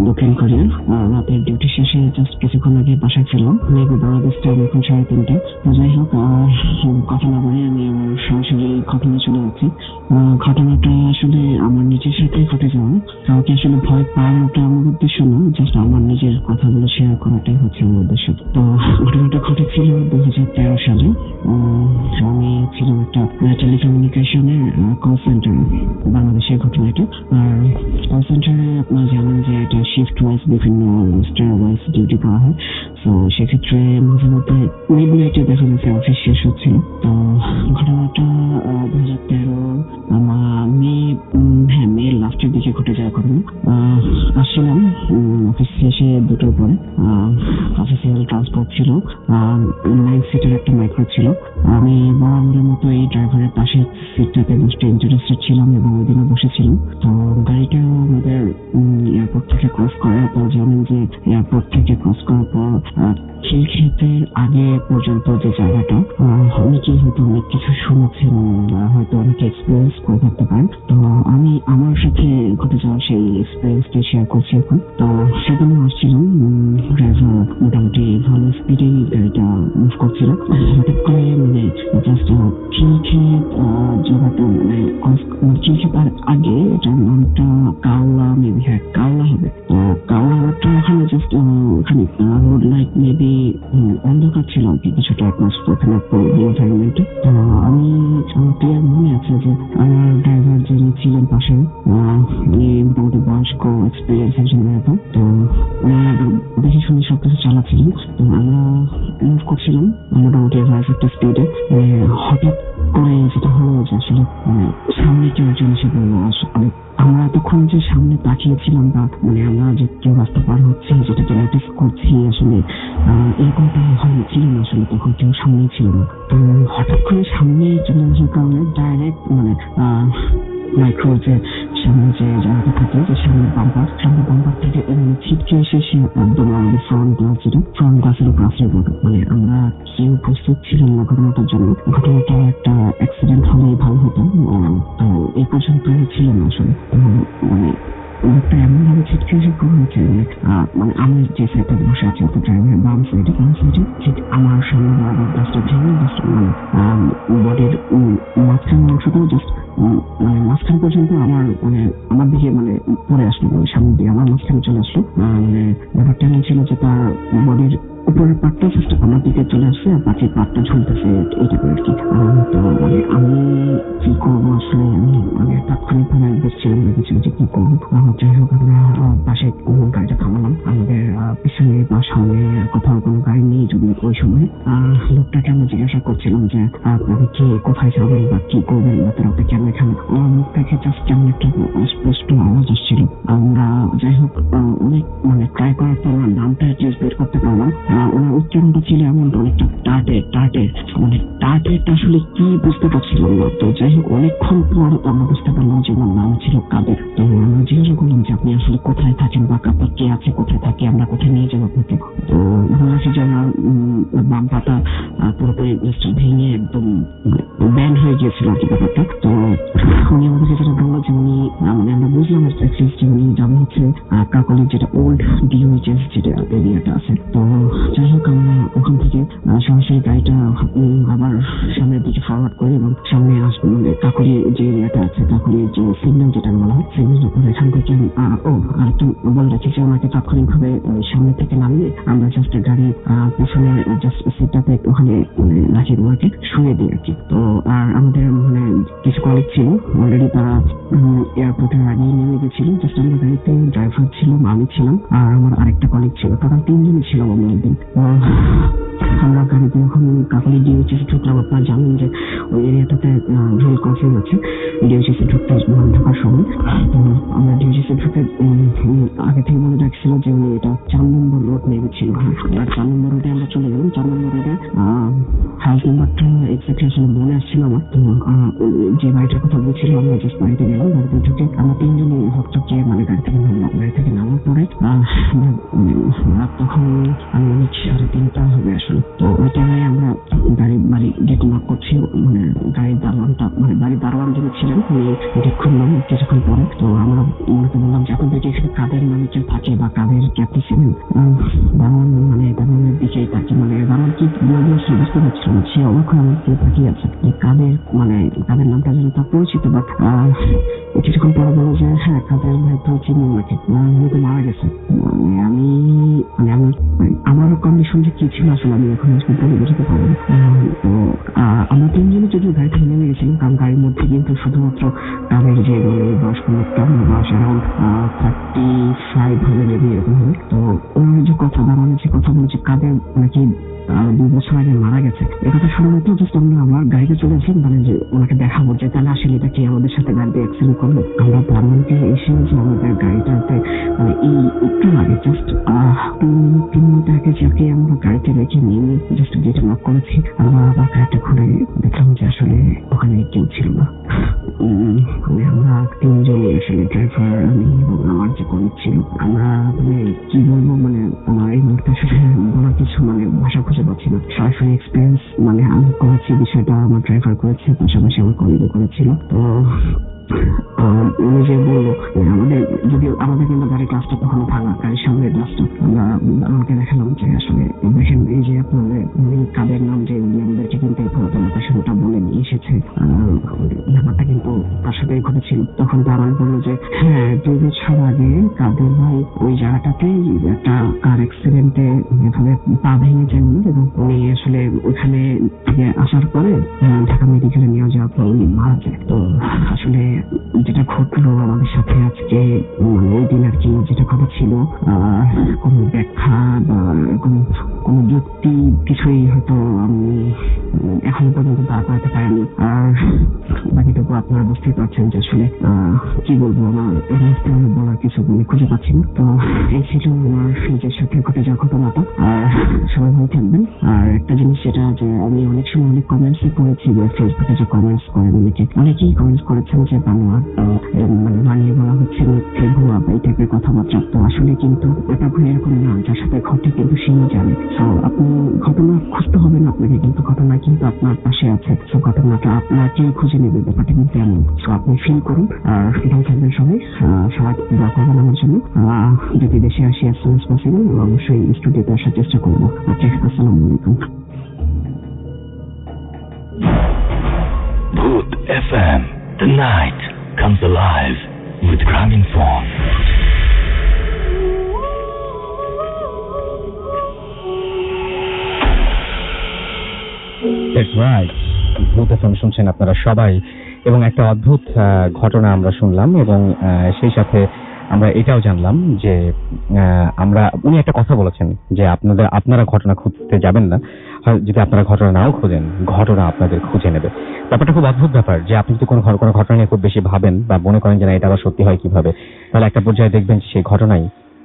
দক্ষিণ কোরিয়া। রাতের ডিউটি শেষে জাস্ট কিছুক্ষণ আগে বাসায় ফিরলাম। মেবি বাংলাদেশ টাইম এখন 3:30। তো যাই হোক, কথা না বলে আমি আমার সরাসরি ঘটনা চলে যাচ্ছি। ঘটনাটা আসলে আমার নিজের সাথেই ঘটে যাওয়া। কাউকে আসলে ভয় পাওয়াটা আমার উদ্দেশ্য না, জাস্ট আমার নিজের কথাগুলো শেয়ার করাটাই হচ্ছে আমার উদ্দেশ্য। তো ঘটনাটা ঘটেছিল 2013 সালে। আমি ছিলাম একটা টেলিকমিউনিকেশনের কল সেন্টারে, বাংলাদেশের ঘটনা এটা। আর কল সেন্টারে আপনারা জানেন যে এটা শিফট ওয়াইজ বিভিন্ন স্টার ওয়াইজ ডিউটি করা হয়। তো সেক্ষেত্রে মাঝে মধ্যে মিডনাইটে দেখা যাচ্ছে অফিস শেষ হচ্ছিল। তো ঘটনাটা 2013 মেয়ের লাস্টের দিকে ঘটে যাওয়া ঘটনা। আসছিলাম অফিস শেষে 2টার পরে। অফিসিয়াল ট্রান্সপোর্ট ছিল, 9 সিটের একটা মাইক্রো ছিল। আমি বরাবরের মতো এই ড্রাইভারের পাশের সিটটাতে বসতে ইন্টারেস্টেড ছিলাম এবং ওই দিনে বসেছিলাম। তো গাড়িটা আমাদের এয়ারপোর্ট থেকে ক্রস করে। তো জানেন যে এয়ারপোর্ট থেকে ক্রস করার পর খিলক্ষেতের আগে পর্যন্ত যে জায়গাটা, অনেকেই হয়তো অনেক কিছু শুনেছেন, হয়তো অনেকে এক্সপিরিয়েন্স করে থাকতে পারেন। তো আমি আমার সাথে ঘটে যাওয়া সেই এক্সপিরিয়েন্সটা শেয়ার করছি এখন। তো সেখানে আসছিলাম, ড্রাইভার মোটামুটি ভালো স্পিডেই গাড়িটা মুভ করছিল। হঠাৎ করে মানে জাস্ট খিলক্ষেত জায়গাটা মানে খিলক্ষেতার আগে, এটার নামটা কাওলা, মেবি হ্যাঁ কাওলা হবে। তো কাওলাটা ওখানে জাস্ট ওখানে রোড লাইট মেবি অন্ধকার ছিল আর কি, কিছুটা ওখানে এনভায়রনমেন্টে। তো আমি আমার ক্লিয়ার মনে আছে যে আমার ড্রাইভার যিনি ছিলেন পাশে, উনি মোটামুটি বয়স্ক এক্সপিরিয়েন্স একজন ড্রাইভার। তো দেখে শুনে সবকিছু চালাচ্ছিলেন। তো আমরা মুভ করছিলাম মোটামুটি 50 স্পিডে। হঠাৎ করে যেটা হলো যে আসলে সামনে কেউ একজন এসে বললো, আসলে আমরা এতক্ষণ যে সামনে তাকিয়েছিলাম বা মানে আমরা যে কেউ রাস্তা পার হচ্ছে যেটাকে নোটিস করছি, আসলে এরকমটা ছিল না। আসলে তখন কেউ সামনেই ছিল না। তো হঠাৎ করে সামনে চলে আসার কারণে ডাইরেক্ট মানে মাইক্রো যে সামনে যে জায়গাটা থাকে, যে সামনে বাম্পার থেকে ছিটকে এসে সে একদম আমাদের ফ্রন্ট গ্লাসের উপর আসলে পড়ে। মানে আমরা কেউ প্রস্তুত ছিলাম না ঘটনাটার জন্য। ঘটনাটা একটা অ্যাক্সিডেন্ট হলেই ভালো হতো। তো এই পর্যন্ত ছিল না আসলে। মানে লোকটা এমন ভাবে ছিটকে এসে পড়েছে মানে আমি যে সাইডে বসে আছি অত ড্রাইভারের বাম সাইডে ঠিক আমার সামনে বরাবর গাছটা ভেঙে জাস্ট মানে বডির মাঝখান অংশটাও জাস্ট মানে মাঝখান পর্যন্ত আমার মানে আমার দিকে মানে পড়ে আসলো, সামনের দিকে আমার মাঝখানে চলে আসলো। মানে ব্যাপারটা এমন ছিল যে তার বডির উপরের পার্টটা জাস্ট আমার দিকে চলে আসছে আর বাকি পার্টটা ঝুলতেছে, এইটা করে আর কি। তো মানে আমি কি করবো আসলে, আমি মানে তাৎক্ষণিক ভাবে বসছিলাম, ভেবেছিলাম যে কি করবো। যাই হোক, আমরা পাশে গাড়িটা থামালাম। আমাদের পিছনে বা সামনে কোথাও কোনো গাড়ি নেই যদি ওই সময়। লোকটাকে আমরা জিজ্ঞাসা করছিলাম যে আপনাকে কে কোথায় যাবেন বা কি করবেন, আপনি কেন এখানে। আমার মুখ থেকে জাস্ট কেমন একটা স্পষ্ট আওয়াজ আসছিল। আমরা যাই হোক অনেক মানে ট্রাই করার পর নামটা অ্যাটলিস্ট বের করতে পারলাম। ওনার উচ্চারণটা ছিল এমন অনেকটা টার্টের মানে টার্টেরটা আসলে কি বুঝতে পারছিলাম না। তো যাই হোক অনেকক্ষণ পর আমরা বুঝতে পারলাম যে ওনার নাম ছিল কাদের। তো আমরা জিজ্ঞাসা করলাম যে আপনি আসলে কোথায় থাকেন বা আপনার কে আছে, কোথায় থাকে, আমরা কোথায় নিয়ে যাবো আপনাকে। তো বলেছি যে আমার বাম পাটা পুরোপুরি ভেঙে একদম ব্যান্ড হয়ে গিয়েছিল আর কি ব্যাপারটা। তো উনি আমাদেরকে যেটা বললো যে উনি মানে আমরা বুঝলাম যে উনি যাবে হচ্ছে কাকলির যেটা ওল্ড ডিওএইচএস যেটা এরিয়াটা আছে। তো যাই হোক আমরা ওখান থেকে সরাসরি গাড়িটা আবার সামনের দিকে ফরওয়ার্ড করি এবং সামনে আসবো কাকলি যে এরিয়াটা আছে, কাকলির যে সিগন্যাল যেটা বলা হয় সিগন্যাল উপরে এখান থেকে আরেকটা বলে রাখি যে ওনাকে তাৎক্ষণিক ভাবে সামনে থেকে নামিয়ে আমরা জাস্ট গাড়ির পেছনে জাস্ট সিটটাতে ওখানে রাখি ওনাকে শুয়ে দিই আর কি। তো আর আমাদের মানে কিছু কলিগ ছিল অলরেডি, তারা এয়ারপোর্টে আগে নেমে গেছিল। জাস্ট আমরা গাড়িতে ড্রাইভার ছিলাম, আমি ছিলাম আর আমার আরেকটা কলিগ ছিল, তারা তিনজনই ছিলাম আমরা একদিন। আমরা গাড়িতে যখন কাকলি ডিওএইচএস ঢুকলাম, আপনারা জানেন যে ওই এরিয়াটাতে রেল ক্রসিং আছে ডিওএইচএস ঢোকার সময়। তো আমরা ডিওএইচএস ঢুকে আগে থেকে বলে রাখছিল যে উনি এটা 4 নম্বর রোড নেমেছিল। আর 4 নম্বর রোডে আমরা চলে গেলাম। 4 নম্বর রোডে হাউস নাম্বারটা এক্স্যাক্টলি আসলে মনে আসছিল আমার। তো যে বাড়িটার কথা বলছিল আমরা জাস্ট বাড়িতে গেলাম। বাড়িতে ঢুকে আমরা তিনজনই হকচকে মানে গাড়ি থেকে নামলাম। গাড়ি থেকে নামার পরে রাত তখন আমি অনেক 3:30 হবে আসলে। তো ওই টাইমে আমরা বাড়ি গেট নক করছি, মানে গাড়ির দারোয়ানটা মানে বাড়ির দারোয়ান যিনি ছিলেন উনি গেট খুললাম কিছুক্ষণ পরে। তো আমরা ওনাকে বললাম যে আপনাদের এখানে কাদের মানে কেউ থাকে বা কাদের ক্যাপ্টি ছিলেন। দারোয়ান মানে দারোয়ানের দিকেই থাকে, মানে দারোয়ান কি বলবো সে বুঝতে পারছিল না। সে অবাক হয়ে আমার দিকে তাকিয়ে আছে যে কাদের মানে কাদের নামটা যেন তার পরিচিত। বাট কিছুক্ষণ পরে বললো যে হ্যাঁ কাদের ভাই তো চিনি ওনাকে, উনি তো মারা গেছে। আমি আমার কন্ডিশন যে কি ছিল আসলে আমি এখন বলে বুঝতে পারবো। তো আমরা তিনজনে যদিও গাড়ি থেকে নেমে গেছিলাম, কারণ গাড়ির মধ্যে কিন্তু শুধুমাত্র তাদের যে বয়স্ক লোকটা বয়স অ্যারাউন্ড 35 হবে মেবি এরকম হবে। তো ওনার যে কথা দাঁড়ানো যে কথা বলেছে কাদের নাকি 2 বছর আগে মারা গেছে, একথা শুনে তো জাস্ট আমরা আমার গাড়িতে চলেছিলাম মানে যে ওনাকে দেখাবো যে তাহলে আসলে এটা কি আমাদের সাথে গাড়িতে অ্যাক্সিডেন্ট করলো। আমরা দারোয়ানকে এসে যে আমাদের গাড়িটাতে মানে এই একটু আগে জাস্ট 3 মিনিট আগে যাকে আমরা গাড়িতে রেখে নেমে জাস্ট গেটে নক করেছি, আমরা আবার গাড়িটা খুলে দেখলাম যে আসলে ওখানে কেউ ছিল না। আমরা তিনজনই আসলে ড্রাইভার, আমি এবং আমার যে কলিগ ছিল। আমরা মানে কি বলবো মানে আমার এই মুহূর্তে আসলে বলার কিছু মানে ভাষা খুঁজে পাচ্ছি না। সরাসরি এক্সপিরিয়েন্স মানে আমি করেছি, বিষয়টা আমার ড্রাইভার করেছে, পাশাপাশি আমার কলিগও করেছিল। তো উনি যে বললো যদিও আমাদের কিন্তু গাড়ির গ্লাসটা তখন ভাঙা, গাড়ির সামনে গ্লাসটা আমরা আমাকে দেখালাম যে আসলে দেখেন এই যে আপনাদের উনি কাদের নাম যে উনি আমাদেরকে কিন্তু এই পুরাতন লোকেশনটা বলে নিয়ে এসেছে, ব্যাপারটা কিন্তু তার সাথে ঘটেছিল। তখন তারা বললো যে হ্যাঁ 2 বছর আগে কাদের ভাই ওই জায়গাটাতেই একটা কার অ্যাক্সিডেন্টে এভাবে পা ভেঙে যায় এবং উনি আসলে ওখানে থেকে আসার পরে ঢাকা মেডিকেলে নিয়ে যাওয়ার পর উনি মারা যায়। তো আসলে যেটা ঘটলো আমাদের সাথে আজকে মানে ওই দিন আর কি যেটা কথা ছিল কোনো ব্যাখ্যা বা কোনো যুক্তি কিছুই হয়তো আমি এখনো পর্যন্ত দাঁড় করাতে পারিনি। আর বাকিটুকু আপনারা বুঝতেই পারছেন যে আসলে কি বলবো আমার এই মুহূর্তে আমি বলার কিছু খুঁজে পাচ্ছি না। তো এই ছিল আমার নিজের সাথে ঘটে যাওয়া ঘটনাটা। আর সবাই ভালো থাকবেন। আর একটা জিনিস যেটা যে আমি অনেক সময় অনেক কমেন্টস করেছি যে ফেসবুকে যে কমেন্টস করেন অনেকেই কমেন্টস করেছেন যে বানিয়ে বলা হচ্ছে মিথ্যে ভুয়া বা এই টাইপের কথাবার্তা। তো আসলে কিন্তু এটা ভুলের কোনো না, যার সাথে ঘটে কিন্তু সেই জানে। তো আপনি ঘটনা খুঁজতে হবে না আপনাকে, কিন্তু ঘটনা কিন্তু আপনার পাশে আছে। তো ঘটনাটা আপনাকে খুঁজে নেবে, ব্যাপারটা কিন্তু এমন। তো আপনি ফিল করুন। আর ভালো থাকবেন সবাই দোয়া করবেন আমার জন্য। যদি দেশে আসি as soon as possible অবশ্যই স্টুডিওতে আসার চেষ্টা করবো। ওকে, আসসালামু আলাইকুম। Bhoot FM, the night comes alive with Graminphone. That's right. ভূত এফএম শুনছেন আপনারা সবাই, এবং একটা অদ্ভুত ঘটনা আমরা শুনলাম, এবং সেই সাথে আমরা এটাও জানলাম যে উনি একটা কথা বলেছেন যে আপনারা ঘটনা খুঁজতে যাবেন না, যদি আপনারা ঘটনা নাও খোঁজেন ঘটনা আপনাদের খুঁজে নেবে। ব্যাপারটা খুব অদ্ভুত ব্যাপার যে আপনি যদি কোনো ঘটনা নিয়ে খুব বেশি ভাবেন বা মনে করেন যে না এটা আবার সত্যি হয় কিভাবে, তাহলে একটা পর্যায়ে দেখবেন সেই ঘটনাই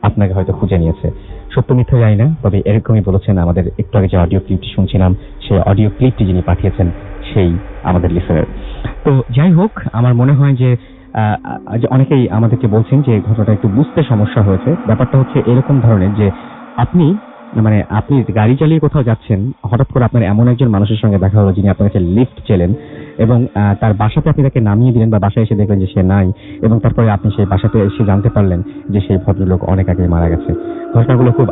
আপনাকে হয়তো খুঁজে নিয়েছে। সত্য মিথ্যা জানি না, তবে এরকমই বলেছেন আমাদের একটু আগে যে অডিও ক্লিপটি শুনছিলাম, সেই অডিও ক্লিপটি যিনি পাঠিয়েছেন সেই আমাদের লিসেনার। তো যাই হোক, আমার মনে হয় যে অনেকেই আমাদেরকে বলছেন যে ঘটনাটা একটু বুঝতে সমস্যা হয়েছে। ব্যাপারটা হচ্ছে এরকম ধরনের যে আপনি গাড়ি চালিয়ে কোথাও যাচ্ছেন, হঠাৎ করে আপনার এমন একজন মানুষের সঙ্গে দেখা হলো যিনি আপনার কাছে লিফট চেলেন, এবং তার বাসাতে আপনি তাকে নামিয়ে দিলেন বা বাসায় এসে দেখলেন যে সে নাই, এবং তারপরে আপনি সেই বাসাতে এসে জানতে পারলেন যে সেই ভদ্রলোক অনেক আগে মারা গেছে। ঘটনাগুলো খুব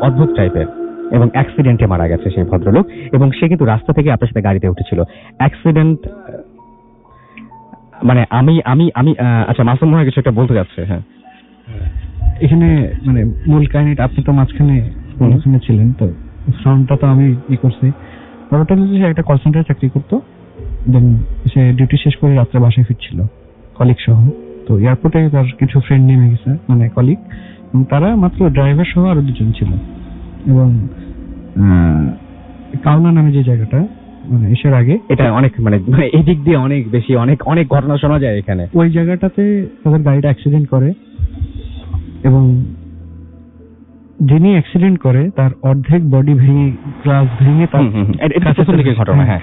অদ্ভুত টাইপের, এবং অ্যাক্সিডেন্টে মারা গেছে সেই ভদ্রলোক, এবং সে কিন্তু রাস্তা থেকে আপনার সাথে গাড়িতে উঠেছিল। অ্যাক্সিডেন্ট মানে আমি আচ্ছা, মাসুম মনে হয় কিছু একটা বলতে যাচ্ছে। হ্যাঁ, এখানে মানে মূল কাহিনীটা, আপনি তো মাঝখানে ছিলেন, তো সাউন্ডটা তো আমি করছি। ব্যাপারটা হচ্ছে সে একটা কল সেন্টারে চাকরি করতো, দেন সে ডিউটি শেষ করে রাত্রে বাসায় ফিরছিল কলিগ সহ। তো এয়ারপোর্টে তার কিছু ফ্রেন্ড নেমে গেছে, মানে কলিগ, এবং তারা মাত্র ড্রাইভার সহ আরো দুজন ছিল। এবং কাউনা নামে যে জায়গাটা, মানে এসের আগে, এটা অনেক মানে এই দিক দিয়ে অনেক বেশি অনেক ঘটনা শোনা যায় এখানে। ওই জায়গাটাতে তাদের গাড়িটা অ্যাক্সিডেন্ট করে, এবং যিনি অ্যাক্সিডেন্ট করে তার অর্ধেক বডি ভেঙে, গ্লাস ভেঙে তার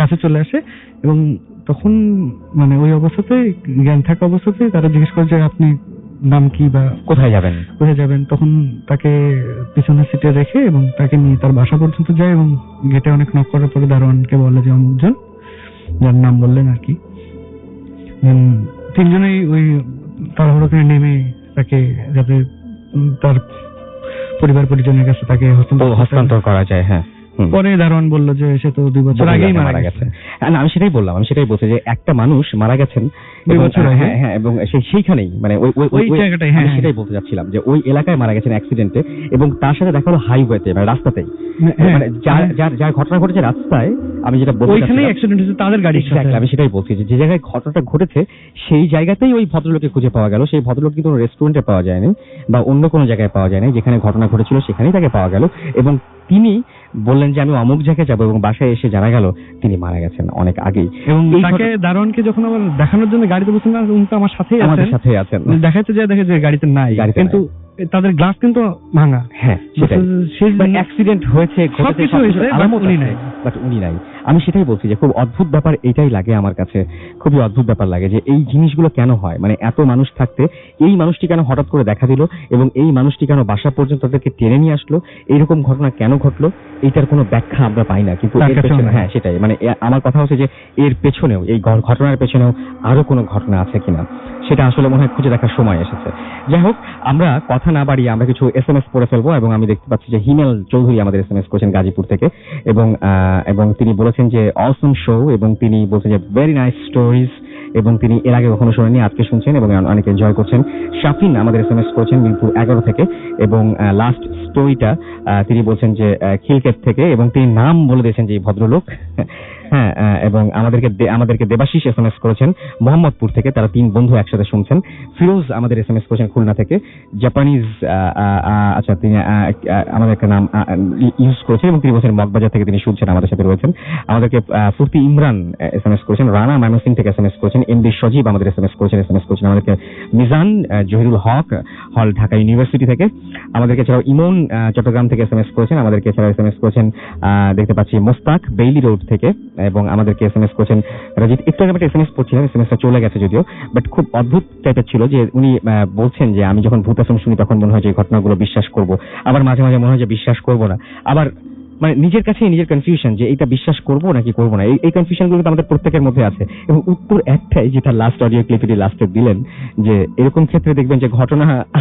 কাছে চলে আসে। এবং তখন মানে ওই অবস্থাতে, জ্ঞান থাকা অবস্থাতে তারা জিজ্ঞেস করে যে আপনি নাম কি বা কোথায় যাবেন। তখন তাকে পিছনের সিটে রেখে এবং তাকে নিয়ে তার বাসা পর্যন্ত যায়, এবং গেটে অনেক নক করার পরে দারোয়ানকে বলে যে অমুকজন, যার নাম বললেন আর কি। তিনজনেই ওই তাড়াহুড়ো করে নেমে তাকে, যাতে তার পরিবার পরিজনের কাছে তাকে হস্তান্তর করা যায়। হ্যাঁ, পরে দারোয়ান বলল যে সে তো 2 বছর আগেই মারা গেছে। আমি সেটাই বলছি যে একটা মানুষ মারা গেছেন 2 বছর আগে। হ্যাঁ, এবং সেইখানেই মানে ওই জায়গাটাই, হ্যাঁ, সেটাই বলতে যাচ্ছিলাম যে ওই এলাকায় মারা গেছেন অ্যাক্সিডেন্টে, এবং তার সাথে দেখা হলো হাইওয়েতে, মানে রাস্তাতেই, মানে যার ঘটনা ঘটেছে রাস্তায়। আমি যেটা বলতে ওইখানেই অ্যাক্সিডেন্ট হয়েছে তাদের গাড়ির সাথে। আমি সেটাই বলছি যে জায়গায় ঘটনাটা ঘটেছে সেই জায়গাতেই ওই ভদ্রলোককে খুঁজে পাওয়া গেল। সেই ভদ্রলোক কিন্তু রেস্টুরেন্টে পাওয়া যায়নি বা অন্য কোনো জায়গায় পাওয়া যায়নি, যেখানে ঘটনা ঘটেছিল সেখানেই তাকে পাওয়া গেল, এবং তিনি বললেন যে আমি অমুক জায়গায় যাবো, এবং বাসায় এসে জানা গেল তিনি মারা গেছেন অনেক আগেই। এবং তাকে দারোয়ানকে যখন আবার দেখানোর জন্য গাড়িতে বসেন না, উনি তো আমার সাথেই আছেন, দেখাতে যায় দেখে যে গাড়িতে নাই, কিন্তু তাদের গ্লাস কিন্তু ভাঙা। হ্যাঁ, অ্যাক্সিডেন্ট হয়েছে, বাট উনি নাই। আমি সেটাই বলছি যে খুব অদ্ভুত ব্যাপার এটাই লাগে আমার কাছে, খুবই অদ্ভুত ব্যাপার লাগে যে এই জিনিসগুলো কেন হয়, মানে এত মানুষ থাকতে এই মানুষটি কেন হঠাৎ করে দেখা দিল, এবং এই মানুষটি কেন বাসা পর্যন্ত তাদেরকে টেনে নিয়ে আসলো, এইরকম ঘটনা কেন ঘটলো, এইটার কোনো ব্যাখ্যা আমরা পাই না। কিন্তু হ্যাঁ, সেটাই, মানে আমার কথা হচ্ছে যে এর পেছনেও, এই ঘটনার পেছনেও আরো কোনো ঘটনা আছে কিনা, সেটা আসলে মনে হয় খুঁজে দেখার সময় এসেছে। যাই হোক, আমরা কথা না বাড়িয়ে আমরা কিছু SMS পড়ে ফেলবো, এবং আমি দেখতে পাচ্ছি যে হিমেল চৌধুরী আমাদের SMS করেছেন গাজীপুর থেকে, এবং তিনি বলেছেন যে অসম শো, এবং তিনি বলছেন যে ভেরি নাইস স্টোরিজ, এবং তিনি এর আগে কখনো শোনেননি, আজকে শুনছেন এবং অনেক এনজয় করছেন। শাফিন আমাদের SMS করেছেন মিরপুর 11 থেকে, এবং লাস্ট স্টোরিটা তিনি বলছেন যে খিলকেত থেকে, এবং তিনি নাম বলে দিয়েছেন যে ভদ্রলোক। হ্যাঁ, এবং আমাদেরকে দেবাশিস SMS করেছেন মোহাম্মদপুর থেকে, তারা 3 বন্ধু একসাথে শুনছেন। ফিরোজ আমাদের SMS করেছেন খুলনা থেকে, জাপানিজ, আচ্ছা তিনি আমাদের একটা নাম ইউজ করেছেন, এবং তিনি বলছেন মগবাজার থেকে তিনি শুনছেন, আমাদের সাথে রয়েছেন। আমাদেরকে ফুর্তি ইমরান SMS করেছেন, রানা ময়মনসিং থেকে SMS করেছেন, MD সজীব আমাদের SMS করেছেন আমাদেরকে মিজান জহিরুল হক হল ঢাকা ইউনিভার্সিটি থেকে, আমাদেরকে এছাড়াও ইমন চট্টগ্রাম থেকে SMS করেছেন, আমাদেরকে এছাড়াও SMS করেছেন দেখতে পাচ্ছি মোস্তাক বেইলি রোড থেকে, এবং আমাদেরকে SMS করেছেন রাজিত। একটু আগে একটা SMS পড়ছিলাম, SMS-টা চলে গেছে যদিও, বাট খুব অদ্ভুত টাইপের ছিল যে উনি বলছেন যে আমি যখন ভূত আসন শুনি তখন মনে হয় যে এই ঘটনাগুলো বিশ্বাস করব, আবার মাঝে মাঝে মনে হয় যে বিশ্বাস করব না, আবার মানে নিজের কাছেই নিজের কনফিউশন যে এটা বিশ্বাস করবো নাকি করবো না। এই কনফিউশন গুলো আমাদের প্রত্যেকের মধ্যে আছে, এবং উত্তর একটাই, যেটা লাস্ট অডিও ক্লিপটি লাস্টে দিলেন, যে এরকম ক্ষেত্রে দেখবেন যে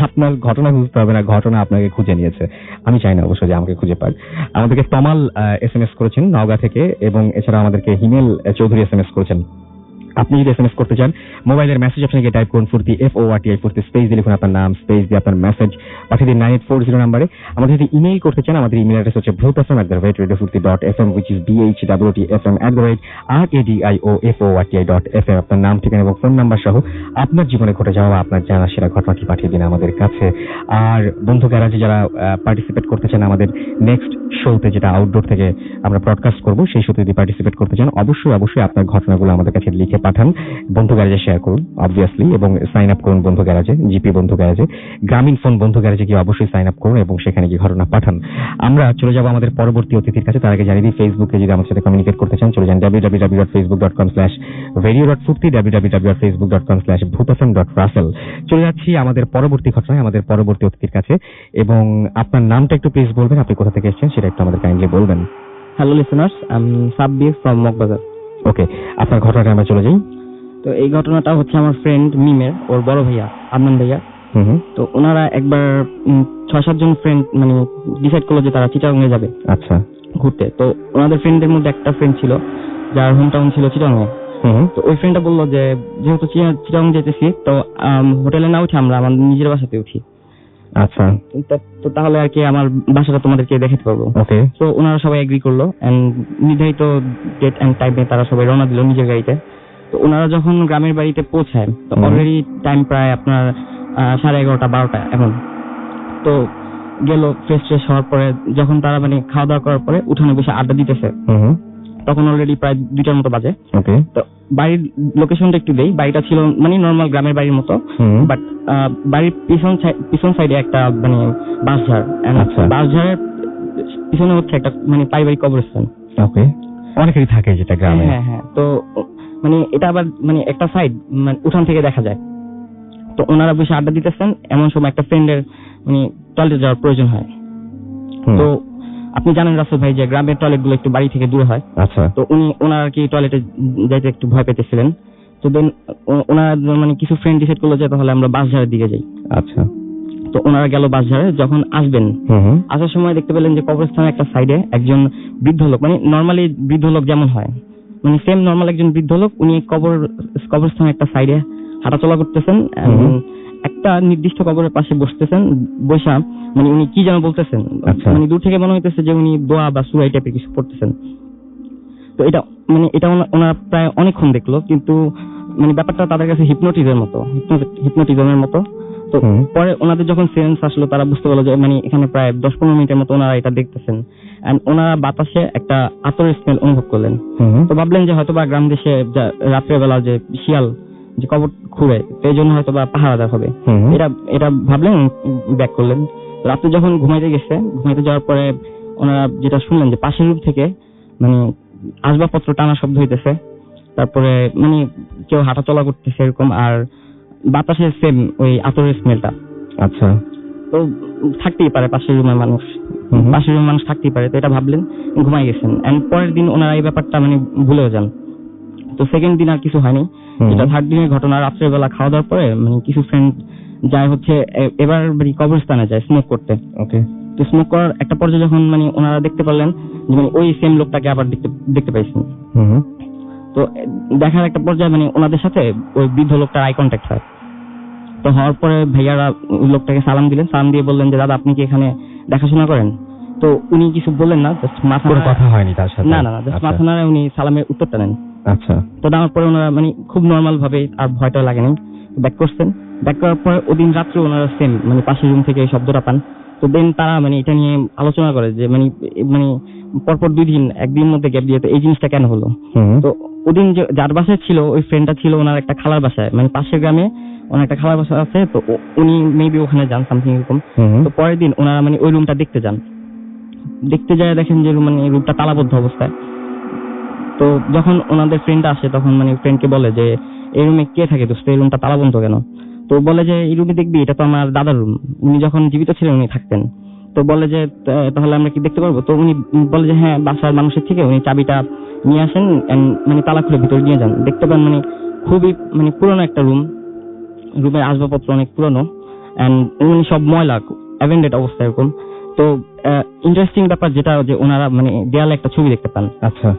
আপনার ঘটনা খুঁজতে হবে না, ঘটনা আপনাকে খুঁজে নিয়েছে। আমি চাই না অবশ্য যে আমাকে খুঁজে পাক। আমাদেরকে তমাল SMS করেছেন নওগাঁ থেকে, এবং এছাড়া আমাদেরকে হিমেল চৌধুরী SMS করেছেন। আপনি যদি SMS করতে চান, মোবাইলের মেসেজ অপশনে গিয়ে টাইপ করুন ফুর্তি FORTI, ফুর্তি স্পেস দিয়ে লিখুন আপনার নাম, স্পেস দিয়ে আপনার মেসেজ পাঠিয়ে দিন 9840 নাম্বারে। আমাদের যদি ইমেইল করতে চান, আমাদের ইমেল অ্যাড্রেস হচ্ছে bhutafm@radiofurti.fm, which is bhwtfm@radioforti.fm। আপনার নাম, ঠিকানা এবং ফোন নাম্বার সহ আপনার জীবনে ঘটে যাওয়া আপনার জানা সেরা ঘটনাটি পাঠিয়ে দিন আমাদের কাছে। আর বন্ধু গ্যারাজে যারা পার্টিসিপেট করতে চান আমাদের নেক্সট শোতে, যেটা আউটডোর থেকে আমরা ব্রডকাস্ট করবো, সেই শোতে যদি পার্টিসিপেট করতে চান, অবশ্যই আপনার ঘটনাগুলো আমাদের কাছে লিখে পাঠান বন্ধু গ্যারেজে শেয়ার করুন অবভিয়াসলি, এবং সাইন আপ করুন বন্ধু গ্যারেজে, জিপি বন্ধু গ্যারেজে, গ্রামীণ ফোন বন্ধু গ্যারেজে গিয়ে অবশ্যই সাইন আপ করুন এবং সেখানে গিয়ে ঘটনা পাঠান। আমরা চলে যাব আমাদের পরবর্তী অতিথির কাছে। তার আগে জানিয়ে দিই, ফেসবুকে যদি আমাদের সাথে কমিউনিকেট করতে চান চলে যান www.facebook.com/radio.furti, www.facebook.com/bhutafm.russell। চলে যাচ্ছি আমাদের পরবর্তী ঘটনায়, আমাদের পরবর্তী অতিথির কাছে। এবং আপনার নামটা একটু প্লিজ বলবেন, আপনি কোথা থেকে এসেছেন সেটা একটু আমাদের কাইন্ডলি বলবেন। হ্যালো লিসেনার্স, আমি সাব্বির ফ্রম মগবাজার। ওকে, আপনার ঘটনাটা আমরা চলে যাই। তো এই ঘটনাটা হচ্ছে আমার ফ্রেন্ড মিমের, ওর বড় ভাইয়া আদনান ভাইয়া। তো ওনারা একবার 6-7 জন ফ্রেন্ড মানে ডিসাইড করলো যে তারা চিটাগংয়ে যাবে আচ্ছা ঘুরতে। তো ওনাদের ফ্রেন্ডদের মধ্যে একটা ফ্রেন্ড ছিল যার হোম টাউন ছিল চিটাগংয়ে। তো ওই ফ্রেন্ডটা বললো যে যেহেতু চিটাগং যেতেছি তো হোটেলে না উঠে আমরা আমার নিজের বাসাতে উঠি। আচ্ছা, তো তাহলে আর কি আমার বাসাটা তোমাদেরকে দেখাতে পারবো। ওকে। তো ওনারা সবাই এগ্রি করলো এন্ড নির্ধারিত ডেট এন্ড টাইমে তারা সবাই রওনা দিল নিজের গাড়িতে। তো ওনারা যখন গ্রামের বাড়িতে পৌঁছায় তো অলরেডি টাইম প্রায় আপনার 11:30-12টা এখন। তো গেল ফ্রেশ হওয়ার পরে যখন তারা মানে খাওয়া দাওয়া করার পরে উঠানে বসে আড্ডা দিতেছে তখন অলরেডি প্রায় 2টার মতো বাজে। ওকে। তো বাড়ির লোকেশনটা একটু দেই। বাড়িটা ছিল মানে নর্মাল গ্রামের বাড়ির মতো, বাট বাড়ির পিছন সাইডে একটা মানে বাঁশঝাড়। বাঁশঝাড়ের পিছনে হচ্ছে একটা মানে পারিবারিক কবরস্থান। ওকে, অনেকেরই থাকে যেটা গ্রামে। হ্যাঁ। তো মানে এটা আবার মানে একটা সাইড মানে উঠান থেকে দেখা যায়। তো ওনারা বসে আড্ডা দিতেছেন, এমন সময় একটা ফ্রেন্ডের মানে টয়লেটে যাওয়ার প্রয়োজন হয়। তো আপনি জানেন রাসেল ভাই যে গ্রামের টয়লেট গুলো একটু বাড়ি থেকে দূরে হয়। আচ্ছা। তো ওনার আর কি টয়লেটে যাইতে একটু ভয় পেতেছিলেন। তো দেন ওনারা মানে কিছু ফ্রেন্ড ডিসাইড করলো যে তাহলে আমরা বাঁশঝাড়ের দিকে যাই। আচ্ছা। তো ওনারা গেল বাঁশঝাড়ে। যখন আসবেন আসার সময় দেখতে পেলেন যে কবরস্থানের একটা সাইডে একজন বৃদ্ধ লোক, মানে নর্মালি বৃদ্ধ লোক যেমন হয় মানে সেম নর্মাল একজন বৃদ্ধ লোক, উনি কবরস্থানের একটা সাইডে হাঁটাচলা করতেছেন, একটা নির্দিষ্ট কবরের পাশে বসতেছেন, বসা মানে উনি কি যেন বলতেছেন, মানে দূর থেকে মনে হইতেছে যে উনি দোয়া বা সূরা টাইপের কিছু পড়তেছেন। তো এটা ওনারা প্রায় অনেকক্ষণ দেখলো, কিন্তু মানে ব্যাপারটা তাদের কাছে হিপনোটিজমের মতো। তো পরে ওনাদের যখন সেন্স আসলো তারা বুঝতে পারলো যে মানে এখানে প্রায় 10-15 মিনিটের মতো ওনারা এটা দেখতেছেন এন্ড ওনারা বাতাসে একটা আতরের স্মেল অনুভব করলেন। তো ভাবলেন যে হয়তো বা গ্রাম দেশে রাত্রে বেলা যে শিয়াল যে কবর খুঁড়ে এই জন্য হয়তো বা পাহারাদার হবে, এটা ভাবলেন, ব্যাক করলেন। রাতে যখন ঘুমাইতে যাওয়ার পরে ওনারা যেটা শুনলেন যে পাশের রুম থেকে মানে আসবাবপত্র টানা শব্দ হইতেছে, তারপরে মানে কেউ হাঁটাচলা করতেছে এরকম, আর বাতাসে সেম ওই আতরের স্মেলটা। আচ্ছা। তো থাকতেই পারে পাশের রুমের মানুষ থাকতেই পারে। তো এটা ভাবলেন, ঘুমাই গেছেন এন্ড পরের দিন ওনারা এই ব্যাপারটা মানে ভুলেও যান। তো সেকেন্ড দিন আর কিছু হয়নি, যেটা থার্ড দিনের ঘটনা। রাত্রের বেলা খাওয়া দাওয়ার পরে মানে কিছু ফ্রেন্ড যায় হচ্ছে এবার কবরস্থানে যায় স্মোক করতে। ওকে। তো স্মোক করার একটা পর্যায়ে যখন মানে ওনারা দেখতে পারলেন যে মানে ওই সেম লোকটাকে আবার দেখতে পাইছেন। তো দেখার একটা পর্যায়ে মানে ওনাদের সাথে ওই বৃদ্ধ লোকটার আই কন্ট্যাক্ট হয়। তো হওয়ার পরে ভাইয়ারা ওই লোকটাকে সালাম দিলেন, সালাম দিয়ে বললেন যে দাদা আপনি কি এখানে দেখাশোনা করেন? তো উনি কিছু বললেন না, জাস্ট মাথা, কথা হয়নি তার সাথে। না, জাস্ট মাথা নাড়ে উনি সালামের উত্তরটা নেন। আচ্ছা। তো দেওয়ার পরে ওনারা মানে খুব নর্মাল ভাবে, আর ভয়টা লাগেনি, ব্যাক করছেন। ব্যাক করার পরে ওদিন রাত্রে ওনারা সেম মানে পাশের রুম থেকে এই শব্দটা পান। তো দেন তারা মানে এটা নিয়ে আলোচনা করে যে মানে পরপর 2 দিন, একদিন মধ্যে গ্যাপ দিয়ে এই জিনিসটা কেন হলো। তো ওদিন যার বাসায় ছিল ওই ফ্রেন্ডটা ছিল ওনার একটা খালার বাসায়, মানে পাশের গ্রামে ওনার একটা খালার বাসা আছে। তো উনি মেবি ওখানে যান সামথিং এরকম। তো পরের দিন ওনারা মানে ওই রুমটা দেখতে যায়, দেখেন যে মানে রুমটা তালাবদ্ধ অবস্থায়। তো যখন ওনাদের ফ্রেন্ড আসে তখন মানে ফ্রেন্ডকে বলে যে এই রুমে কে থাকে দোস্ত, এই রুমটা তালাবন্ধ কেন? তো বলে যে এই রুমে দেখবি, এটা তো আমার দাদার রুম, উনি যখন জীবিত ছিলেন উনি থাকতেন। তো বলে যে তাহলে আমরা কি দেখতে পারবো? তো উনি বলে যে হ্যাঁ, বাসার মানুষের থেকে উনি চাবিটা নিয়ে আসেন, মানে তালা খুলে ভিতরে নিয়ে যান। দেখতে পান মানে খুবই মানে পুরনো একটা রুমের আসবাবপত্র অনেক পুরনো এন্ড উনি সব ময়লা, অ্যাভেন্ডেড অবস্থা এরকম। তো ইন্টারেস্টিং ব্যাপার যেটা যে ওনারা মানে দেয়ালে একটা ছবি দেখতে পান। আচ্ছা।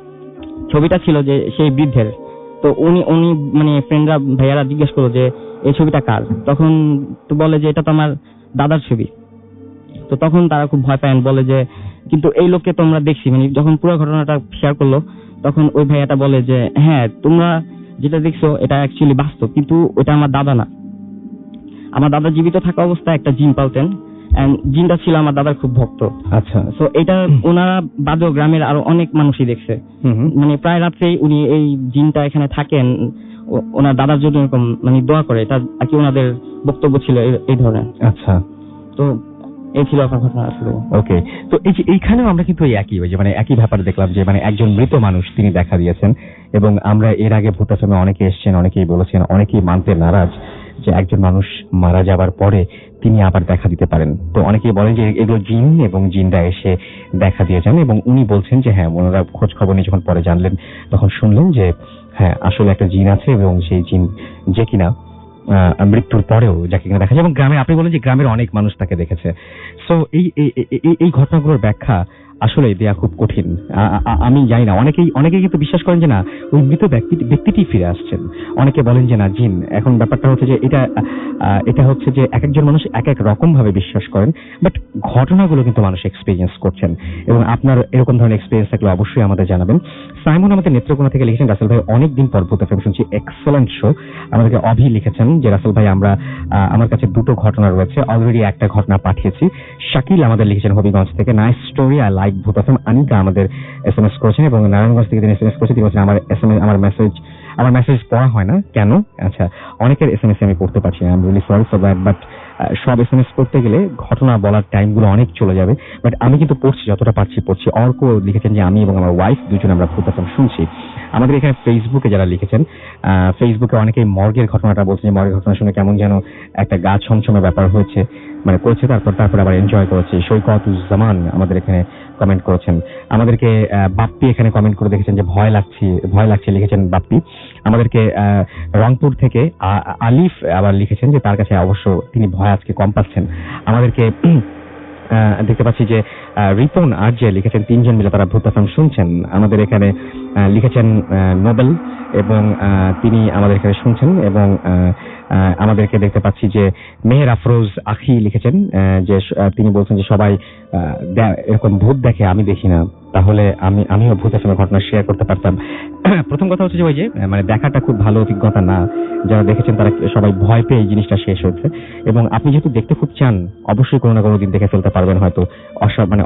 ছবিটা ছিল যে সেই বৃদ্ধের। তো উনি মানে ফ্রেন্ডরা ভাইয়ারা জিজ্ঞেস করলো যে এই ছবিটা কার? তখন তো বলে যে এটা তো আমার দাদার ছবি। তো তখন তারা খুব ভয় পায়, বলে যে কিন্তু এই লোককে তো আমরা দেখছি। মানে যখন পুরো ঘটনাটা শেয়ার করলো তখন ওই ভাইয়াটা বলে যে হ্যাঁ, তোমরা যেটা দেখছো এটা অ্যাকচুয়ালি বাস্তব, কিন্তু ওটা আমার দাদা না। আমার দাদা জীবিত থাকা অবস্থায় একটা জিম পালতেন and জিনটা ছিল আমার দাদার খুব ভক্ত। আচ্ছা। সো এটা ওনারা বাদেও গ্রামের আরো অনেক মানুষই দেখছে, মানে প্রায় রাত্রেই উনি এই জিনটা এখানে থাকেন, ওনার দাদার জন্য এরকম মানে দোয়া করে, এটা আর কি ওনাদের বক্তব্য ছিল এই ধরনের। আচ্ছা, তো এই ছিল আপনার ঘটনা আসলে। ওকে। তো এই যে এইখানেও আমরা কিন্তু এই একই, যে মানে একই ব্যাপার দেখলাম যে মানে একজন মৃত মানুষ তিনি দেখা দিয়েছেন, এবং আমরা এর আগে ভূত এফএমে অনেকে এসেছেন, অনেকেই বলেছেন, অনেকেই মানতে নারাজ যে একজন মানুষ মারা যাবার পরে তিনি আবার দেখা দিতে পারেন। তো অনেকেই বলেন যে এগুলো জিন, এবং জিনরা এসে দেখা দিয়ে যান, এবং উনি বলছেন যে হ্যাঁ, ওনারা খোঁজ খবর নিয়ে যখন পরে জানলেন তখন শুনলেন যে হ্যাঁ আসলে একটা জিন আছে, এবং সেই জিন যে কিনা মৃত্যুর পরেও যাকে কিনা দেখা যায়, এবং গ্রামে আপনি বলেন যে গ্রামের অনেক মানুষ তাকে দেখেছে। সো এই ঘটনাগুলোর ব্যাখ্যা আসলে দেয়া খুব কঠিন। আমি জানি না, অনেকেই কিন্তু বিশ্বাস করেন যে না, ওই মৃত ব্যক্তিটি ফিরে আসছেন, অনেকে বলেন যে না জিন। এখন ব্যাপারটা হচ্ছে যে এটা হচ্ছে যে এক একজন মানুষ এক এক রকম ভাবে বিশ্বাস করেন, বাট ঘটনাগুলো কিন্তু মানুষ এক্সপেরিয়েন্স করছেন, এবং আপনার এরকম ধরনের এক্সপেরিয়েন্স থাকলে অবশ্যই আমাদের জানাবেন। সাইমন আমাদের নেত্রকোনা থেকে লিখেছেন, রাসেল ভাই অনেকদিন পর ভূত এফএম শুনছি, এক্সেলেন্ট শো। আমাদেরকে অভি লিখেছেন যে রাসেল ভাই আমার কাছে দুটো ঘটনা রয়েছে, অলরেডি একটা ঘটনা পাঠিয়েছি। শাকিল আমাদের লিখেছেন হবিগঞ্জ থেকে, নাইস স্টোরি, আই লাইক ভূত এফএম। আনিকা আমাদের SMS করেছেন, এবং নারায়ণগঞ্জ থেকে তিনি SMS করেছেন, তিনি বলছেন আমার মেসেজ পড়া হয় না কেন? আচ্ছা, অনেকের SMS আমি পড়তে পারছি না, I am really sorry for that, but সব SMS পড়তে গেলে ঘটনা বলার টাইমগুলো অনেক চলে যাবে, বাট আমি কিন্তু পড়ছি, যতটা পারছি পড়ছি। অর্ক লিখেছেন যে আমি এবং আমার ওয়াইফ দুজন আমরা ভূত এফএম শুনছি। আমাদের এখানে ফেসবুকে যারা লিখেছেন, ফেসবুকে অনেকেই মর্গের ঘটনাটা বলছেন, যে মর্গের ঘটনা শুনে কেমন যেন একটা গা ছমছমে ব্যাপার হয়েছে, মানে করেছে, তারপর আবার এনজয় করেছে। সৈকতুজ্জামান আমাদের এখানে কমেন্ট করেছেন। আমাদেরকে বাপ্পি এখানে কমেন্ট করে দেখেছেন যে ভয় লাগছে লিখেছেন বাপ্পি। আমাদেরকে রংপুর থেকে আলিফ আবার লিখেছেন যে তার কাছে অবশ্য তিনি ভয় আজকে কম পাচ্ছেন। আমাদেরকে দেখতে পাচ্ছি যে রিপন আর যে লিখেছেন, তিনজন মিলে তারা ভূত এফএম শুনছেন। আমাদের এখানে লিখেছেন নোবেল, এবং তিনি আমাদের এখানে শুনছেন, এবং আমাদেরকে দেখতে পাচ্ছি যে মেহের আফরোজ আখি লিখেছেন যে তিনি বলছেন যে সবাই এরকম ভূত দেখে, আমি দেখি না, তাহলে আমিও ভূত এফএম ঘটনা শেয়ার করতে পারতাম। প্রথম কথা হচ্ছে যে ওই যে মানে দেখাটা খুব ভালো অভিজ্ঞতা না, যারা দেখেছেন তারা সবাই ভয় পেয়ে এই জিনিসটা শেষ হয়েছে, এবং আপনি যেহেতু দেখতে খুব চান অবশ্যই কোনো না কোনো দিন দেখে ফেলতে পারবেন, হয়তো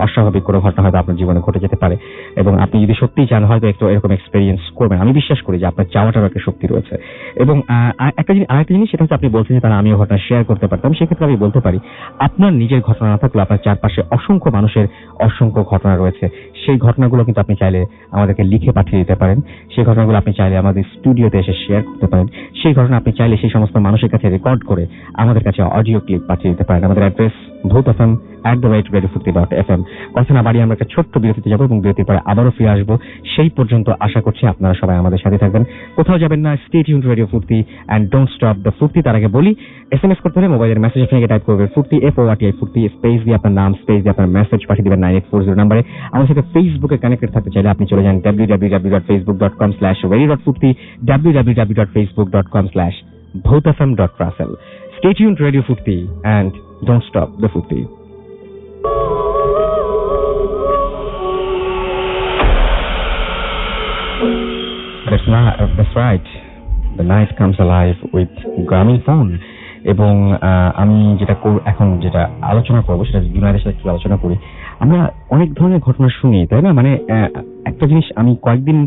অস্বাভাবিক কোনো ঘটনা হয়তো আপনার জীবনে ঘটে যেতে পারে, এবং আপনি যদি সত্যিই চান হয়তো একটু এরকম এক্সপেরিয়েন্স করবেন। আমি বিশ্বাস করি যে আপনার চাওয়াটার একটা শক্তি রয়েছে। এবং আরেকটা জিনিস সেটা হচ্ছে আপনি বলছেন যে তারা আমিও ঘটনা শেয়ার করতে পারতাম, সেক্ষেত্রে আমি বলতে পারি আপনার নিজের ঘটনা না থাকলেও আপনার চারপাশে অসংখ্য মানুষের অসংখ্য ঘটনা রয়েছে, সেই ঘটনাগুলো কিন্তু আপনি চাইলে আমাদেরকে লিখে পাঠিয়ে দিতে পারেন, সেই ঘটনাগুলো আপনি চাইলে আমাদের স্টুডিওতে এসে শেয়ার করতে পারেন, সেই ঘটনা আপনি চাইলে সেই সমস্ত মানুষের কাছে রেকর্ড করে আমাদের কাছে অডিও ক্লিপ পাঠিয়ে দিতে পারেন। আমাদের অ্যাড্রেস bhutfm@radiofurti.fm। কথা না বাড়িয়ে আমরা একটা ছোট্ট বিরতিতে যাবো, এবং বিরতির পরে আবারও ফিরে আসবো। সেই পর্যন্ত আশা করছি আপনারা সবাই আমাদের সাথে থাকবেন, কোথাও যাবেন না। স্টে টিউনড টু রেডিও ফুর্তি এন্ড ডোন্ট স্টপ দ্য ফুর্তি। তার আগে বলি, SMS করতে হলে মোবাইলের মেসেজ আপনাকে টাইপ করবেন ফুর্তি, FORTI ফুর্তি, স্পেস দিয়ে আপনার নাম, স্পেস দিয়ে আপনার মেসেজ পাঠিয়ে দিবেন 9840 নম্বরে। আমাদের সাথে ফেসবুকে কানেক্টেড থাকতে চাইলে আপনি চলে যান www.facebook.com/radio.furti, www.facebook.com/bhutfm.russell। Stay tuned to Radio Furti and don't stop the Furti. That's right. The night comes alive with Gramophone. এবং আমি এখন যেটা আলোচনা করবো সেটা জুনায়েদের সাথে একটু আলোচনা করি। আমরা অনেক ধরনের ঘটনা শুনি, তাই না? মানে একটা জিনিস আমি কয়েকদিন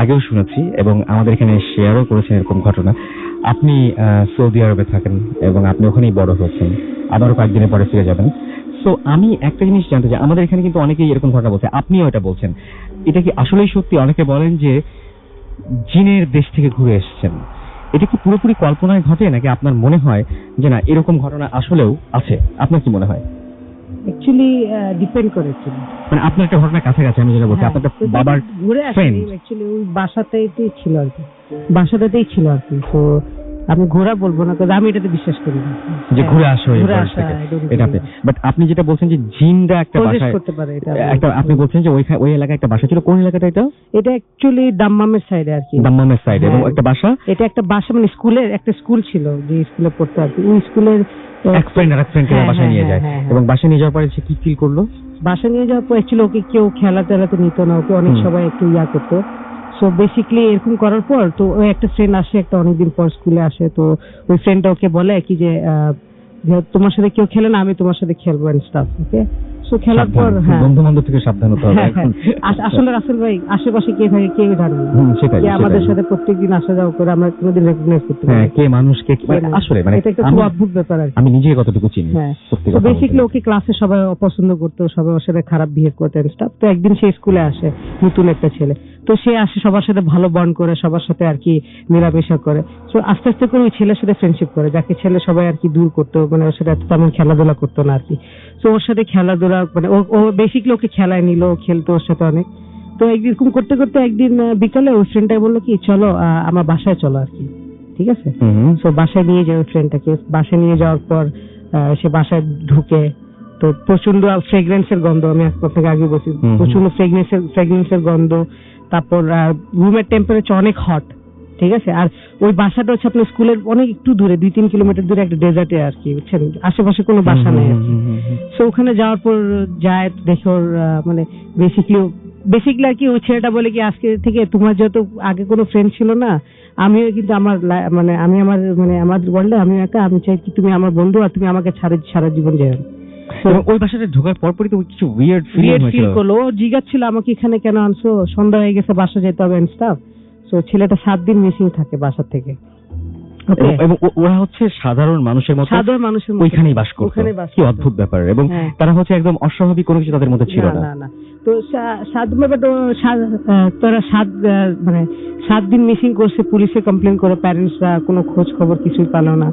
আগেও শুনেছি, এবং আমাদের এখানে শেয়ারও করেছেন এরকম ঘটনা। আপনি সৌদি আরবে থাকেন, এবং আপনি ওখানেই বড় হয়েছেন, আবারও কয়েকদিনের পরে ফিরে যাবেন। সো আমি একটা জিনিস জানতে চাই, আমাদের এখানে কিন্তু অনেকেই এরকম ঘটনা বলছে, আপনিও এটা বলছেন, এটা কি আসলেই সত্যি? অনেকে বলেন যে জিনের দেশ থেকে ঘুরে এসেছেন, এটা কি পুরোপুরি কল্পনায় ঘটে, নাকি আপনার মনে হয় যে না এরকম ঘটনা আসলেও আছে? আপনার কি মনে হয়? অ্যাকচুয়ালি ডিপেন্ড করেছে, মানে আপনার একটা ঘটনা কাছাকাছি, আমি যেটা বলছি, আপনার বাবার ঘুরে ফ্রেন্ড অ্যাকচুয়ালি ওই বাসাতেই ছিল আর কি, তো আমি ঘোরা বলবো না, কারণ আমি এটাতে বিশ্বাস করি না যে ঘুরে আসো এটা। বাট আপনি যেটা বলছেন যে জিনরা একটা বাসায় করতে পারে, একটা আপনি বলছেন যে ওই এলাকায় একটা বাসা ছিল, কোন এলাকাটা এটা? এটা অ্যাকচুয়ালি দাম্মামের সাইডে আর কি, দাম্মামের সাইডে, এবং একটা বাসা, এটা একটা বাসা মানে একটা স্কুল ছিল, যে স্কুলে পড়তো আর কি, ওই স্কুলের এক ফ্রেন্ডকে বাসায় নিয়ে যায়, এবং বাসায় নিয়ে যাওয়ার পরে সে কি ফিল করলো? বাসা নিয়ে যাওয়ার পর অ্যাকচুয়ালি ওকে কেউ খেলা টেলাতে নিত না, ওকে অনেক সবাই একটু করতো। সো বেসিক্যালি এরকম করার পর তো ওই একটা ফ্রেন্ড আসে, একটা অনেকদিন পর স্কুলে আসে, তো ওই ফ্রেন্ডটা ওকে বলে কি যে যে তোমার সাথে কেউ খেলে না, আমি তোমার সাথে খেলবো এন্ড স্টাফ। ওকে, সো খেলার পর হ্যাঁ বন্ধু বান্ধব থেকে সাবধান হতে হবে এখন। আসলে রাসেল ভাই আশেপাশে কে থাকে কেউ জানে না, সেটাই কে আমাদের সাথে প্রত্যেকদিন আসা যাওয়া করে আমরা কোনোদিন রেকগনাইজ করতে পারি হ্যাঁ, কে মানুষকে আসলে মানে এটা একটা খুব অদ্ভুত ব্যাপার আর কি। আমি নিজে কতটুকু চিনি হ্যাঁ, সত্যি তো কথা বেসিক্যালি বলতে। ওকে ক্লাসে সবাই অপছন্দ করতো, সবাই ওর সাথে খারাপ বিহেভ করতো এন্ড স্টাফ। তো একদিন সে স্কুলে আসে, নতুন একটা ছেলে, তো সে আসে সবার সাথে ভালো বন্ড করে, সবার সাথে আর কি মেলামেশা করে। তো আস্তে আস্তে করে ওই ছেলের সাথে ফ্রেন্ডশিপ করে, যাকে ছেলে সবাই আর কি দূর করতো, মানে ওর সাথে তেমন খেলাধুলা করতো না আর কি। তো ওর সাথে খেলাধুলা মানে ও বেসিক্যালি ওকে খেলায় নিল, খেলতো ওর সাথে অনেক। তো একদিন করতে করতে একদিন বিকালে ওই ফ্রেন্ডটাই বললো কি চলো আমার বাসায় চলো আর কি, ঠিক আছে। তো বাসায় নিয়ে যায় ওই ফ্রেন্ডটাকে। বাসায় নিয়ে যাওয়ার পর সে বাসায় ঢুকে, তো প্রচন্ড ফ্রেগ্রেন্সের গন্ধ, আমি আপনাকে আগে বলছি, প্রচন্ড ফ্রেগ্রেন্সের গন্ধ। তারপর রুমের টেম্পারেচার অনেক হট, ঠিক আছে। আর ওই বাসাটা হচ্ছে আপনার স্কুলের অনেক একটু দূরে, 2-3 কিলোমিটার দূরে একটা ডেজার্টে আর কি, বুঝছেন, আশেপাশে কোনো বাসা নেই আর কি। তো ওখানে যাওয়ার পর যায়, দেখে ওর মানে বেসিক্যালি আর কি ওই ছেলেটা বলে কি আজকে থেকে তোমার যেহেতু আগে কোনো ফ্রেন্ড ছিল না, আমিও কিন্তু আমার মানে আমি আমার ওয়ার্ল্ডে আমি একা, আমি চাই কি তুমি আমার বন্ধু আর তুমি আমাকে সারা জীবন যাও। ওই বাসাটা ঢোকার পরপরই তো কিছু উইয়ার্ড ফিল করলো, ও জিজ্ঞাসা ছিল আমাকে এখানে কেন আনছো, সন্ধ্যা হয়ে গেছে বাসা যেতে হবে এন্ড স্টাফ। সো ছেলেটা 7 দিন মিসিং থাকে বাসা থেকে। এবং ওরা হচ্ছে সাধারণ মানুষের মতো, সাধারণ মানুষের মতো ওইখানেই বাস করতো। কি অদ্ভুত ব্যাপার। এবং তারা হচ্ছে একদম অস্বাভাবিক কোনো কিছু তাদের মধ্যে ছিল না। না তো তারা 7 দিন মিসিং করছে, পুলিশে কমপ্লেন করে, প্যারেন্টসরা কোনো খোঁজ খবর কিছুই পেল না।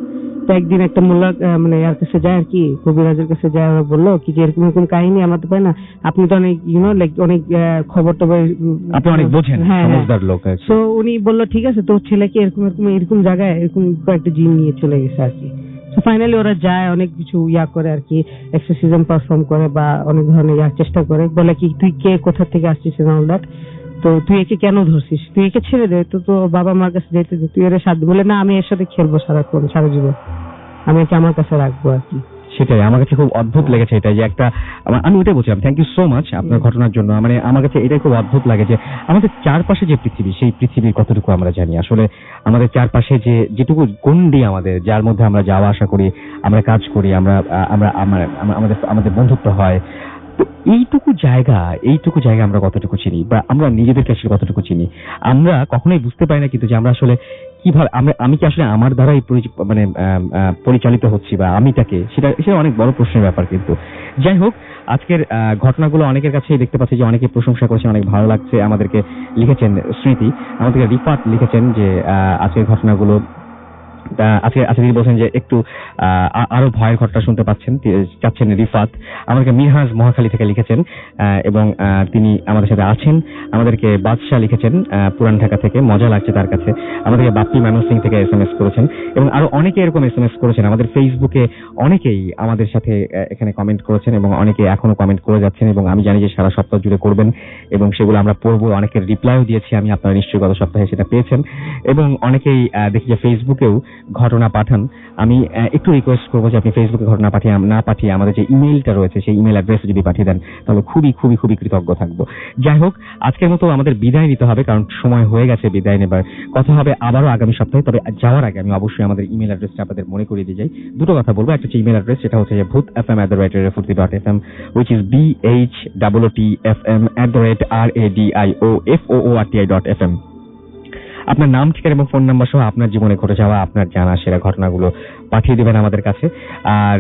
তো একদিন একটা মোল্লা মানে এর কাছে যায় আর কি, কবিরাজের কাছে যায়, ওরা বললো কি যে এরকম এরকম কাহিনী আমরা তো পাই না, আপনি তো অনেক লাইক অনেক খবর টবর আপনি অনেক বোঝেন, সমঝদার লোক। তো উনি বললো ঠিক আছে, তোর ছেলেকে এরকম জায়গায় এরকম একটা জিন নিয়ে চলে গেছে আর কি। তো ফাইনালি ওরা যায়, অনেক কিছু করে আর কি, এক্সরসিজম পারফর্ম করে বা অনেক ধরনের চেষ্টা করে, বলে কি তুই কে, কোথা থেকে আসছিস অল দ্যাট, তো তুই একে কেন ধরছিস, তুই একে ছেড়ে দে, তো বাবা মার কাছে যেতে দে, তুই এর সাথে বলে না আমি এর সাথে খেলবো সারা জীবন, আমি একে আমার কাছে রাখবো আর কি। সেটাই আমার কাছে খুব অদ্ভুত লেগেছে এটা, যে একটা আমি ওটাই বলছিলাম, থ্যাংক ইউ সো মাচ আপনার ঘটনার জন্য। মানে আমার কাছে এটাই খুব অদ্ভুত লাগে যে আমাদের চারপাশে যে পৃথিবী, সেই পৃথিবীর কতটুকু আমরা জানি। আসলে আমাদের চারপাশে যেটুকু গণ্ডি আমাদের, যার মধ্যে আমরা যাওয়া আসা করি, আমরা কাজ করি, আমাদের বন্ধুত্ব হয়, তো এইটুকু জায়গা আমরা কতটুকু চিনি, বা আমরা নিজেদেরকে আসলে কতটুকু চিনি, আমরা কখনোই বুঝতে পারি না কিন্তু যে আমরা আসলে কিভাবে আমি কি আসলে আমার দ্বারাই মানে পরিচালিত হচ্ছি, বা আমিটাকে, সেটা অনেক বড় প্রশ্নের ব্যাপার। কিন্তু যাই হোক, আজকের ঘটনাগুলো অনেকের কাছেই দেখতে পাচ্ছি যে অনেকে প্রশংসা করেছেন, অনেক ভালো লাগছে। আমাদেরকে লিখেছেন স্মৃতি, আমাদেরকে রিফাত লিখেছেন যে আজকের ঘটনাগুলো আজকে তিনি বলছেন যে একটু আরো ভয়ের ঘটনা শুনতে চাচ্ছেন রিফাত। আমাদেরকে মিরহাজ মহাখালী থেকে লিখেছেন এবং তিনি আমাদের সাথে আছেন। আমাদেরকে বাদশাহ লিখেছেন পুরান ঢাকা থেকে, মজা লাগছে তার কাছে। আমাদেরকে বাপ্পি ময়মনসিং থেকে SMS করেছেন, এবং আরো অনেকে এরকম SMS করেছেন। আমাদের ফেসবুকে অনেকেই আমাদের সাথে এখানে কমেন্ট করেছেন, এবং অনেকে এখনো কমেন্ট করে যাচ্ছেন, এবং আমি জানি যে সারা সপ্তাহ জুড়ে করবেন, এবং সেগুলো আমরা পড়বো। অনেকের রিপ্লাইও দিয়েছি আমি, আপনারা নিশ্চয়ই গত সপ্তাহে সেটা পেয়েছেন। এবং অনেকেই দেখি যে ফেসবুকেও ঘটনা পাঠান। আমি একটু রিকোয়েস্ট করবো যে আপনি ফেসবুকে ঘটনা না পাঠিয়ে আমাদের যে ইমেইলটা রয়েছে, সেই ইমেইল অ্যাড্রেসে যদি পাঠিয়ে দেন তাহলে খুবই খুবই খুবই কৃতজ্ঞ থাকবো। যাই হোক, আজকের মতো আমাদের বিদায় নিতে হবে, কারণ সময় হয়ে গেছে বিদায় নেবার। কথা হবে আবারও আগামী সপ্তাহে। তবে যাওয়ার আগে আমি অবশ্যই আমাদের ইমেইল অ্যাড্রেসটা আপনাদের মনে করিয়ে দিয়ে যাই। দুটো কথা বলবো। একটা হচ্ছে ইমেইল অ্যাড্রেস, সেটা হচ্ছে যে bhutfm@refurti.fm, which is BHOOTFM@radioFOORTI.fm। আপনার নাম, ঠিকানা এবং ফোন নাম্বার সহ আপনার জীবনে ঘটে যাওয়া, আপনার জানা সেরা ঘটনাগুলো পাঠিয়ে দিবেন আমাদের কাছে। আর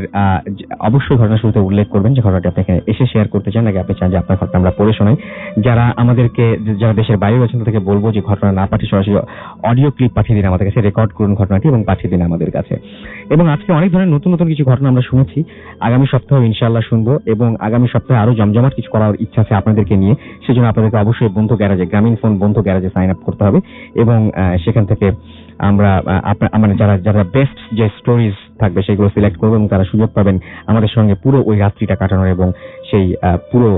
অবশ্যই ঘটনা শুরুতে উল্লেখ করবেন যে ঘটনাটি আপনি এখানে এসে শেয়ার করতে চান, নাকি আপনি চান যে আপনার ঘটনা আমরা পড়ে শোনাই। যারা দেশের বাইরে রয়েছেন তাদেরকে বলবো যে ঘটনা না পাঠিয়ে সরাসরি অডিও ক্লিপ পাঠিয়ে দিন আমাদের কাছে, রেকর্ড করুন ঘটনাটি এবং পাঠিয়ে দিন আমাদের কাছে। এবং আজকে অনেক ধরনের নতুন নতুন কিছু ঘটনা আমরা শুনেছি, আগামী সপ্তাহে ইনশাআল্লাহ শুনবো, এবং আগামী সপ্তাহে আরো জমজমাট কিছু করার ইচ্ছা আছে আপনাদেরকে নিয়ে। সেজন্য আপনাদেরকে অবশ্যই বন্ধু গ্যারাজে, গ্রামীণ ফোন বন্ধু গ্যারাজে সাইন আপ করতে হবে, এবং সেখান থেকে আমরা মানে যারা বেস্ট যে স্টোরিজ থাকবে সেগুলো সিলেক্ট করবো, এবং তারা সুযোগ পাবেন আমাদের সঙ্গে পুরো ওই রাত্রিটা কাটানোর, এবং সেই পুরো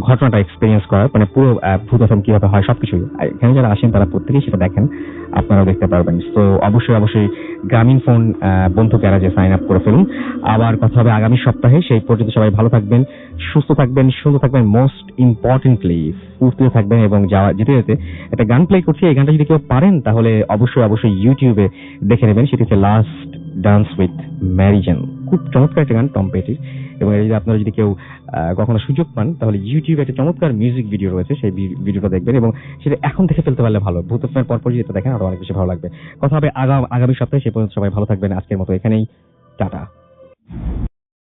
ঘটনাটা এক্সপেরিয়েন্স করার, মানে পুরো ভূত FM কিভাবে হয় সবকিছুই। এখানে যারা আসেন তারা প্রত্যেকেই সেটা দেখেন, আপনারাও দেখতে পারবেন। তো অবশ্যই গ্রামীণ ফোন বন্ধু গ্যারাজে সাইন আপ করে ফেলুন। আবার কথা হবে আগামী সপ্তাহে। সেই পর্যন্ত সবাই ভালো থাকবেন, সুস্থ থাকবেন, সুন্দর থাকবেন, মোস্ট ইম্পর্টেন্টলি ফুর্তিতে থাকবেন। এবং যেতে যেতে একটা গান প্লে করছি, এই গানটা যদি কেউ পারেন তাহলে অবশ্যই ইউটিউবে দেখে নেবেন। সেটি হচ্ছে last dance with Mary Jane. খুব চমৎকার একটা গান টম পেটির। এবং এই যে আপনারা যদি কেউ কখনো সুযোগ পান তাহলে ইউটিউবে একটা চমৎকার মিউজিক ভিডিও রয়েছে, সেই ভিডিওটা দেখবেন এবং সেটা এখন থেকে ফেলতে পারলে ভালো। ভূত ফ্যান পরপর যদি এটা দেখেন আরো অনেক বেশি ভালো লাগবে। কথা হবে আগামী সপ্তাহে। সে পর্যন্ত সবাই ভালো থাকবেন। আজকের মতো এখানেই টাটা।